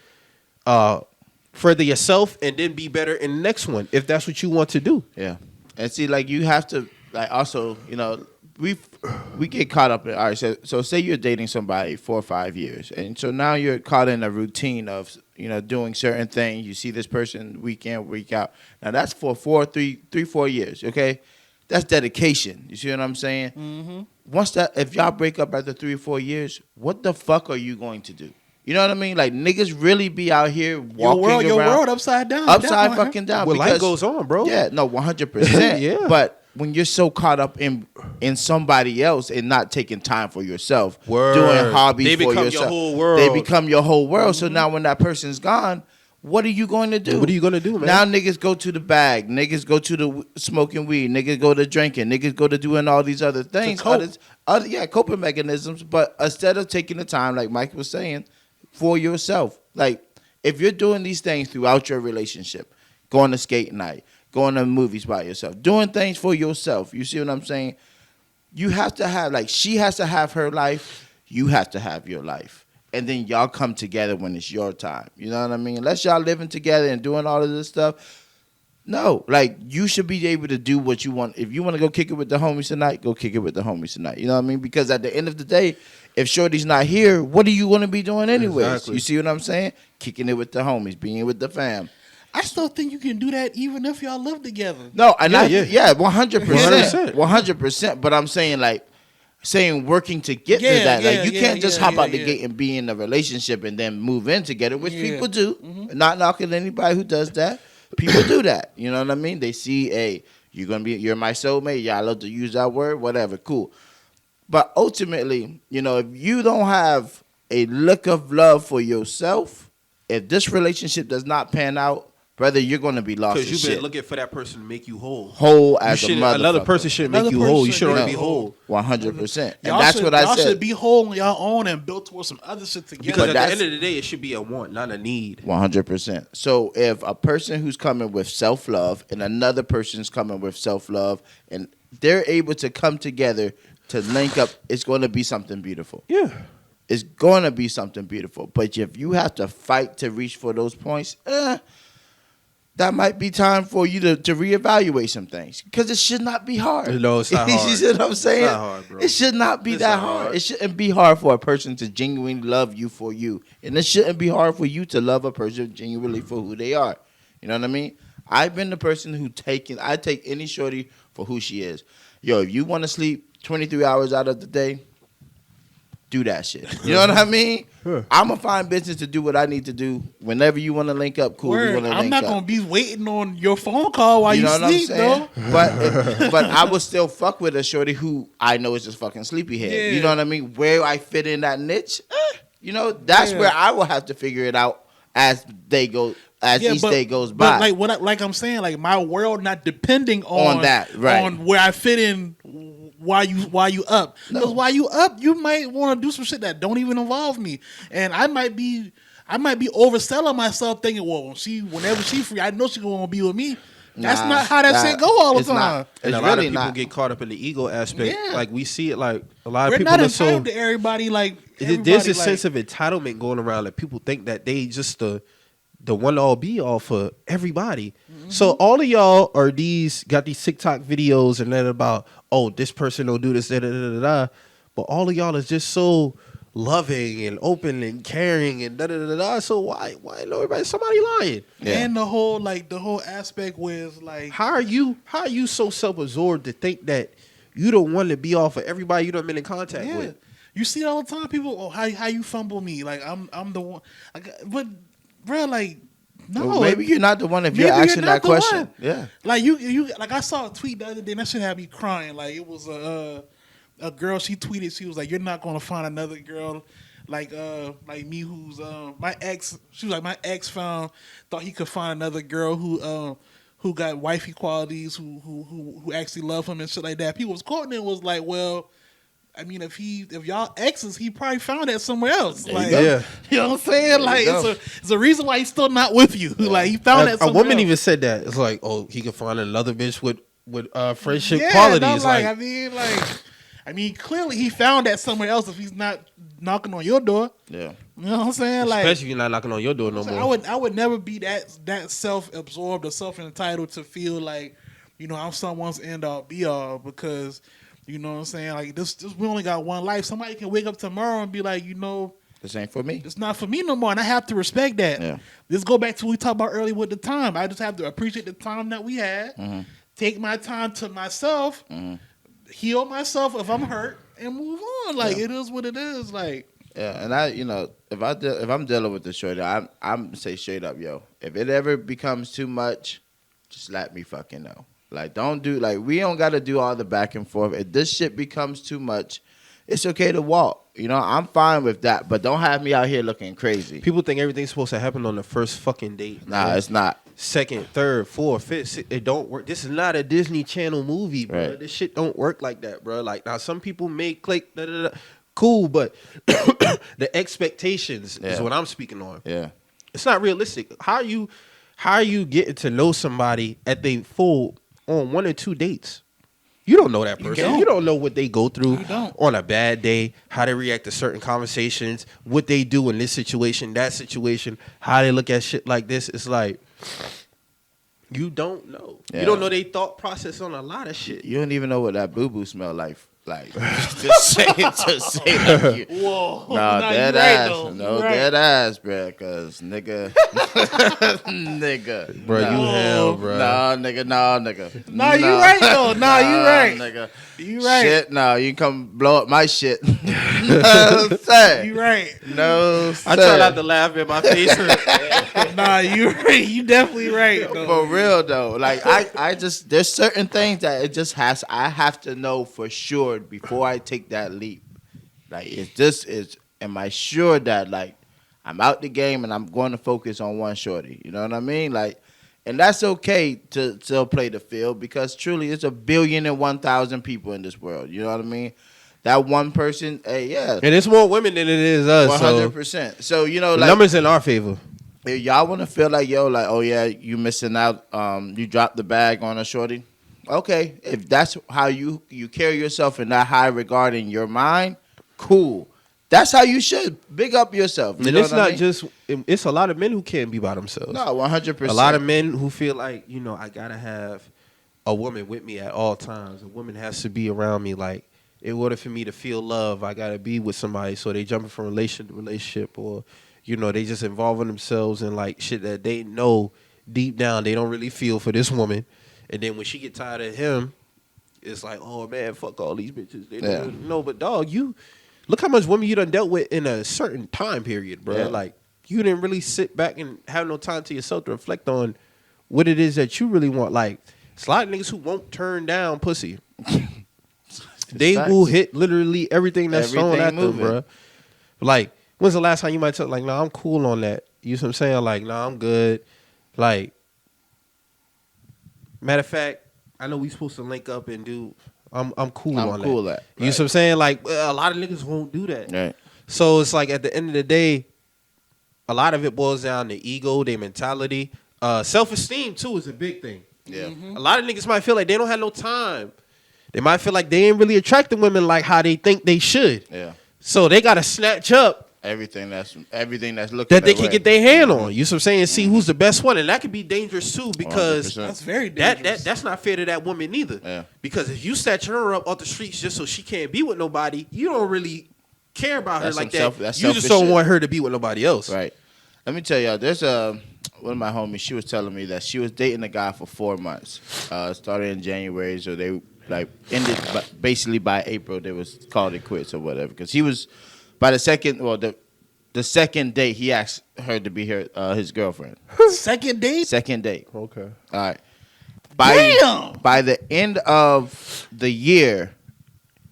further yourself and then be better in the next one, if that's what you want to do. Yeah. And see, like, you have to, like, also, we get caught up in, all right, so say you're dating somebody 4 or 5 years, and so now you're caught in a routine of, doing certain things. You see this person week in, week out. Now, that's for 4 years, okay? That's dedication. You see what I'm saying? Mm-hmm. If y'all break up after 3 or 4 years, what the fuck are you going to do? You know what I mean? Like, niggas really be out here walking around. Your world upside down. Upside fucking down. Well, life goes on, bro. Yeah, no, 100%. Yeah. But when you're so caught up in somebody else and not taking time for yourself, doing hobbies for yourself. They become your whole world. They become your whole world. Mm-hmm. So now when that person's gone, what are you going to do? What are you going to do, man? Now niggas go to the bag. Niggas go to the smoking weed. Niggas go to drinking. Niggas go to doing all these other things. Coping mechanisms. But instead of taking the time, like Mike was saying, for yourself. Like, if you're doing these things throughout your relationship, going to skate night, going to movies by yourself, doing things for yourself, you see what I'm saying? You have to have, like, she has to have her life, you have to have your life. And then y'all come together when it's your time. You know what I mean? Unless y'all living together and doing all of this stuff, no. Like, you should be able to do what you want. If you want to go kick it with the homies tonight, go kick it with the homies tonight. You know what I mean? Because at the end of the day, if Shorty's not here, what are you going to be doing anyways? Exactly. You see what I'm saying? Kicking it with the homies, being with the fam. I still think you can do that even if y'all live together. No, and 100%. 100%. 100%. But I'm saying working to get to that. Like, you can't just hop out the gate and be in a relationship and then move in together, which people do. Mm-hmm. Not knocking anybody who does that. People do that. You know what I mean? They see, hey, you're my soulmate. Yeah, I love to use that word. Whatever, cool. But ultimately, if you don't have a look of love for yourself, if this relationship does not pan out, brother, you're going to be lost Because as you've shit. been looking for that person to make you whole. Whole as a motherfucker. Another person shouldn't make you whole. You should already be whole. 100%. And Y'all that's what I y'all said. should be whole on your own and build towards some other shit together. Because at the that's- end of the day, it should be a want, not a need. 100%. So if a person who's coming with self-love and another person's coming with self-love and they're able to come together to link up, it's going to be something beautiful. Yeah. It's going to be something beautiful. But if you have to fight to reach for those points, that might be time for you to reevaluate some things. Because it should not be hard. No, it's not hard. You see what I'm saying? It's not hard, bro. It should not be It's that not hard. hard. It shouldn't be hard for a person to genuinely love you for you. And it shouldn't be hard for you to love a person genuinely for who they are. You know what I mean? I've been the person I take any shorty for who she is. Yo, if you want to sleep 23 hours out of the day, do that shit. You know what I mean? Sure. I'm going to find business to do what I need to do. Whenever you want to link up, cool. Word, We want to I'm link not up. gonna be waiting on your phone call while you know what I'm sleep, saying? though. But I would still fuck with a shorty who I know is just fucking sleepyhead. Yeah. You know what I mean? Where I fit in that niche, you know, that's where I will have to figure it out as they go, each day goes by. But like I'm saying, like my world not depending on that, right. on where I fit in while you up. Because while you up, you might want to do some shit that don't even involve me, and I might be overselling myself, thinking, well, whenever she free, I know she gonna be with me. That's not how that shit go all the time. And It's a lot really of people not. get caught up in the ego aspect. Yeah. Like we see it, like a lot of We're people not are so. entitled to everybody. Like There's a everybody, sense of entitlement going around that people think that they just the one all be all for everybody. Mm-hmm. So all of y'all got these TikTok videos and then about, oh, this person don't do this, da da da da da. But all of y'all is just so loving and open and caring and da da da da. So why know everybody somebody lying? Yeah. And the whole aspect with like How are you so self-absorbed to think that you don't want to be off of everybody you done been in contact with? You see it all the time. People, how you fumble me? Like I'm the one. But bro, like no. Well, maybe you're not the one if Maybe you're you're asking not that the question. one. Yeah. Like you like I saw a tweet the other day and that shit had me crying. Like it was a girl, she tweeted, she was like, "You're not gonna find another girl like me who's my ex." She was like, "My ex thought he could find another girl who got wifey qualities, who actually love him and shit like that." People was quoting it, was like, well, I mean, if y'all exes, he probably found that somewhere else. Like, you go. you know what I'm saying? Like, it's a reason why he's still not with you. Like, he found that A somewhere woman else. even said that. It's like, oh, he could find another bitch with friendship Yeah, qualities. no, I mean, clearly he found that somewhere else if he's not knocking on your door. Yeah. You know what I'm saying? Like, especially if you're not knocking on your door no more. I would never be that self-absorbed or self-entitled to feel like, you know, I'm someone's end all be all, because, you know what I'm saying? Like this we only got one life. Somebody can wake up tomorrow and be like, you know, This ain't for me. it's not for me no more, and I have to respect that. Yeah. Let's go back to what we talked about earlier with the time. I just have to appreciate the time that we had, take my time to myself, heal myself if I'm hurt, and move on. Like, it is what it is. Like, Yeah, and I, you know, if I'm dealing with the shorty, I'm gonna say straight up, yo, if it ever becomes too much, just let me fucking know. Like, we don't gotta do all the back and forth. If this shit becomes too much, it's okay to walk. You know, I'm fine with that, but don't have me out here looking crazy. People think everything's supposed to happen on the first fucking date. Nah, man. it's not. Second, third, fourth, fifth. It don't work. This is not a Disney Channel movie, bro. Right. This shit don't work like that, bro. Like, now some people may click, da, da, da. Cool, but the expectations is what I'm speaking on. Yeah. It's not realistic. How are you getting to know somebody at they full on 1 or 2 dates? You don't know that person. You don't know what they go through on a bad day, how they react to certain conversations, what they do in this situation, that situation, how they look at shit like this. It's like, you don't know. Yeah. You don't know their thought process on a lot of shit. You don't even know what that boo-boo smell like. Like, just say like you. whoa. No, Nah, dead you right, ass. though. No, You right. dead ass, bruh. Cause nigga. Nigga. Bro, you hell, bro. No, nigga. Nah, you right, though. Nah, you right. Nigga. You right. Shit, no, you come blow up my shit. No, sir. You right. No, sir. I try not to laugh in my face. Nah, you right. You definitely right, though. For real though, like I just there's certain things that I have to know for sure before I take that leap. Like, am I sure that, like, I'm out the game and I'm going to focus on one shorty? You know what I mean? Like, And that's okay to still play the field because truly it's 1,000,001,000 people in this world. You know what I mean? That one person, hey, yeah. And it's more women than it is us. 100%. So, you know, the like. numbers in our favor. If y'all want to feel like, yo, like, oh, yeah, you missing out. You dropped the bag on a shorty. Okay. If that's how you carry yourself in that high regard in your mind, cool. That's how you should. Big up yourself. You and know it's what I not mean? just, it's a lot of men who can't be by themselves. No, 100%. A lot of men who feel like, you know, I got to have a woman with me at all times. A woman has to be around me. Like, in order for me to feel love, I got to be with somebody. So they jumping from relationship to relationship, or, you know, they just involving themselves in, like, shit that they know deep down they don't really feel for this woman. And then when she get tired of him, it's like, oh, man, fuck all these bitches. They don't know, but, dog, you... Look how much women you done dealt with in a certain time period, bro. Yeah. Like, you didn't really sit back and have no time to yourself to reflect on what it is that you really want. Like, it's a lot of niggas who won't turn down pussy. They will hit literally everything that's thrown at them, bro. Like, when's the last time you might tell, like, nah, I'm cool on that. You know what I'm saying? Like, nah, I'm good. Like, matter of fact, I know we supposed to link up and do... I'm cool on that. Cool at, right. You know what I'm saying? Like, a lot of niggas won't do that. Right. So it's like at the end of the day, a lot of it boils down to ego, their mentality. Self-esteem, too, is a big thing. Yeah. A lot of niggas might feel like they don't have no time. They might feel like they ain't really attracting women like how they think they should. Yeah. So they got to snatch up everything that's looking that they can get their hand on. You know what I'm saying? See who's the best one. And that could be dangerous too, because 100%. That's very dangerous. That's not fair to that woman either. Yeah. Because if you snatch her up off the streets just so she can't be with nobody, you don't really care about her like that. You just don't want her to be with nobody else. Right. Let me tell y'all, there's one of my homies, she was telling me that she was dating a guy for 4 months. Started in January, so they like ended basically by April, they was called it quits or whatever. Because he was, by the second date, he asked her to be his girlfriend. Second date? Second date. Okay. All right. Damn! By the end of the year,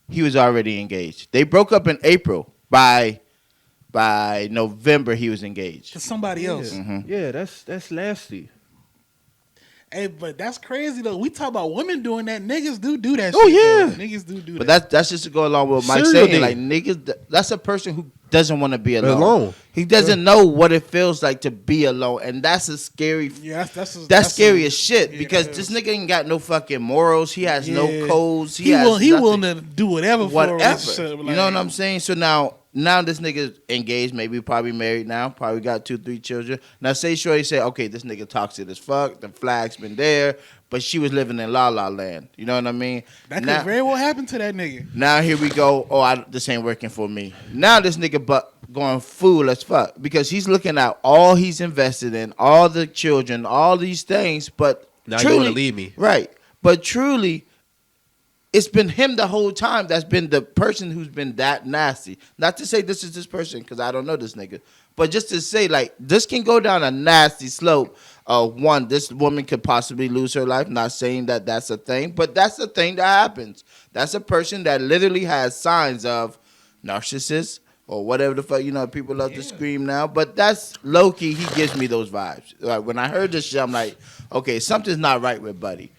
he was already engaged. They broke up in April. By November, he was engaged. To somebody else. Mm-hmm. Yeah, that's nasty. Hey, but that's crazy though. We talk about women doing that. Niggas do that. Oh shit, yeah, though. Niggas do but that. that's just to go along with Mike Serial saying, dating. like niggas. That's a person who doesn't want to be alone. He doesn't Yeah. know what it feels like to be alone, and that's a scary. Yeah, that's scary as shit yeah, because this nigga ain't got no fucking morals. He has no codes. He willing to do whatever for a relationship. You know what I'm saying? So now this nigga's engaged, maybe probably married now, probably got 2-3 children. Now say shorty say, okay, this nigga toxic as fuck. The flag's been there, but she was living in La La Land. You know what I mean? That could very well happen to that nigga. Now here we go. Oh, this ain't working for me. Now this nigga going fool as fuck because he's looking at all he's invested in, all the children, all these things, but now truly, you want to leave me. Right. But truly, it's been him the whole time that's been the person who's been that nasty. Not to say this is this person because I don't know this nigga, but just to say like this can go down a nasty slope. One, this woman could possibly lose her life. Not saying that that's a thing, but that's a thing that happens. That's a person that literally has signs of narcissist or whatever the fuck. You know, people love to scream now, but that's low key. He gives me those vibes. Like when I heard this shit, I'm like, okay, something's not right with Buddy.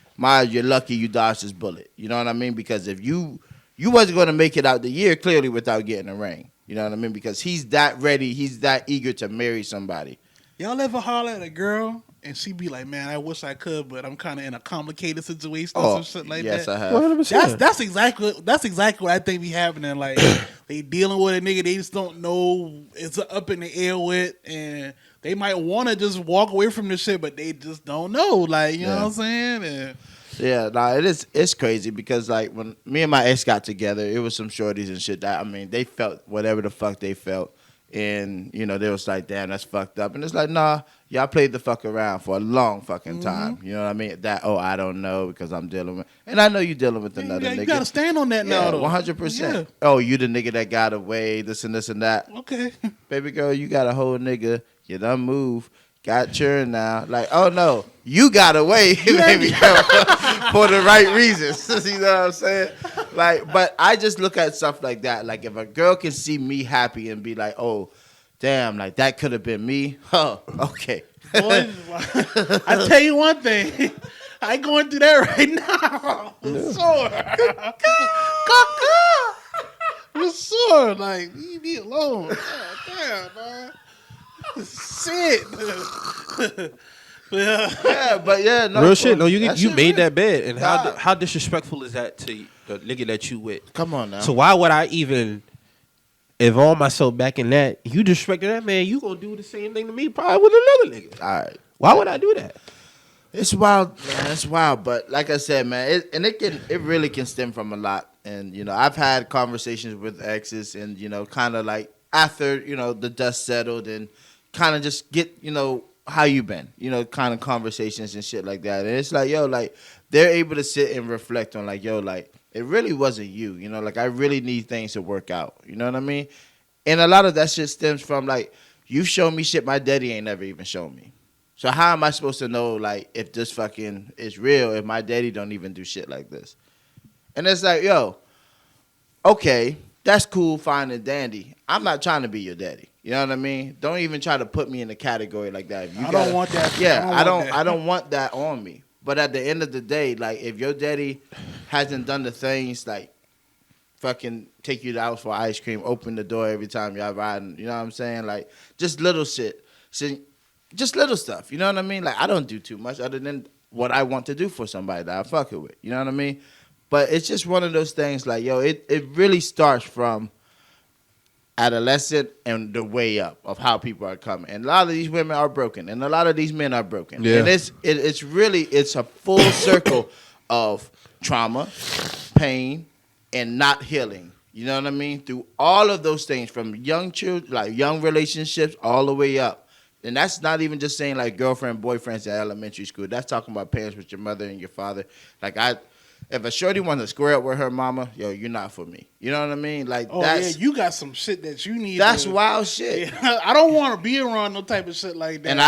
You're lucky you dodged this bullet. You know what I mean? Because if you wasn't going to make it out the year clearly without getting a ring. You know what I mean? Because he's that ready. He's that eager to marry somebody. Y'all ever holler at a girl and she be like, man, I wish I could, but I'm kind of in a complicated situation or some shit like that? Yes, I have. 100%. That's exactly what I think be happening. Like they dealing with a nigga they just don't know it's up in the air with, and they might want to just walk away from this shit, but they just don't know. Like you know what I'm saying? And yeah, nah, it's crazy because like when me and my ex got together, it was some shorties and shit that they felt whatever the fuck they felt. And, you know, they was like, damn, that's fucked up. And it's like, nah, y'all played the fuck around for a long fucking time. You know what I mean? I don't know because I'm dealing with... And I know you dealing with another nigga. You got to stand on that now, though. 100%. Yeah. Oh, you the nigga that got away, this and this and that. Okay. Baby girl, you got a whole nigga. You done moved. Got churned now. Like, oh, no. You got away, baby girl, for the right reasons. You know what I'm saying? Like, but I just look at stuff like that. Like, if a girl can see me happy and be like, oh, damn, like, that could have been me. Oh, okay. Boy, I tell you one thing. I ain't going through that right now. I'm sore. I'm sore. Like, leave me alone. God damn, man. Shit. No, real shit. No, you shit made real. that bed, and Nah. how disrespectful is that to the nigga that you with? Come on now. So why would I even involve myself back in that? You disrespecting that man, you gonna do the same thing to me, probably with another nigga. All right. Why would I do that? It's wild, man. It's wild, but like I said, man, it really can stem from a lot. And I've had conversations with exes, and kind of like after the dust settled, and kind of just get how you been, kind of conversations and shit like that. And it's like, yo, like they're able to sit and reflect on like, yo, like it really wasn't you, like I really need things to work out. You know what I mean? And a lot of that shit stems from like you show me shit my daddy ain't never even shown me. So how am I supposed to know, like, if this fucking is real, if my daddy don't even do shit like this? And it's like, yo, okay, that's cool, fine and dandy. I'm not trying to be your daddy. You know what I mean? Don't even try to put me in a category like that. If you don't want that. Yeah, I don't want that on me. But at the end of the day, like, if your daddy hasn't done the things like fucking take you out for ice cream, open the door every time y'all riding, you know what I'm saying? Like, just little shit. Just little stuff, you know what I mean? Like, I don't do too much other than what I want to do for somebody that I fuck it with, you know what I mean? But it's just one of those things like, yo, it really starts from adolescent and the way up of how people are coming. And a lot of these women are broken, and a lot of these men are broken. Yeah. And it's really a full circle of trauma, pain, and not healing. You know what I mean? Through all of those things, from young children, like young relationships, all the way up. And that's not even just saying like girlfriend, boyfriends at elementary school. That's talking about parents with your mother and your father. Like if a shorty wants to square up with her mama, yo, you're not for me. You know what I mean? Like, you got some shit that you need. That's wild shit. Yeah, I don't want to be around no type of shit like that. And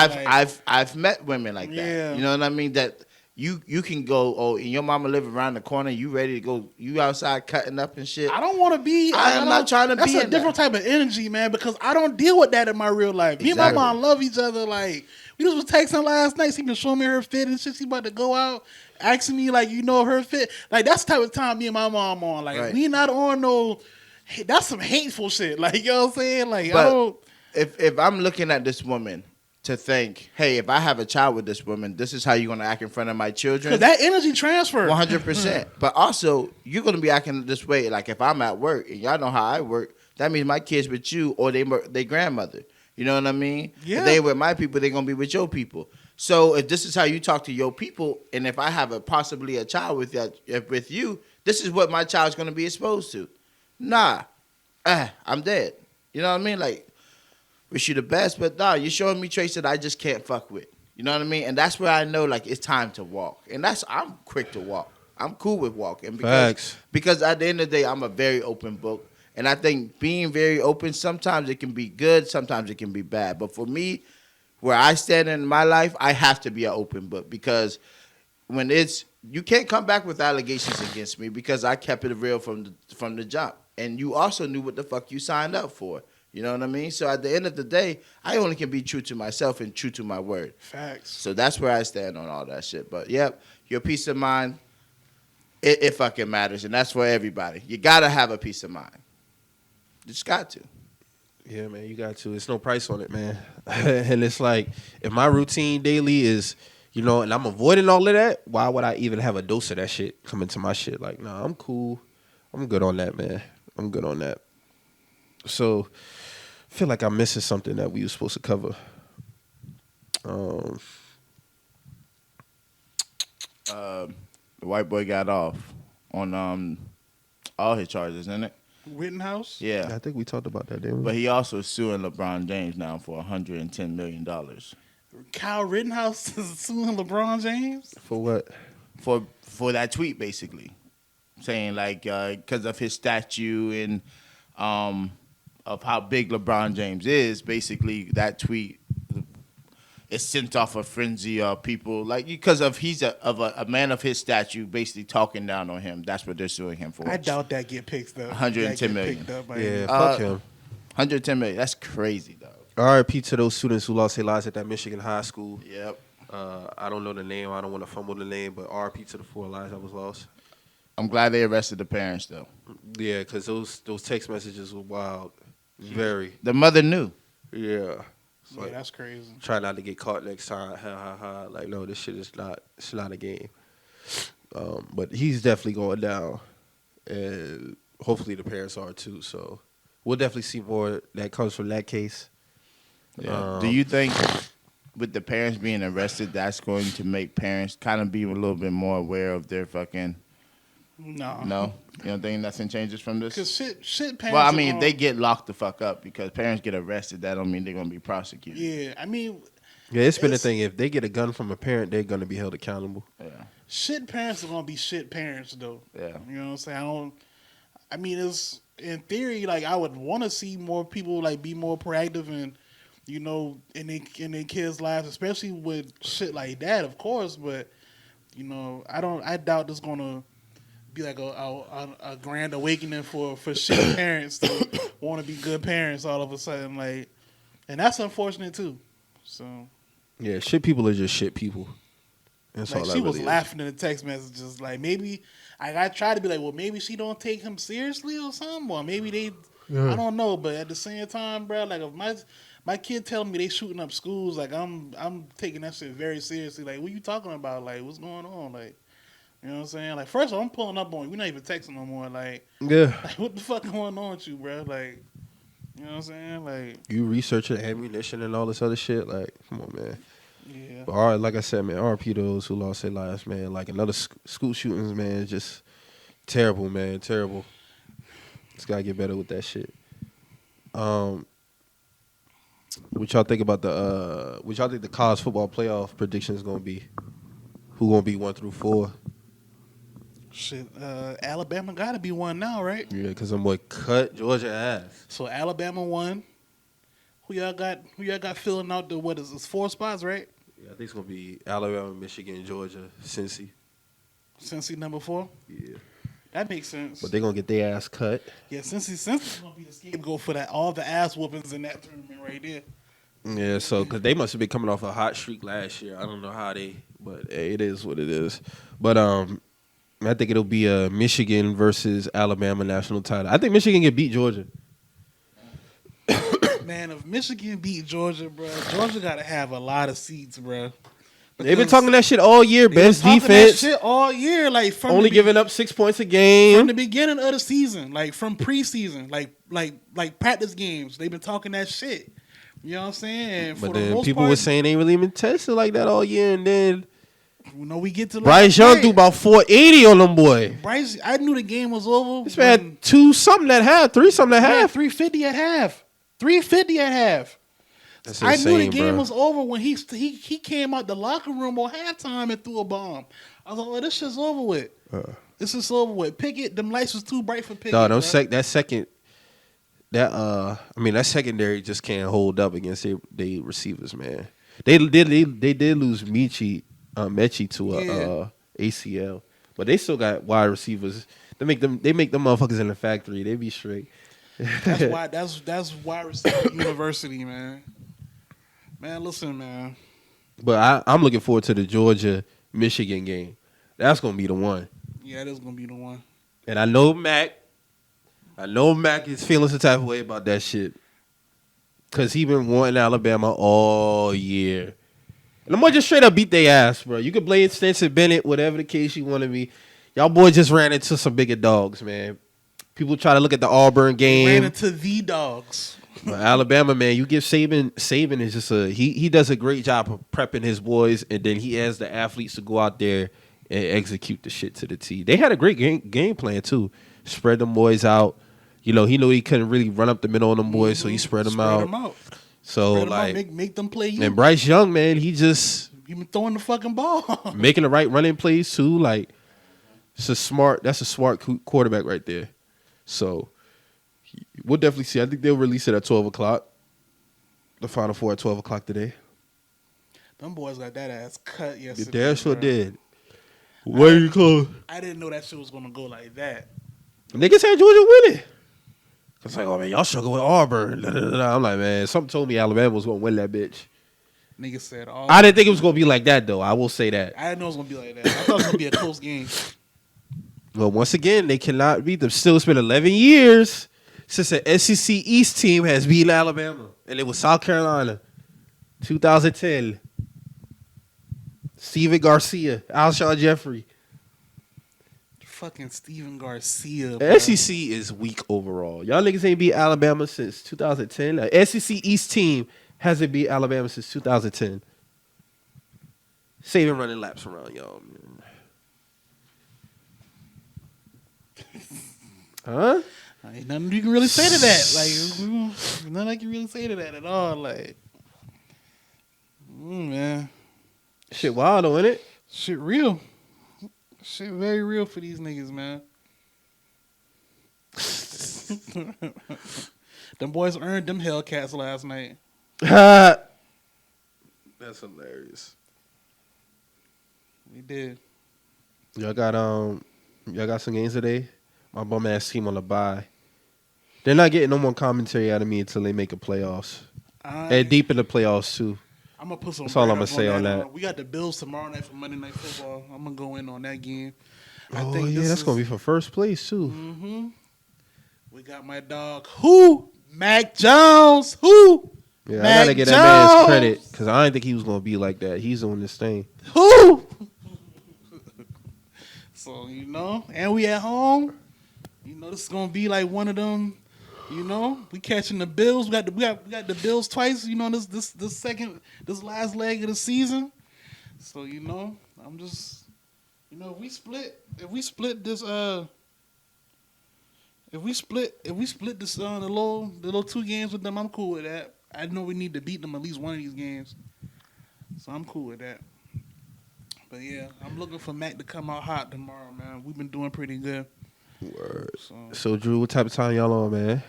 I've met women like that. Yeah. You know what I mean? That you can go, and your mama live around the corner. You ready to go? You outside cutting up and shit. I don't want to be. I'm not trying to be. That's a different type of energy, man. Because I don't deal with that in my real life. Me and my mom love each other. Like, we just was texting last night. She been showing me her fit and shit. She about to go out, asking me like, her fit. Like, that's the type of time me and my mom on. Like, we not on no. Hey, that's some hateful shit. Like, you know what I'm saying? Like, but I don't. If I'm looking at this woman to think, hey, if I have a child with this woman, this is how you're gonna act in front of my children. Because that energy transfer. 100%. But also, you're gonna be acting this way. Like, if I'm at work and y'all know how I work, that means my kids with you or they grandmother. You know what I mean? Yeah. If they with my people, they're gonna be with your people. So if this is how you talk to your people, and if I have possibly a child with you, this is what my child's gonna be exposed to. Nah, I'm dead. You know what I mean? Like, wish you the best, but nah, you're showing me traits that I just can't fuck with. You know what I mean? And that's where I know, like, it's time to walk. And I'm quick to walk. I'm cool with walking because at the end of the day, I'm a very open book. And I think being very open, sometimes it can be good, sometimes it can be bad. But for me, where I stand in my life, I have to be an open book, because when you can't come back with allegations against me, because I kept it real from the jump. And you also knew what the fuck you signed up for. You know what I mean? So at the end of the day, I only can be true to myself and true to my word. Facts. So that's where I stand on all that shit. But yep, your peace of mind, it fucking matters. And that's for everybody. You got to have a peace of mind. You just got to. Yeah, man, you got to. It's no price on it, man. And it's like, if my routine daily is, and I'm avoiding all of that, why would I even have a dose of that shit come into my shit? Like, nah, I'm cool. I'm good on that, man. I'm good on that. So, I feel like I'm missing something that we were supposed to cover. The white boy got off on all his charges, isn't it? Rittenhouse? Yeah. I think we talked about that, didn't we? But he also is suing LeBron James now for $110 million. Kyle Rittenhouse is suing LeBron James? For what? For that tweet, basically. Saying, like, because of his statue and of how big LeBron James is, basically that tweet is sent off a frenzy of people, like, because of he's a man of his stature, basically talking down on him. That's what they're suing him for. I doubt that get picked up. 110 million. Yeah, fuck him. 110 million. That's crazy, dog. RIP to those students who lost their lives at that Michigan high school. Yep. I don't know the name. I don't want to fumble the name, but RIP to the 4 lives that was lost. I'm glad they arrested the parents though. Yeah, because those text messages were wild. Very. The mother knew. Yeah. Yeah, Like, that's crazy. try not to get caught next time. Ha ha ha. Like, no, this shit is not. It's not a game. But he's definitely going down, and hopefully the parents are too. So we'll definitely see more that comes from that case. Yeah. Do you think with the parents being arrested, that's going to make parents kind of be a little bit more aware of their fucking? No, you don't think nothing changes from this? Because shit, parents. Well, I mean, they get locked the fuck up because parents get arrested. That don't mean they're gonna be prosecuted. Yeah, I mean, Yeah, it's been a thing. If they get a gun from a parent, they're gonna be held accountable. Yeah. shit parents are gonna be shit parents though. Yeah. You know what I'm saying? I mean, it's in theory, like I would want to see more people like be more proactive and in their kids' lives, especially with shit like that, of course. But I doubt there's gonna be like a grand awakening for shit parents to want to be good parents all of a sudden, like, and that's unfortunate too. So Yeah, shit people are just shit people. That's like all that she really was is. laughing in the text messages, like maybe I tried to be like, well, maybe she don't take him seriously or something, or maybe they, I don't know. But at the same time, bro, like if my kid telling me they shooting up schools, like I'm taking that shit very seriously. Like, what you talking about? Like, what's going on? Like, you know what I'm saying? Like, first of all, I'm pulling up on you. We're not even texting no more. Like, Yeah. like what the fuck going on with you, bro? Like, you know what I'm saying? Like, You researching ammunition and all this other shit. Like, come on, man. yeah. But all right, like I said, man, RP those who lost their lives, man. Like another school shootings, man, just terrible, man, terrible. Just gotta get better with that shit. What y'all think about what y'all think the college football playoff prediction is gonna be? Who gonna be 1 through 4? Shit, Alabama got to be one now, right? Yeah, because I'm boy cut Georgia ass. So Alabama won. Who y'all got filling out the what is this 4 spots, right? Yeah, I think it's gonna be Alabama, Michigan, Georgia, Cincy. Cincy number 4. Yeah, That makes sense. but they gonna get their ass cut. Yeah, Cincy's gonna be the scapegoat for that. All the ass whoopings in that tournament right there. Yeah, so because they must have been coming off a hot streak last year. I don't know how but hey, it is what it is. But I think it'll be a Michigan versus Alabama national title. I think Michigan can beat Georgia. Man, if Michigan beat Georgia, bro, Georgia got to have a lot of seats, bro. They've been talking that shit all year. They Best been talking defense. that shit all year, like from Only giving up 6 points a from game. the beginning of the season, like from preseason, like practice games. They've been talking that shit. You know what I'm saying? And for But the then most people part, were saying they ain't really been tested like that all year. And then we get to Bryce Young threw about 480 on them boy. Bryce, I knew the game was over. This man had 2 something at half, 3 something at half. 350 at half. 350 at half. That's I knew the insane, game bro. was over when he came out the locker room on halftime and threw a bomb. I was like, "Oh, this shit's over with. This is over with. Pickett, them lights was too bright for Pickett." Dog, bro. that secondary just can't hold up against they receivers, man. They did lose Mechie to a ACL, but they still got wide receivers. They make them motherfuckers in the factory. They be straight. That's why receiver university, man. Man, listen, man. But I'm looking forward to the Georgia Michigan game. That's gonna be the one. Yeah, that's gonna be the one. And I know Mac is feeling some type of way about that shit. Cause he been wanting Alabama all year. And I'm gonna just straight up beat their ass, bro. You could blame Stetson Bennett, whatever the case you want to be. Y'all boys just ran into some bigger dogs, man. People try to look at the Auburn game. Ran into the dogs. But Alabama, man, you give Saban is just he does a great job of prepping his boys, and then he has the athletes to go out there and execute the shit to the T. They had a great game plan too. Spread them boys out. You know, he knew he couldn't really run up the middle on them boys, so he spread them out. So Spread like, them out. Make them play you. and Bryce Young, man, he just been throwing the fucking ball. making the right running plays too. Like, that's a smart quarterback right there. So we'll definitely see. I think they'll release it at 12 o'clock. The Final Four at 12 o'clock today. Them boys got that ass cut The yesterday. damn sure bro. did. Way you close. I didn't know that shit was gonna go like that. Niggas had Georgia winning. It's like, oh man, y'all struggle with Auburn. I'm like, man, something told me Alabama was gonna win that bitch. Nigga said, I didn't think it was gonna be like that though. I will say that. I didn't know it was gonna be like that. I thought it was gonna be a close game. Well, once again, they cannot beat them. Still, it's been 11 years since the SEC East team has beaten Alabama, and it was South Carolina, 2010. Steven Garcia, Alshon Jeffrey. Fucking Steven Garcia. The SEC is weak overall. Y'all niggas ain't beat Alabama since 2010. The SEC East team hasn't beat Alabama since 2010. Saving running laps around y'all, man. Huh? Ain't nothing you can really say to that. Like, nothing I can really say to that at all. Like, man. Shit wild though, innit? Shit real. Shit very real for these niggas, man. Them boys earned them Hellcats last night. That's hilarious. We did. Y'all got some games today? My bum ass team on the bye. They're not getting no more commentary out of me until they make a playoffs. And deep in the playoffs too. I'm gonna put some. That's all I'm gonna say on that. We got the Bills tomorrow night for Monday Night Football. I'm gonna go in on that game. Oh yeah, that's gonna be for first place too. Mm-hmm. We got my dog. Who? Mac Jones. Who? Yeah, Mac I gotta get that man's credit because I didn't think he was gonna be like that. He's on this thing. Who? So and we at home. This is gonna be like one of them. We catching the Bills. We got the Bills twice. This last leg of the season. So I'm just if we split this the little 2 games with them, I'm cool with that. I know we need to beat them at least one of these games, so I'm cool with that. But yeah, I'm looking for Mac to come out hot tomorrow, man. We've been doing pretty good. Word. So Drew, what type of time y'all on, man?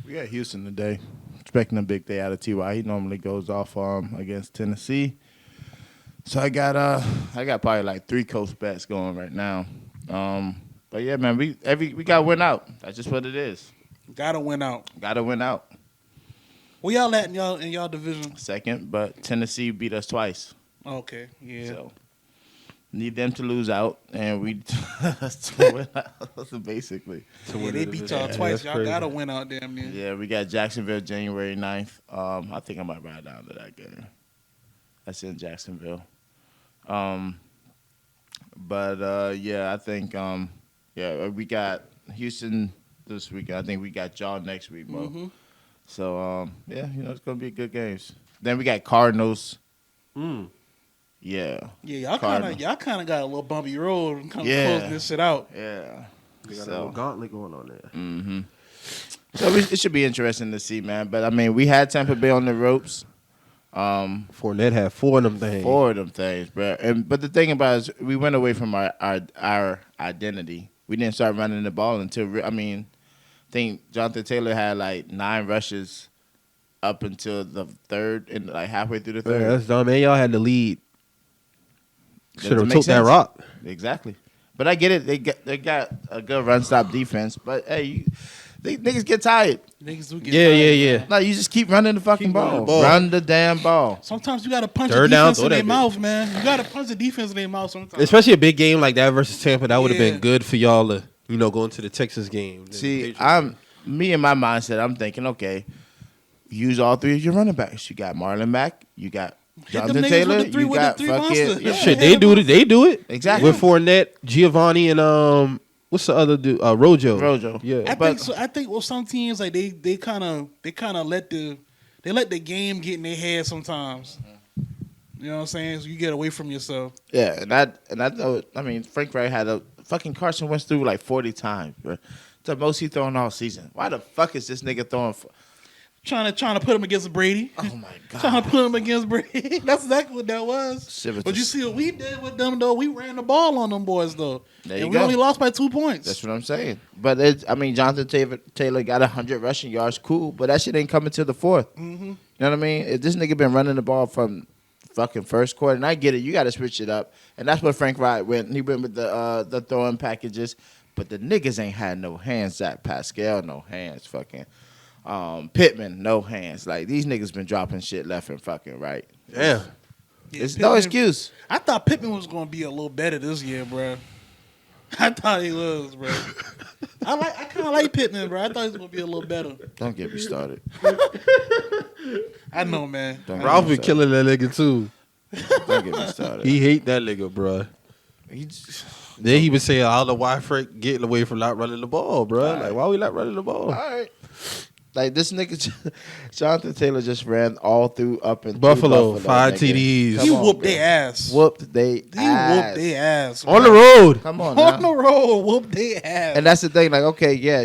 We got Houston today. Expecting a big day out of T.Y. He normally goes off against Tennessee. So I got probably like 3 close bets going right now. But yeah, man, we got to win out. That's just what it is. Gotta win out. Where y'all at in y'all division? Second, but Tennessee beat us twice. Okay, yeah. So need them to lose out, and we to win out, basically. Yeah, they beat y'all twice. Y'all got to win out, damn near. Yeah, we got Jacksonville January 9th. I think I might ride down to that game. That's in Jacksonville. Yeah, I think, we got Houston this week. I think we got y'all next week, bro. Mm-hmm. So, it's going to be good games. Then we got Cardinals. Yeah. Yeah, y'all kind of got a little bumpy road and kind of closing this shit out. Yeah. They got a little gauntlet going on there. Mm-hmm. So it should be interesting to see, man. But, I mean, we had Tampa Bay on the ropes. Fournette had 4 of them things. 4 of them things, bro. But the thing about it is we went away from our identity. We didn't start running the ball until, I think Jonathan Taylor had like 9 rushes up until the third and like halfway through the third. Yeah, that's dumb, man. Y'all had the lead. Should have took that rock. Exactly. But I get it. They got a good run stop defense. But hey, niggas get tired. Niggas do get tired. Yeah. No, you just keep running the fucking ball. Run the damn ball. Sometimes you gotta punch the defense in their mouth, man. You gotta punch the defense in their mouth sometimes. Especially a big game like that versus Tampa. That would have been good for y'all to, go into the Texas game. See, me in my mindset, I'm thinking, okay, use all 3 of your running backs. You got Marlon Mack, you got Jonathan Taylor, you got fucking shit. They do it. Exactly. With Fournette, Giovanni, and what's the other dude? Rojo. Yeah. I think with some teams like they kind of let the game get in their head sometimes. You know what I'm saying? So you get away from yourself. Yeah, and I know. Frank Wright had a fucking Carson Wentz through like 40 times, bro. The most he thrown all season. Why the fuck is this nigga throwing? Trying to put him against Brady. Oh my god! Trying to put him against Brady. That's exactly what that was. But you see what we did with them though? We ran the ball on them boys though, and we only lost by 2 points. That's what I'm saying. But Jonathan Taylor got 100 rushing yards, cool. But that shit ain't coming till the 4th. Mm-hmm. You know what I mean? If this nigga been running the ball from fucking first quarter, and I get it, you got to switch it up, and that's what Frank Wright went. He went with the throwing packages. But the niggas ain't had no hands. Zach Pascal, no hands. Fucking Pittman, no hands. Like, these niggas been dropping shit left and fucking right. Yeah. It's Pittman, no excuse. I thought Pittman was going to be a little better this year, bro. I thought he was, bro. I kind of like Pittman, bro. I thought he was going to be a little better. Don't get me started. I know, man. Ralph been killing that nigga too. Don't get me started. He hate that nigga, bro. Then he been saying, I don't know why Frank getting away from not running the ball, bro. Like, why we not running the ball? All right. Like, this nigga, Jonathan Taylor just ran all through up and Buffalo, through 5 nigga. TDs. He whooped their ass. Whooped they ass. Whooped their ass. On the bro. road. Come on On now. the road, whooped their ass. And that's the thing. Like, okay, yeah,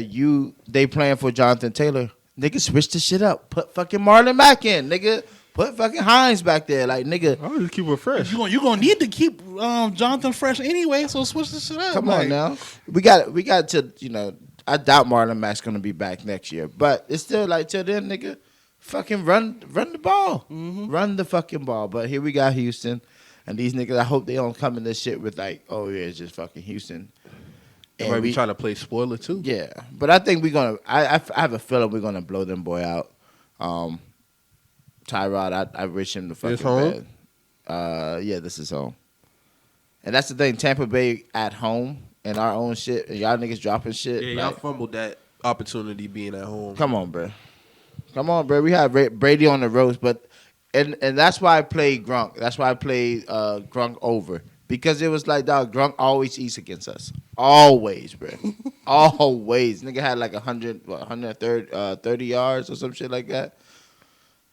they playing for Jonathan Taylor. Nigga, switch the shit up. Put fucking Marlon Mack in, nigga. Put fucking Hines back there. Like, nigga. I'll just keep it fresh. You're gonna need to keep Jonathan fresh anyway, so switch this shit up. Come like, on now. We got to, you know, I doubt Marlon Mack's gonna be back next year. But it's still like, till then, nigga, fucking run the ball. Mm-hmm. Run the fucking ball. But here we got Houston. And these niggas, I hope they don't come in this shit with like, oh yeah, it's just fucking Houston. They might be trying to play spoiler too. Yeah. But I think we're gonna I have a feeling we're gonna blow them boy out. Tyrod, I wish him the fucking home? bad. Yeah, this is home. And that's the thing, Tampa Bay at home and our own shit, and y'all niggas dropping shit. Yeah, y'all like, fumbled that opportunity being at home. come on, bro. Come on, bro. We had Brady on the ropes, but and that's why I played Gronk. That's why I played Gronk over. Because it was like, dog, Gronk always eats against us. Always, bro. Always. Nigga had like 130 yards or some shit like that.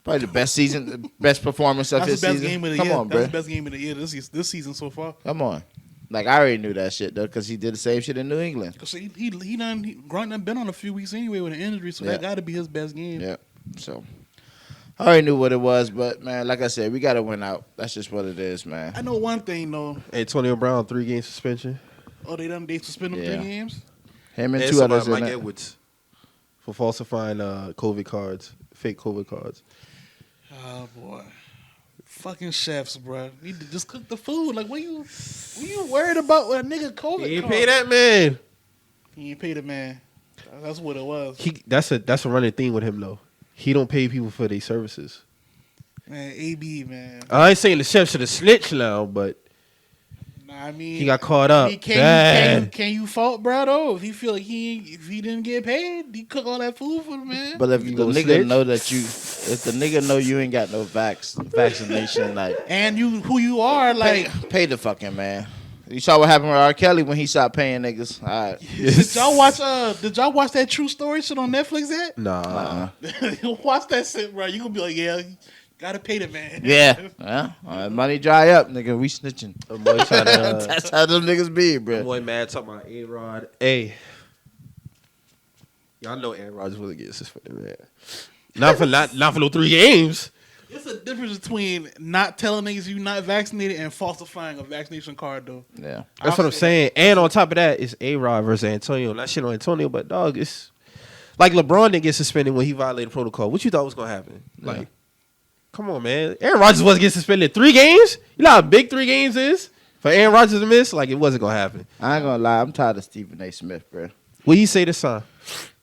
Probably the best season, the best performance of that's his the best season. game of the Come year. on, That's bro. the best game of the year this season so far. Come on. Like, I already knew that shit, though, because he did the same shit in New England. Cause Grunt done been on a few weeks anyway with an injury, so Yeah. that got to be his best game. Yeah. So, I already knew what it was, but, man, like I said, we got to win out. That's just what it is, man. I know one thing though. Antonio Brown, 3-game suspension. Oh, they suspended him Yeah. 3 games. Him and And two somebody, others in Mike it. Edwards, for falsifying COVID cards, fake COVID cards. Oh boy, fucking chefs, bro. Need to just cook the food. Like, what you worried about with a nigga COVID? He ain't card? pay that man. He ain't pay the man. That's what it was. That's a running theme with him though. He don't pay people for their services. Man, AB, man. I ain't saying the chef should have snitched now, but Nah, I mean, he got caught up. Can you fault bro though? If he feel like if he didn't get paid, he cook all that food for the man. But if You the gonna nigga snitch? know that if the nigga know you ain't got no vaccination, like, and who you are, like, pay the fucking man. You saw what happened with R. Kelly when he stopped paying niggas. All right. did y'all watch? Did y'all watch that True Story shit on Netflix? Yet? Nah. Watch that shit, bro. You gonna be like, yeah, you gotta pay the man. Yeah. Money dry up, nigga. We snitching. That boy tryna, That's how them niggas be, that bro. boy mad talking about A-Rod. Hey. Y'all know Aaron Rodgers wasn't getting suspended, man. Not for no 3 games. It's a difference between not telling niggas you not vaccinated and falsifying a vaccination card, though. Yeah. That's what I'm saying. And on top of that, it's A-Rod versus Antonio. Not shit on Antonio, but dog, it's like LeBron didn't get suspended when he violated protocol. What you thought was gonna happen? Yeah. Like, come on, man. Aaron Rodgers wasn't getting suspended 3 games. You know how big 3 games is for Aaron Rodgers to miss? Like, it wasn't gonna happen. I ain't gonna lie. I'm tired of Stephen A. Smith, bro. What you say this time?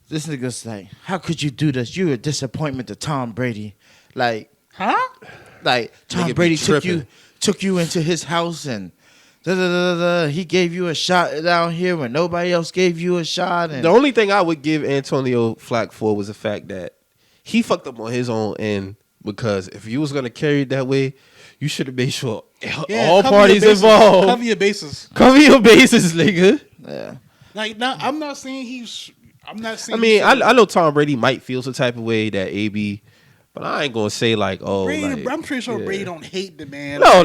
This nigga's like, how could you do this? You're a disappointment to Tom Brady. Like, Huh? Tom Nigga be Brady tripping. took you into his house and he gave you a shot down here when nobody else gave you a shot. And The only thing I would give Antonio flack for was the fact that he fucked up on his own end, because if you was gonna carry it that way, you should have made sure all cover parties your bases. involved Cover your bases. cover your bases, nigga. yeah. Like, now, I'm not saying I mean, I know Tom Brady might feel some type of way that AB, but I ain't gonna say like, oh, Brady, like, I'm pretty sure yeah. Brady don't hate the man. No.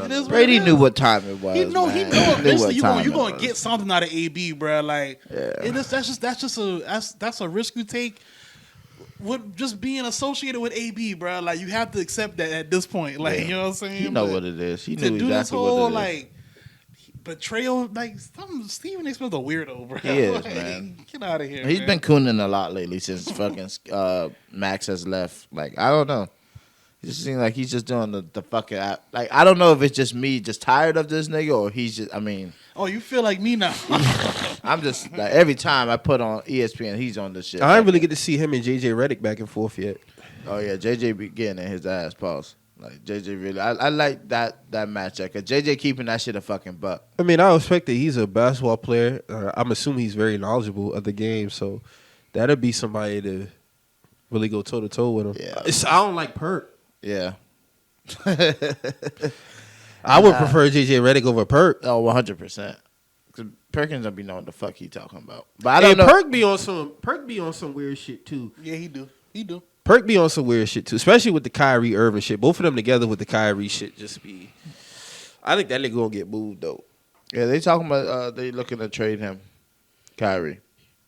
It is what Brady it is. knew what time it was. He know man. eventually what you time gonna it get was. something out of AB, bro. Like, Yeah. that's a risk you take with just being associated with AB, bro. Like, you have to accept that at this point. Like, you know what I'm saying? He know But what it is. He to knew do this exactly whole what it is. like betrayal, like Stephen A. Smith's a weirdo, bro. He is, Like, man. Get out of here. He's man. been cooning a lot lately since fucking Max has left. Like, I don't know. It just seems like he's just doing the fucking like I don't know if it's just me just tired of this nigga or he's just Oh, you feel like me now? I'm just like every time I put on ESPN he's on this shit. I didn't really get to see him and JJ Redick back and forth yet. Oh yeah, JJ be getting in his ass pause. Like JJ really I like that matchup cause JJ keeping that shit a fucking buck. I mean, I respect that he's a basketball player. I'm assuming he's very knowledgeable of the game, so that'll be somebody to really go toe to toe with him. Yeah. I don't like Perk. Yeah. I would prefer JJ Redick over Perk. Oh, 100%. Cause Perkins don't be knowing what the fuck he talking about. But I don't know. Perk be on some weird shit too. Yeah, he do. Perk be on some weird shit too, especially with the Kyrie Irving shit. Both of them together with the Kyrie shit just be. I think that nigga gonna get moved though. Yeah, they talking about they looking to trade him, Kyrie.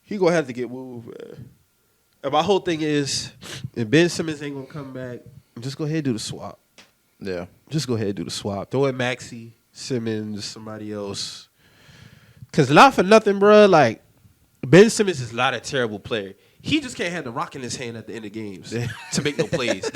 He gonna have to get moved. Man. And my whole thing is, if Ben Simmons ain't gonna come back, just go ahead and do the swap. Yeah. Just go ahead and do the swap. Throw in Maxey, Simmons, somebody else. Cause not for nothing, bro. Like Ben Simmons is not a terrible player. He just can't have the rock in his hand at the end of games to make no plays.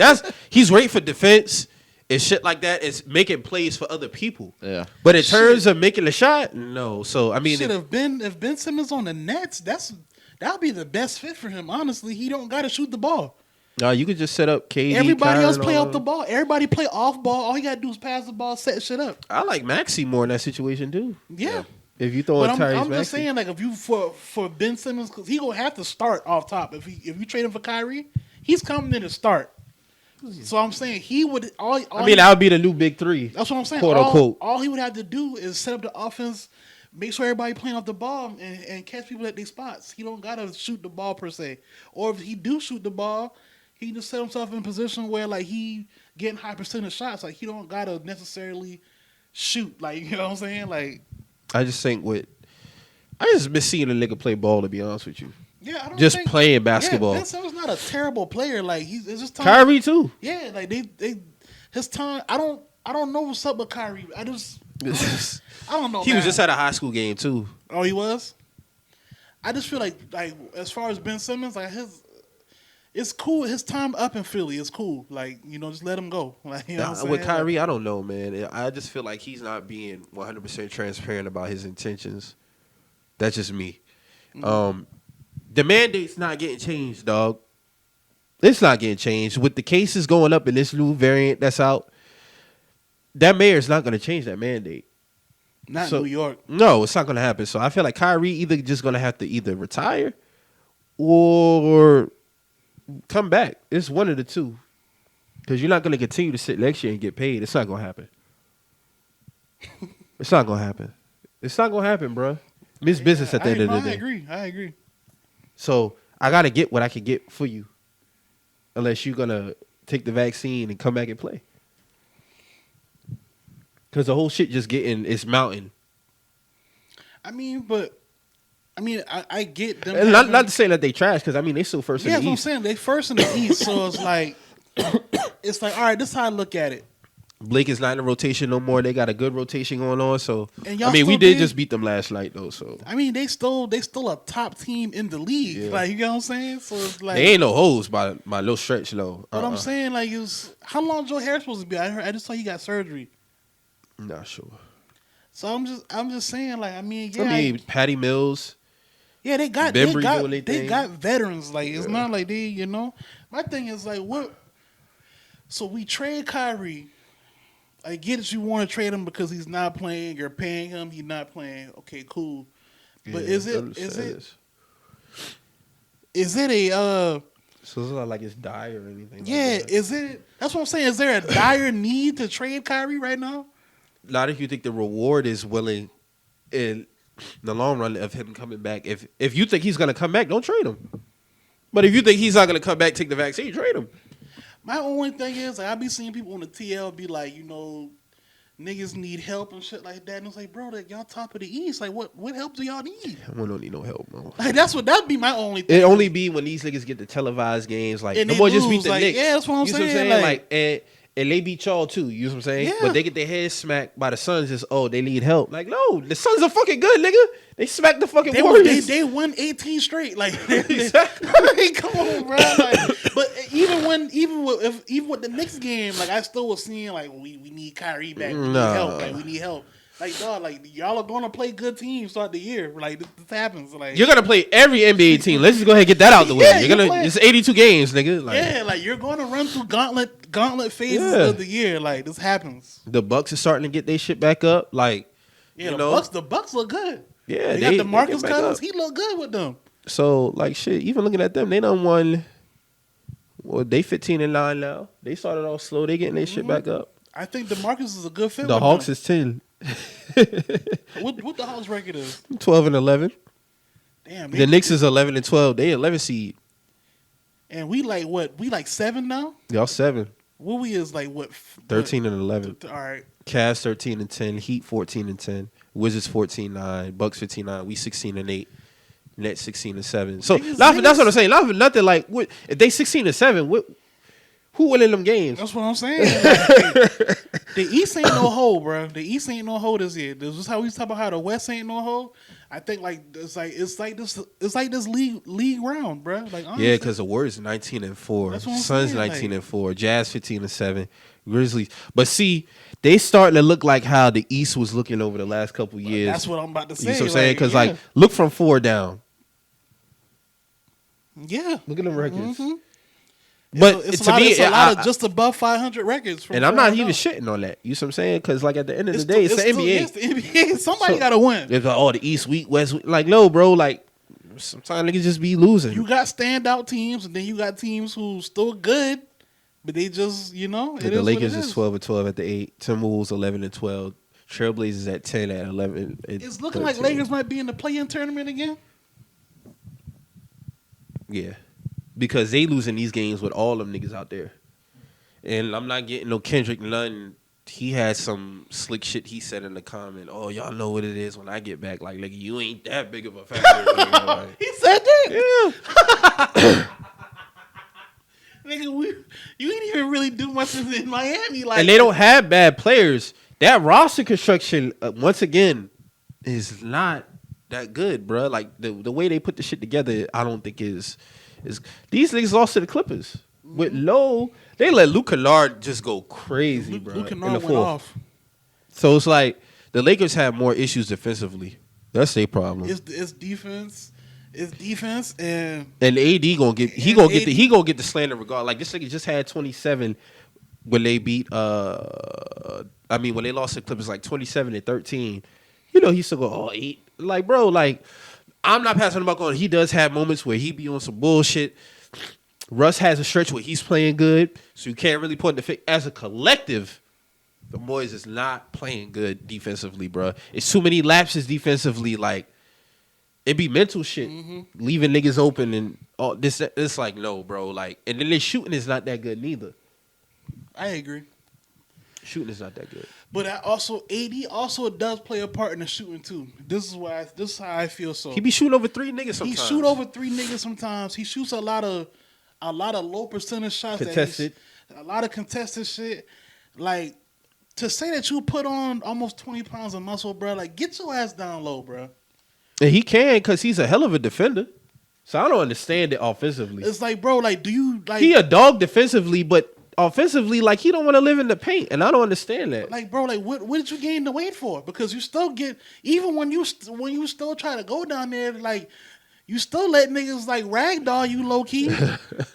He's great for defense and shit like that. It's making plays for other people. Yeah. But in terms of making a shot, no. So I mean, if Ben Simmons on the Nets, that'd be the best fit for him. Honestly, he don't got to shoot the ball. No, you could just set up KD. Everybody Kyrie, else play off the ball. Everybody play off ball. All you gotta do is pass the ball, set shit up. I like Maxey more in that situation too. Yeah. If you throw But a Tyrese I'm Maxey. just saying, like, if you for Ben Simmons, because he gonna have to start off top. If you trade him for Kyrie, he's coming in to start. So I'm saying he would all. that would be the new big three. That's what I'm saying. Quote unquote. All he would have to do is set up the offense, make sure everybody playing off the ball, and catch people at their spots. He don't gotta shoot the ball per se. Or if he do shoot the ball, he can just set himself in a position where like he getting high percentage shots. Like he don't gotta necessarily shoot. Like you know what I'm saying? Like I just think I just miss seeing a nigga play ball. To be honest with you, yeah, I don't just think, playing basketball. Yeah, Ben Simmons not a terrible player. Like it's just time. Kyrie too. Yeah, like they his time. I don't know what's up with Kyrie. I don't know. He was just at a high school game too. Oh, he was. I just feel like as far as Ben Simmons, like it's cool. His time up in Philly is cool. Like just let him go. Like you know what I'm With saying? Kyrie, I don't know, man. I just feel like he's not being 100% transparent about his intentions. That's just me. Mm-hmm. The mandate's not getting changed, dog. It's not getting changed. With the cases going up in this new variant that's out, that mayor's not going to change that mandate. Not New York. No, it's not going to happen. So I feel like Kyrie either just going to have to either retire or come back. It's one of the two. Because you're not going to continue to sit next year and get paid. It's not going to happen. It's not going to happen. It's not going to happen, bro. It's business at the end of the day. I agree. So I got to get what I can get for you. Unless you're going to take the vaccine and come back and play. Because the whole shit just it's mounting. I get them. And not to say that they trash, because they still first in the East. Yeah, that's what I'm saying. They first in the East, so it's like, all right, this is how I look at it. Blake is not in the rotation no more. They got a good rotation going on. So we did just beat them last night though. So they still a top team in the league. Yeah. Like you know what I'm saying. So it's like they ain't no hoes by little stretch though. But I'm saying like how long Joe Harris supposed to be? I just saw he got surgery. Not sure. So I'm just saying like Patty Mills. Yeah, they got veterans. Like it's not like they My thing is like what. So we trade Kyrie. I get it. You want to trade him because he's not playing. You're paying him. He's not playing. Okay, cool. But is it a? So it's not like it's dire or anything. Yeah, like that. Is it? That's what I'm saying. Is there a dire need to trade Kyrie right now? Not if you think the reward is willing in the long run of him coming back. If you think he's gonna come back, don't trade him. But if you think he's not gonna come back, take the vaccine, trade him. My only thing is, like, I be seeing people on the TL be like, niggas need help and shit like that. And it's like, bro, y'all top of the East. Like, what help do y'all need? We don't need no help, bro. Like, that'd be my only thing. It only be when these niggas get the televised games. Like, and the boy just beat the like, Knicks. Yeah, that's what I'm saying. Like, and they beat y'all too. You know what I'm saying? Yeah. But they get their heads smacked by the Suns. Just they need help. Like no, the Suns are fucking good, nigga. They smacked the fucking Warriors. They won 18 straight. Like, Exactly. come on, bro. Like, but even with the Knicks game, like I still was seeing like we need Kyrie back. We need help. Like we need help. Like dog, like y'all are gonna play good teams throughout the year. Like this happens. Like you're gonna play every NBA team. Let's just go ahead and get that out the way. It's 82 games, nigga. Like, like you're gonna run through gauntlet phases of the year. Like this happens. The Bucks are starting to get their shit back up. Like the Bucks look good. Yeah, they got DeMarcus Cousins. He look good with them. So like shit, even looking at them, they done won. Well, they 15-9 now. They started off slow. They getting their shit back up. I think DeMarcus is a good fit. The Hawks is 10. What the Hawks record is? 12-11. Damn. The Knicks is 11-12. They 11 seed. And we like what? We like 7 now. Y'all 7. What we is like what? 13-11. All right. Cavs 13-10. Heat 14-10. Wizards 14-9. Bucks 15-9. We 16-8. Nets 16-7. So that's what I'm saying. Nothing like what if they 16-7. Who winning them games? That's what I'm saying. The East ain't no hole, bro. The East ain't no hole this year. This is how we talk about how the West ain't no hole. I think it's like this league round, bro. Like honestly. Yeah, because the Warriors 19-4, Suns 19-4, Jazz 15-7, Grizzlies. But see, they starting to look like how the East was looking over the last couple years. That's what I'm about to say. You know what I'm saying? Because like look from 4 down. Yeah, look at them records. Mm-hmm. But it's to me, it's a lot of just above 500 records. And I'm not even shitting on that. You know what I'm saying? Because like at the end of the day, it's the NBA. It's the NBA. Somebody got to win. It's like, the East weak, West weak. Like no, bro. Like sometimes niggas just be losing. You got standout teams, and then you got teams who still good, but they just the Lakers is 12-12 at the 8. Timberwolves 11-12. Trailblazers at 10 at 11. It's looking like Lakers might be in the play-in tournament again. Yeah. Because they losing these games with all them niggas out there. And I'm not getting no Kendrick Nunn. He had some slick shit he said in the comment. Oh, y'all know what it is when I get back. Like you ain't that big of a factor. Like, he said that? Yeah. Nigga, you ain't even really do much in Miami. Like, and they don't have bad players. That roster construction, once again, is not that good, bro. Like, the way they put the shit together, I don't think is these niggas lost to the Clippers with low. They let Luke Kennard just go crazy, bro. Luke Kennard went off. So it's like the Lakers have more issues defensively. That's their problem. It's defense. It's defense and AD gonna get he gonna get the slander regard. Like this nigga just had 27 when they beat when they lost to the Clippers like 27-13. You know he still go 8. Like bro, like. I'm not passing the buck on. He does have moments where he be on some bullshit. Russ has a stretch where he's playing good, so you can't really point the finger. As a collective, the boys is not playing good defensively, bro. It's too many lapses defensively. Like it be mental shit, leaving niggas open and all this. It's like no, bro. Like and then their shooting is not that good neither. I agree. Shooting is not that good. But AD also does play a part in the shooting too. This is how I feel. So he be shooting over 3 niggas sometimes. He shoot over 3 niggas sometimes. He shoots a lot of low percentage shots. Contested. A lot of contested shit. Like to say that you put on almost 20 pounds of muscle, bro. Like get your ass down low, bro. And he can because he's a hell of a defender. So I don't understand it offensively. It's like, bro, like do you like he a dog defensively, but offensively, like he don't want to live in the paint, and I don't understand that. Like, bro, like what did you gain the weight for? Because you still get even when you still try to go down there, like you still let niggas like ragdoll you low key.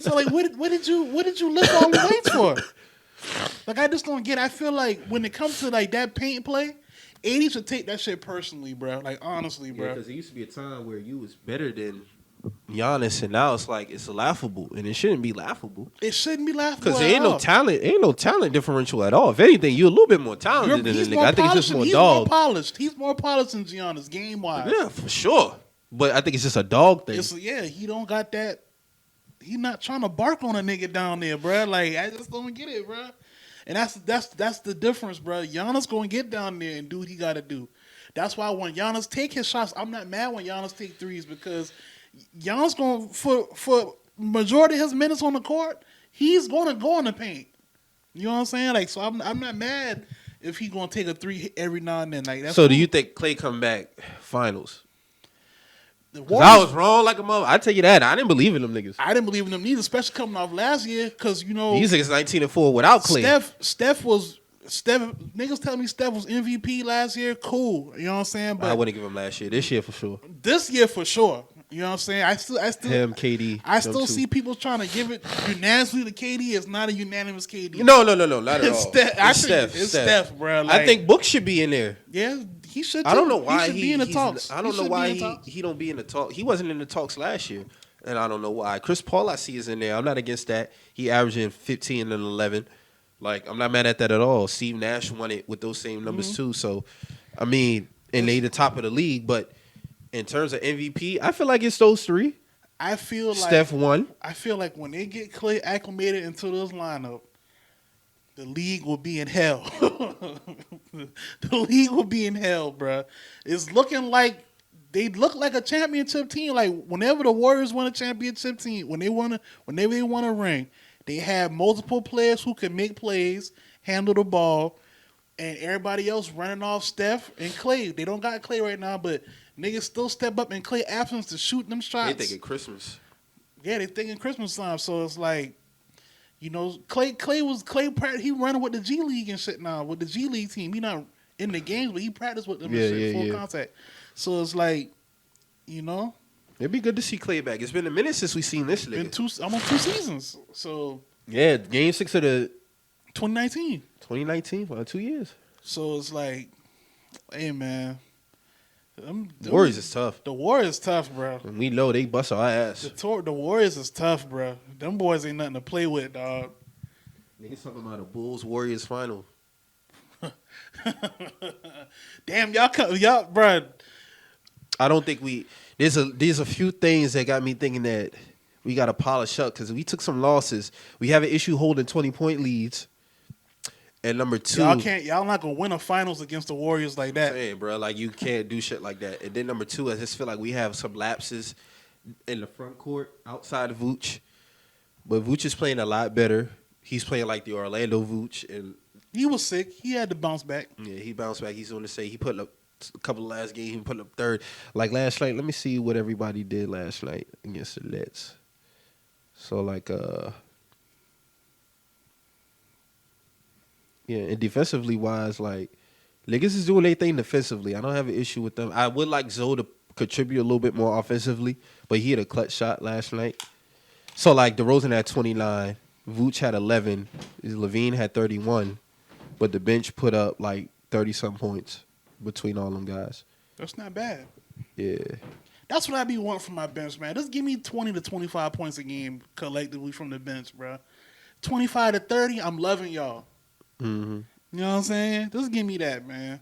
So like, what did you lift all the weights for? Like I just don't get. I feel like when it comes to like that paint play, 80 should take that shit personally, bro. Like honestly, bro. Because there used to be a time where you was better than Giannis, and now it's like it's laughable, and it shouldn't be laughable. It shouldn't be laughable because there ain't no talent differential at all. If anything, you're a little bit more talented than the nigga. I think it's just more dog. He's more polished than Giannis game wise. Yeah, for sure. But I think it's just a dog thing. He don't got that. He not trying to bark on a nigga down there, bro. Like I just don't get it, bro. And that's the difference, bro. Giannis gonna get down there and do what he got to do. That's why when Giannis take his shots, I'm not mad when Giannis take threes because Giannis going for majority of his minutes on the court, he's going to go in the paint. You know what I'm saying? Like, so I'm not mad if he gonna take a 3 every now and then. Like, that's So cool. do you think Clay come back finals? The Because Warriors, I was wrong like a mother. I tell you that. I didn't believe in them niggas. I didn't believe in them neither, especially coming off last year, because you know These niggas 19-4 without Clay. Steph niggas telling me Steph was MVP last year. Cool, you know what I'm saying? But I wouldn't give him last year. This year for sure. this year for sure. You know what I'm saying? I still Him, KD. I them still two. see people trying to give it unanimously to KD. It's not a unanimous KD. No, not at all. It's Steph, bro. Like, I think Book should be in there. yeah, he should. Too. I don't know why he should be in the talks. I don't know why he don't be in the talk. He wasn't in the talks last year, and I don't know why. Chris Paul I see is in there. I'm not against that. He averaging 15 and 11. Like, I'm not mad at that at all. Steve Nash won it with those same numbers too. So, I mean, and they the top of the league. But in terms of MVP, I feel like it's those three. I feel like Steph won. I feel like when they get Clay acclimated into this lineup, the league will be in hell. The league will be in hell, bro. It's looking like they look like a championship team. Like, whenever the Warriors win a championship team, whenever they won a ring, they have multiple players who can make plays, handle the ball, and everybody else running off Steph and Clay. They don't got Clay right now, but niggas still step up in Clay absence to shoot them shots. They thinking Christmas. Yeah, they thinking Christmas time. So it's like, you know, Clay. He running with the G League and shit now with the G League team. He not in the games, but he practiced with them and shit, full contact. So it's like, you know, It'd be good to see Clay back. It's been a minute since we seen this nigga. Almost 2 seasons. So Yeah, Game 6 of the 2019. 2019 for 2 years. So it's like, hey man, The Warriors is tough. The Warriors tough, bro. And we know they bust our ass. The Warriors is tough, bro. Them boys ain't nothing to play with, dog. Niggas talking about a Bulls Warriors final. Damn, y'all, bro. I don't think there's a few things that got me thinking that we got to polish up because we took some losses. We have an issue holding 20-point leads. And number two, y'all not gonna win a finals against the Warriors like that. Hey, bro, like you can't do shit like that. And then number two, I just feel like we have some lapses in the front court outside of Vooch. But Vooch is playing a lot better. He's playing like the Orlando Vooch, and he was sick. He had to bounce back. Yeah, he bounced back. He's going to say he put up a couple of last games. He put up third. Like last night, let me see what everybody did last night against the Nets. So like, yeah, and defensively wise, like niggas is doing their thing defensively. I don't have an issue with them. I would like Zoe to contribute a little bit more offensively, but he had a clutch shot last night. So like DeRozan had 29, Vooch had 11, Levine had 31, but the bench put up like 30-some points between all them guys. That's not bad. Yeah. That's what I be wanting from my bench, man. Just give me 20 to 25 points a game collectively from the bench, bro. 25 to 30, I'm loving y'all. Mm-hmm. You know what I'm saying? Just give me that, man.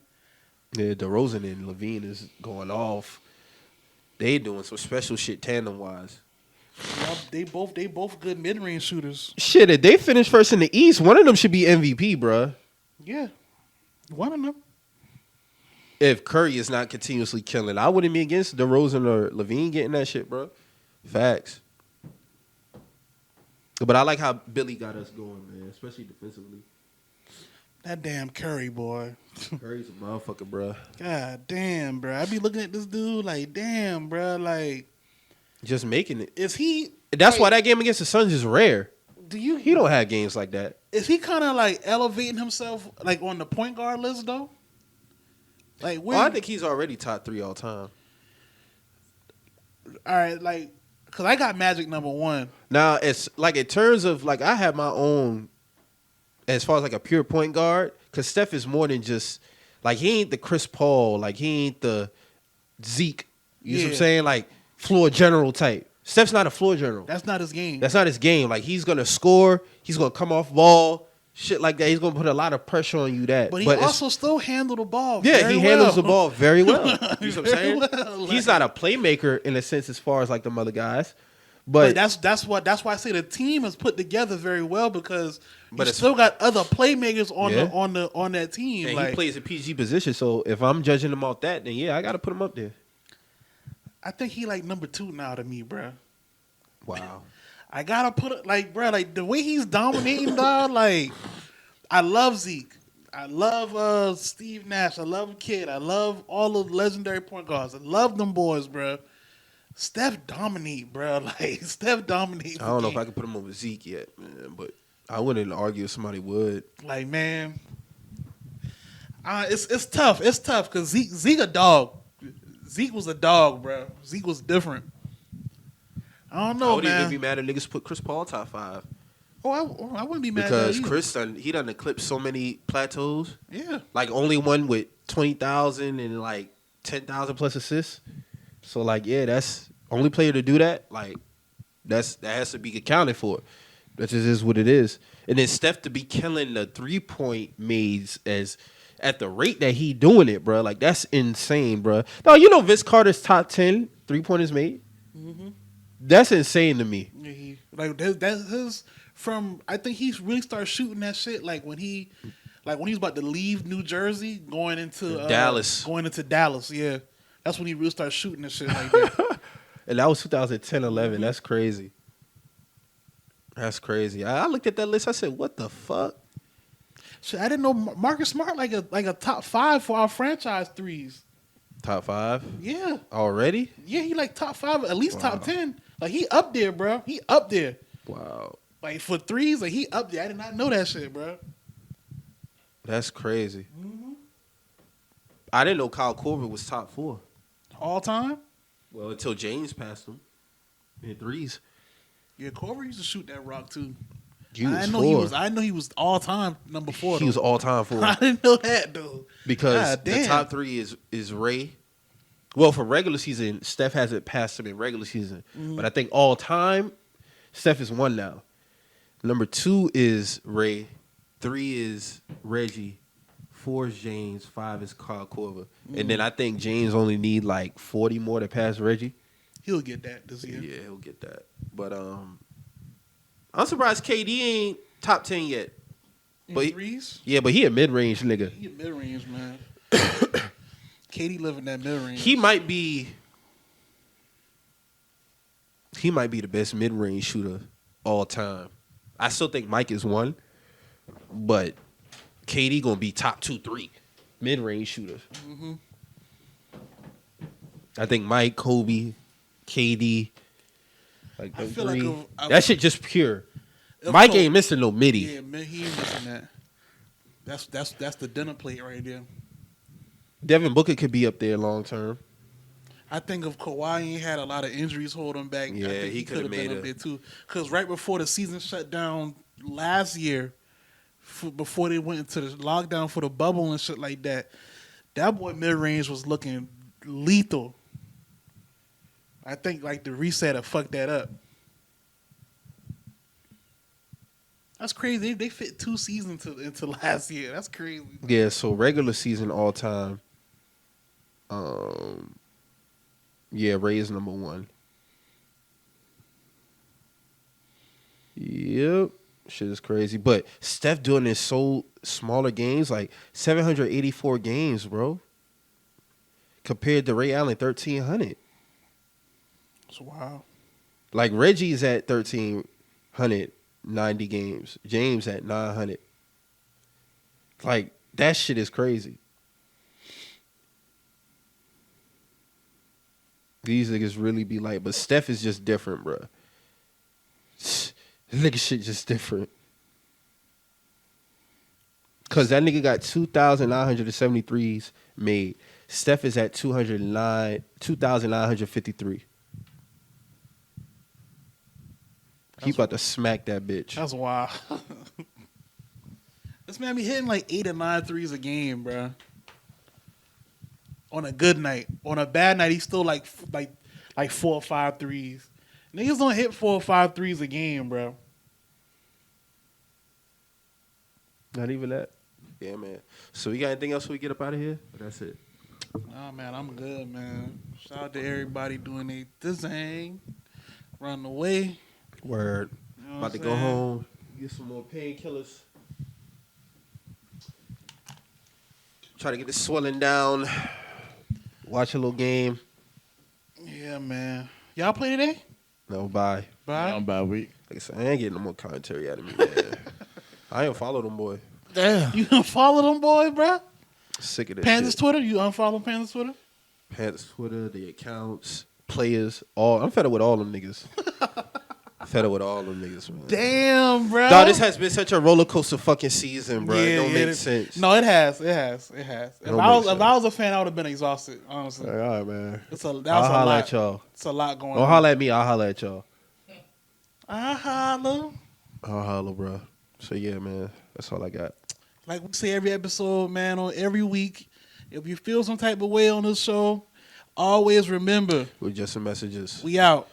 Yeah, DeRozan and Levine is going off. They doing some special shit tandem-wise. They both good mid-range shooters. Shit, if they finish first in the East, one of them should be MVP, bruh. Yeah. One of them. If Curry is not continuously killing, I wouldn't be against DeRozan or Levine getting that shit, bro. Facts. But I like how Billy got us going, man, especially defensively. That damn Curry, boy. Curry's a motherfucker, bro. God damn, bro. I be looking at this dude like, damn, bro. Like, just making it. Is he? That's why that game against the Suns is rare. He don't have games like that. Is he kind of like elevating himself like on the point guard list though? Like, I think he's already top 3 all time. All right, like, cause I got Magic number 1. Now it's like in terms of like I have my own as far as like a pure point guard, cause Steph is more than just like he ain't the Chris Paul, like he ain't the Zeke. You know what I'm saying? Like floor general type. Steph's not a floor general. That's not his game. That's not his game. Like he's gonna score, he's gonna come off ball, shit like that. He's gonna put a lot of pressure on you. But he also still handle the ball. Yeah, he handles the ball very well. You know what I'm saying? Well, he's not a playmaker in a sense as far as like them other guys. But that's why I say the team is put together very well because you still got other playmakers on that team. And like, he plays a PG position, so if I'm judging him off that, then yeah, I got to put him up there. I think he like number 2 now to me, bro. Wow. I gotta put it like, bro, like the way he's dominating, dog. Like, I love Zeke. I love Steve Nash. I love Kidd. I love all of the legendary point guards. I love them boys, bro. Steph dominate, bro. Like Steph dominate. I don't know if I could put him over Zeke yet, man, but I wouldn't argue if somebody would. Like, man, it's tough. It's tough because Zeke a dog. Zeke was a dog, bro. Zeke was different. I don't know, I wouldn't man. even be mad if niggas put Chris Paul top 5. Oh, I wouldn't be mad Because at that Chris done eclipsed so many plateaus. Yeah. Like only one with 20,000 and like 10,000 plus assists. So like, yeah, that's only player to do that. Like that has to be accounted for. That just is what it is. And then Steph to be killing the 3-point maids as at the rate that he doing it, bro. Like that's insane, bro. No, you know Vince Carter's top 10 3-pointers made. Mm-hmm. That's insane to me. Yeah, that's his. From I think he really started shooting that shit like when he was about to leave New Jersey going into Dallas. Yeah, that's when he really started shooting that shit like that. And that was 2010, 11. That's crazy. That's crazy. I looked at that list. I said, "What the fuck?" Shit, I didn't know Marcus Smart like a top 5 for our franchise threes. Top 5? Yeah, Already? yeah, he like top 5, at least top 10. Like he up there, bro. He up there. Wow. Like for threes, like he up there. I did not know that shit, bro. That's crazy. Mm-hmm. I didn't know Kyle Korver was top 4 all time. Well, until James passed him in threes. Yeah, Korver used to shoot that rock too. I know he was all time number 4. He was all time 4. I didn't know that though. Because the top 3 is Ray. Well, for regular season, Steph hasn't passed him in regular season, but I think all time, Steph is 1 now. Number 2 is Ray. 3 is Reggie. 4 is James. 5 is Kyle Korver. And then I think James only need like 40 more to pass Reggie. He'll get that this year. Yeah, he'll get that. But I'm surprised KD ain't top 10 yet. But threes? Yeah, but he a mid-range nigga. He a mid-range, man. KD living that mid-range. He might be the best mid-range shooter all time. I still think Mike is 1, but KD gonna be top 2, 3 mid-range shooters. Mm-hmm. I think Mike, Kobe, KD, like I feel 3. like that shit just pure. Mike ain't missing no midi. Yeah, man, he ain't missing that. That's the dinner plate right there. Devin Booker could be up there long term. I think if Kawhi ain't had a lot of injuries holding him back, yeah, I think he could have been made up there too. Because right before the season shut down last year, before they went into the lockdown for the bubble and shit like that, that boy mid range was looking lethal. I think like the reset have fucked that up. That's crazy. They fit 2 seasons into last year. That's crazy. Yeah, so regular season all time. Yeah, Ray is number 1. Yep. Shit is crazy. But Steph doing this so smaller games, like 784 games, bro. Compared to Ray Allen, 1,300. That's wild. Like Reggie's at 1,390 games. James at 900. Like, that shit is crazy. These niggas really be like, but Steph is just different, bro. This nigga shit just different. Cause that nigga got 2,973s made. Steph is at 2,953. He about to smack that bitch. That's wild. This man be hitting like 8 or 9 threes a game, bro. On a good night. On a bad night, he's still like 4 or 5 threes. Niggas don't hit 4 or 5 threes a game, bro. Not even that. Yeah, man. So we got anything else we get up out of here? Or that's it. Nah, man, I'm good, man. Shout out to everybody doing their thing. Running away. Word. You know about to go home. Get some more painkillers. Try to get the swelling down. Watch a little game. Yeah, man. Y'all play today? No, bye. Bye. I'm bye week. Like I said, I ain't getting no more commentary out of me, man. I ain't follow them, boy. Damn. You unfollow them boys, bro? Sick of this Panthers shit. Twitter? You unfollow Panthers Twitter? Panthers Twitter, the accounts, players, all. I'm fed up with all them niggas. Fed up with all them niggas, man. Damn, bro. Dog, this has been such a roller coaster fucking season, bro. it don't make it- sense. No, it has. If don't I make was a fan, I would have been exhausted. Honestly, All right, man. that was I'll a holler lot. at y'all. It's a lot going Don't on. holler at me. I'll holler at y'all. I holler. I'll holler, bro. So, yeah, man. That's all I got. Like we say every episode, man, on every week. If you feel some type of way on this show, always remember, We're just some messages. we out.